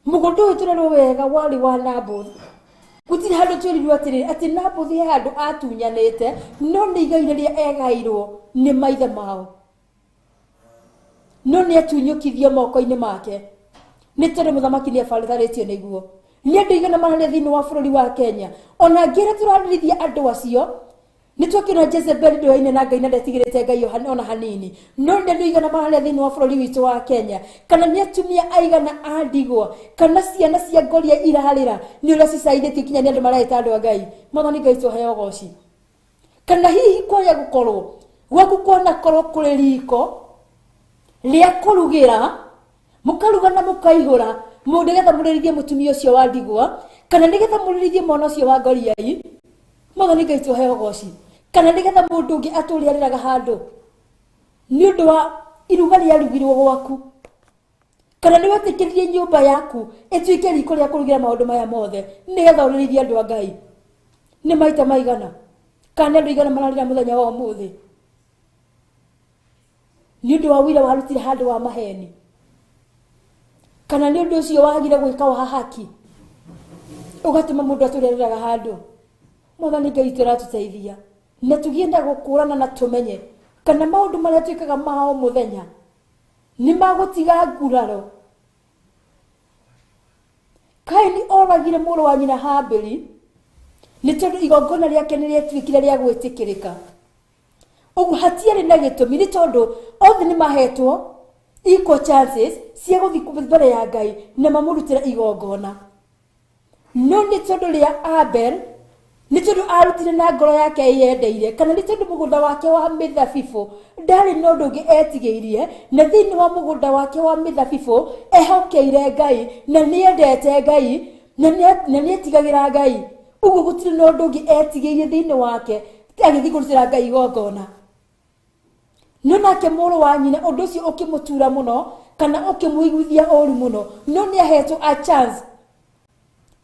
Mugundu uyu turerwo wega wari wa Naboth. Gutiri handu twirirwo atiri ati Naboth he handu atunyanite no ni igai riria egairwo ni maithe mao no ni atunyukithio moko-ini make ni tondu muthamaki ni abaritharitio niguo. Ni andu igana manene thiini wa bururi wa Kenya ona ngira turaririthia andu acio ni twakina Jezebel ndoine na Ngai na ndetigirite Ngai ona hanini no ni andu igana manene thiini wa bururi witu wa Kenya kana ni atumia aigana andigwa kana ciana cia ngoria irarira ni uria cicaithitio kinya ni andu maraita andu a Ngai. Mwathani Ngai tuheo goci. Kana hihi kwaya gukorwo gwaku kuona korwo kuri riko ria kurugira mukaruga na mukaihura mundu getha muririthie mutumia ucio wa ndigwa kana nigetha muririthie mwana ucio wa ngoriai. Mwathani Ngai tuheo goci. Kana nigetha mundu ungi aturi ariraga handu ni undu wa iruga ria rugirwo gwaku kana ni watikiririe nyumba yaku etuike riko ria kurugira maundu maya mothe nigetha uririthie andu a Ngai. Ni maita maigana kana andu igana mararira muthenya wa umuthi ni undu wa wira warutire handu wa maheni kana ni undu ucio wagire gwika wa haki ugatuma mundu aturereraga handu. Mwathani Ngai turatuteithia na tugienda gukurana na tumenye kana maundu maria twikaga mao muthenya ni magutiga nguraro. Kaini oragire muru wa nyina Habili ni tondu igongona riake ni rietwikire ria gwitikirika. Ugu hatiari na gitumi ni tondu othe ni mahetwo equal chances cia guthikwa mbere ya Ngai na mamurutira igongona. No ni tondu ria Abel nĩ tondũ arutire na ngoro yake yendeire, kana nĩ tondũ mũgũnda wake wa mĩthabibũ ndarĩ na ũndũ ũngĩ etigĩirie, na thĩinĩ wa mũgũnda wake wa mĩthabibũ ehokeire Ngai na nĩendete Ngai na nĩetigagĩra Ngai. Ũguo gũtirĩ na ũndũ ũngĩ etigĩirie thĩinĩ wake agĩthiĩ kũrutĩra Ngai igongona. No nake mũrũ wa nyina ũndũ ũcio ũkĩmũtura mũno kana ũkĩmũiguithia ũru mũno, no nĩahetwo a chance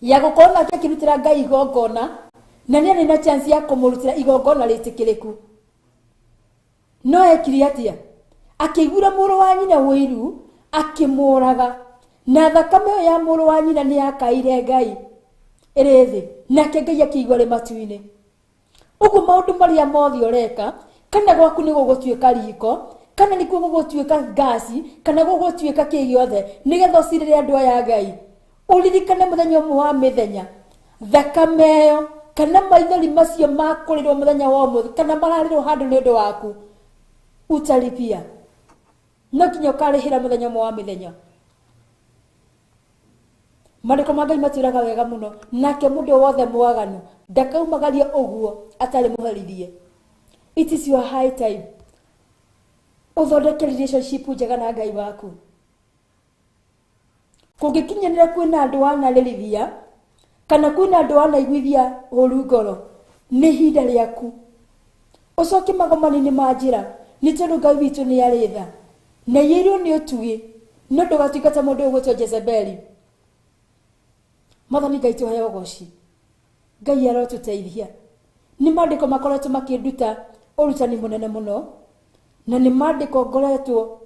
ya gũkorwo nake akĩrutĩra Ngai igongona, na nĩ arĩ na chance ya kũmũrutĩra igongona rĩtĩkĩrĩku. No ekire atĩa? Akĩiguĩra mũrũ wa nyina wũiru, akĩmũraga, na thakame ĩyo ya mũrũ wa nyina nĩyakaire Ngai ĩrĩ thĩ, nake Ngai akĩigua rĩ matu-inĩ. Ũguo maũndũ marĩa mothe ũreka, kana gwaku nĩ gũgũtuĩka riko, kana nĩ gũgũtuĩka gasi, kana gũgũtuĩka kĩ gĩothe, nĩgetha ũcirĩre andũ aya Ngai, ũririkane mũthenya ũmwe wa mĩthenya thakame ĩyo kana maithori macio makũrĩrwo mũthenya wa ũmũthĩ, kana mararĩrwo handũ nĩ ũndũ waku, utalipia. No nginya ũkarĩhĩra mũthenya ũmwe wa mĩthenya. Maandĩko ma Ngai matwĩraga wega mũno, nake mũndũ wothe mwaganu ndakaumagarie ũguo atarĩ mũherithie. It is your high time ũthondeke relationship njega na Ngai waku. Kũngĩkinyanĩra kwĩna andũ wanarĩrithia kana kwĩna andũ wanaiguithia ũru ngoro, nĩ ihinda rĩaku ũcoke magomani-inĩ ma njĩra, nĩ tondũ Ngai witũ nĩ arĩ tha na yĩrwo nĩ ũtugi, no ndũgatuĩke ta mũndũ ũgwĩtwo Jezebeli. Mwathani Ngai tũheo ũgooci. Ngai arotũteithia. Nĩ maandĩko makoretwo makĩnduta ũrutani mũnene mũno, na nĩ maandĩko ngoretwo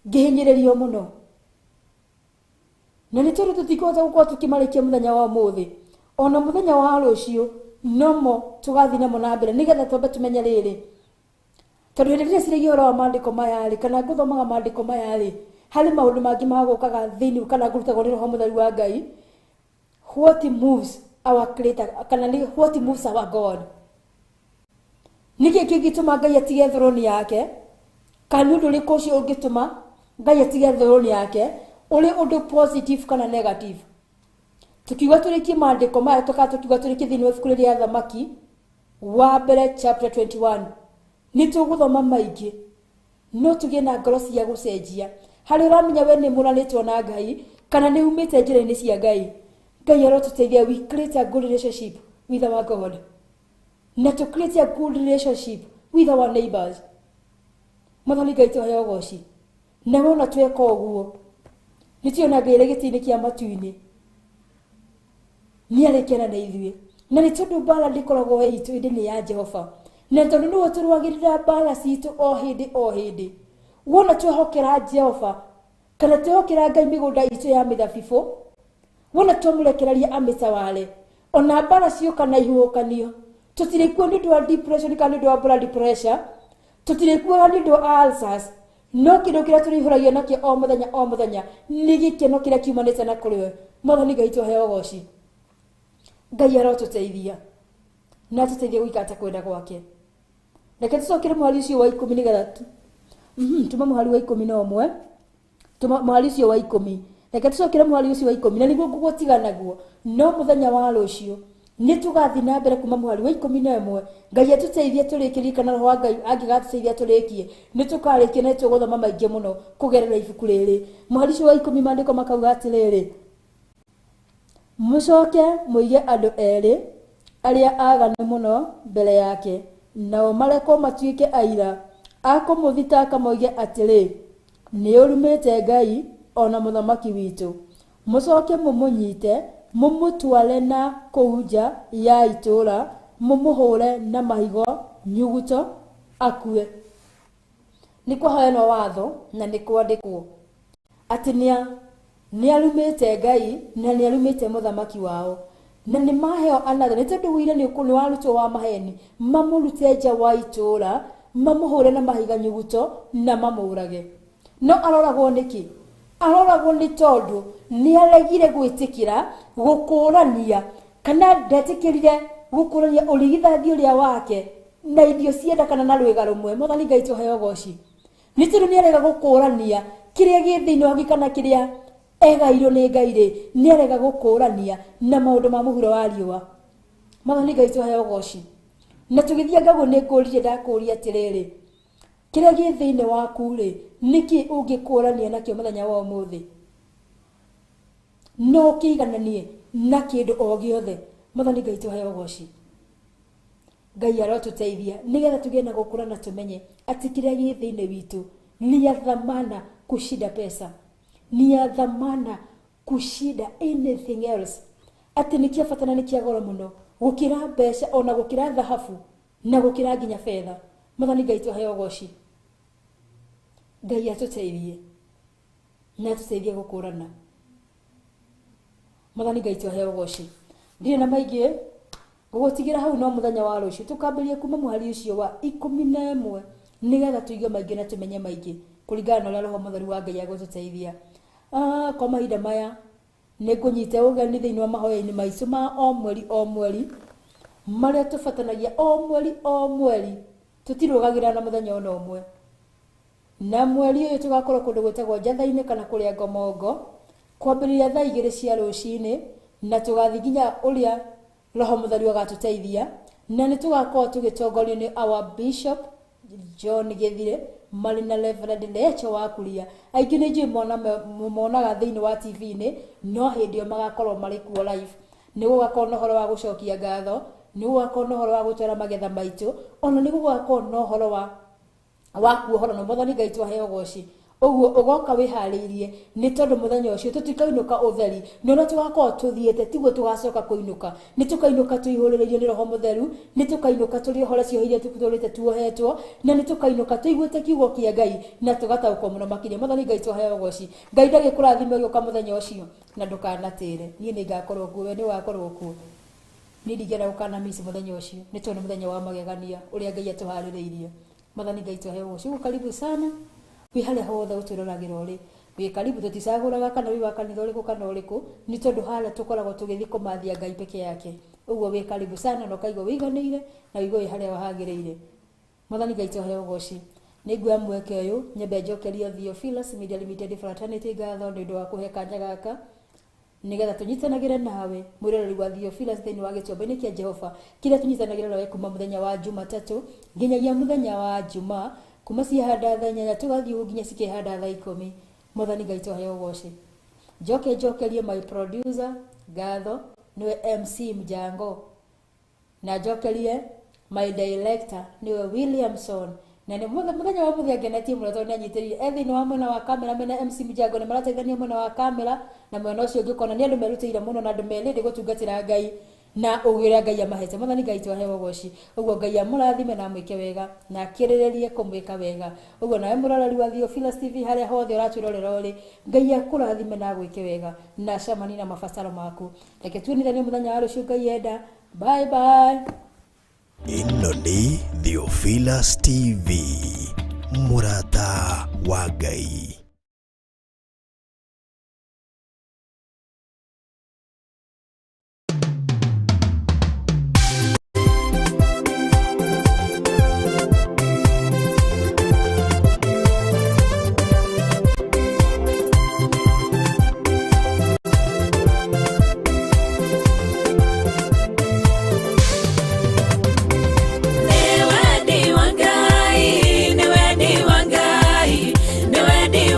ngĩhinyĩrĩrio mũno, na nĩ tondũ tũtikũhota gũkorwo tũkĩmarĩkia mũthenya wa ũmũthĩ, ona mũthenya wa rũciũ nomo tũgathiĩ namo na mbere, nĩgetha twambe tũmenye rĩrĩ, tondũ hĩndĩ ĩrĩa cirĩgia ũhoro wa maandĩko maya rĩ, kana ngũthomaga maandĩko maya rĩ, harĩ maũndũ mangĩ magũkaga thĩinĩ kana ngũrutagwo nĩ Roho Mũtheru wa Ngai. What moves our creator, kana what moves our God. Nĩkĩ kĩngĩtũma Ngai atige throne yake, kana ũndũ ũrĩkũ ũcio ũngĩtũma Ngai atige throne yake, ũrĩ ũndũ positive kana negative. Tukiuga tũrĩkie maandĩko maya tukiuga tũrĩkie thĩinĩ wa ibuku rĩa Thamaki wa mbere chapter 21, nĩ tũgũthoma maingĩ, no tũgĩe na ngoro cia gũcenjia. Harĩ ũramenya we nĩ mũranĩtwo na Ngai kana nĩ umĩte njĩra-inĩ cia Ngai, Ngai arotũteithia we create a good relationship with our God, na to create a good relationship with our neighbors. Mwathani Ngai tũheo ũgooci. Na wona tweka ũguo, nĩtuona Ngai gĩtĩ-inĩ kĩa matu-inĩ nĩ arĩkena na ithuĩ, na nĩ tondũ mbara ndĩkoragwo itũ, ĩndĩ nĩ ya Jehova, na tondũ nĩwe tũrũagĩrĩra mbara citũ o hĩndĩ o hĩndĩ. Wona twehokera Jehova kana twehokera Ngai mĩgũnda itũ ya mĩthabibũ, wona twamũrekereria amĩtawale, ona mbara cioka na ihuhũkanio, tũtirĩkuo nĩ ũndũ wa depression kana nĩ ũndũ wa blood pressure, tũtirĩkuo nĩ ũndũ wa ulcers, no kĩndũ kĩrĩa tũrĩihũragio nakĩo o mũthenya nĩ gĩkeno kĩrĩa kiumanĩte na kũrĩ we. Mwathani Ngai tũheo ũgooci. Ngai arotũteithia na tũteithie gũikara kwenda gwake. Reke tũcokere mũhari ũcio wa 10 nĩgetha tuma mũhari wa 11, tuma mũhari ũcio wa 10, reke tũcokere mũhari ũcio wa 10, na nĩguo ngũgũtiga naguo, no mũthenya wa rũciũ nĩ tũgathiĩ na mbere kuma mũhari wa 11. Ngai atũteithie tũrĩkĩrie, kana Roho wa Ngai angĩgatũteithia tũrĩkie, nĩ tũkarĩkia na tũgũthoma maingĩ mũno kũgerera ibuku rĩrĩ. Mũhari ũcio wa 10 maandĩko makauga atĩrĩrĩ, mũcoke mũige andũ erĩ arĩa aganu mũno mbere yake, nao marekwo matuĩke aira a kũmũthitanga, moige atĩrĩ, nĩ ũrumĩte Ngai ona mũthamaki witũ. Mũcoke mũmũnyite, mũmũtware na kũu nja ya itũũra, mũmũhũre na mahigo nyuguto akue. Nĩ kwaheanwo watho na nĩ kwandĩkwo atĩ nĩ arumĩte Ngai na nĩ arumĩte mũthamaki wao, na nĩ maheo another, nĩ tondũ wĩira nĩ warutwo wa maheni, mamũrute nja wa itũũra, mamũhũre na mahiga nyuguto na mamũrage. No aroragwo nĩkĩ? Aroragwo nĩ tondũ nĩ aregire gwĩtĩkĩra gũkũrania, kana ndetĩkĩrire gũkũrania ũrigithathi ũrĩa wake na irio cienda kana na rwĩga rũmwe. Mwathani Ngai tũheo ũgooci. Nĩ tondũ nĩ arega gũkũrania kĩrĩa gĩ thĩinĩ wake kana kĩrĩa egairwo nĩ Ngai rĩ, nĩ arega gũkũrania na maũndũ ma mũhuro wa riũa. Mwathani Ngai tũheo ũgooci. Na tũgĩthiĩ ngaguo nĩ ngũũrire ndakũũria atĩrĩrĩ, kĩrĩa gĩ thĩinĩ waku rĩ, nĩkĩ ũngĩkũrania nakĩo mũthenya wa ũmũthĩ? No kĩigananie na kĩndũ o gĩothe. Mwathani Ngai tũheo ũgooci. Ngai arotũteithia nĩgetha tũgĩe na gũkũra na tũmenye atĩ kĩrĩa gĩ thĩinĩ witũ ni ya thamana kushinda pesa, ni ya thamana kushinda anything else. Atĩ nĩ kĩa bata na nĩ kĩa goro mũno gũkĩra mbeca, ona gũkĩra thahabu, na gũkĩra nginya fedha. Mwathani Ngai tũheo ũgooci. Ngai atũteithie na atũteithie gũkũrana. Mwathani Ngai tũheo ũgooci. Ndirĩ na maingĩ gũgũtigĩra hau, no mũthenya wa rũciũ tũkambĩrĩria kuma mũhari ũcio wa 11 nĩgetha tũigue maingĩ na tũmenye maingĩ kũringana na ũrĩa Roho Mũtheru wa Ngai agũtũteithia. Kwa mahinda maya nĩ ngũnyita ũgeni thĩinĩ wa mahoya-inĩ maitũ ma o mweri marĩa tũbatanagia o mweri tũtirũgagĩra na mũthenya ona ũmwe. Na mweri ũyũ tũgakorwo kũndũ gwĩtagwo Njatha-inĩ kana kũrĩa Ngomongo kwambĩrĩria thaa 2 cia rũcinĩ, na tũgathiĩ nginya ũrĩa Roho Mũtheru agatũteithia, na nĩ tũgakorwo tũgĩtongorio nĩ our Bishop John Githire marĩ na Reverend Lecho wa Kuria. Aingĩ nĩ njũĩ monaga thĩinĩ wa TV-inĩ, no hĩndĩ ĩyo magakorwo marĩ kuo live. Nĩ gũgakorwo na ũhoro wa gũcokia ngatho, nĩ gũgakorwo na ũhoro wa gũtwara magetha maitũ, ona nĩ gũgakorwo na ũhoro wa kuohora. Na Mwathani Ngai tũheo ũgooci. Ũguo ũgoka wĩharĩirie nĩ tondũ mũthenya ũcio tũtikainũka ũtheri, no no tũgakorwo tũthiĩte, tiguo tũgacoka kũinũka. Nĩ tũkainũka twĩhũrĩrĩirio nĩ Roho Mũtheru, nĩ tũkainũka tũrĩ ũhoro cio iria tũtũrĩte tuohetwo, na nĩ tũkainũka tũiguĩte kiugo kĩa Ngai na tũgataũkwo mũno makĩria. Mwathani Ngai tũheo ũgooci. Ngai ndagĩkũrathime ũgĩũka mũthenya ũcio na ndũkanatĩre. Niĩ nĩ ngakorwo kuo, we nĩ wakorwo kuo. Niĩ ndingĩenda gũkanamiss mũthenya ũcio nĩ tondũ nĩ mũthenya wa magegania ũrĩa Ngai atũharĩrĩirie. Mwathani Ngai tũheo ũgooci. Ũguo karibu sana. Wĩ harĩa hothe ũtwĩroragĩra ũrĩ, wĩ karibu, tũticagũraga kana wĩ wa kanitha ũrĩkũ kana ũrĩkũ, nĩ tondũ harĩa tũkoragwo tũgĩthiĩ kũmathia Ngai peke yake. Ũguo wĩ karibu sana na ũkaigua wĩiganĩire na wĩigua wĩ harĩa wahagĩrĩire. Mwathani Ngai tũheo ũgooci. Nĩ nguoya mweke ũyũ nyambe njokeria Theophilus Media Limited Fraternity ngatho nĩ ũndũ wa kũhe kanya gaka nĩgetha tũnyitanagĩre nawe mwĩroreri wa Theophilus thĩinĩ wa gĩtũmba-inĩ kĩa Jehova, kĩrĩa tũnyitanagĩra nawe kuma mũthenya wa Jumatatũ nginyagia mũthenya wa Jumaa, kuma ciahanda thaa 8 tũgathiĩ nginya cikĩhanda thaa 10. Mwathani Ngai tũheo ũgooci. Njokerie my producer ngatho niwe MC Mjango, na njokerie my director niwe Williamson, na nĩ mũthenya wa mũthia ngenetie mũno tondũ nĩanyitĩrĩire thĩinĩ wa mwena wa kamera. Mena MC Mjango nĩ marateithania mwena wa kamera, na mwena ũcio ũngĩkona nĩ andũ merutĩire mũno na andũ merĩndĩ gũtungatĩra Ngai na ũgĩra Ngai amahete. Mwathani Ngai tũheo ũgooci. Ũguo Ngai amũrathime na mwĩke wega na akĩrĩrĩrie kũmwĩka wega. Ũguo nawe mũroreri wa Theophilus TV harĩa hothe ũratwĩrorera ũrĩ, Ngai akũrathime na gwĩke wega na acamani na mabataro maku. Reke tuonithanie mũthenya wa rũciũ Ngai enda. Bye bye. Ĩno nĩ Theophilus TV, mũrata wa Ngai. Newe ndi wangai, newe ndi wangai, newe ndi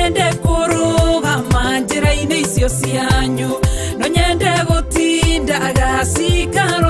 nyende kurugama njĩra-inĩ icio cianyu no nyende gũtinda agacikarwo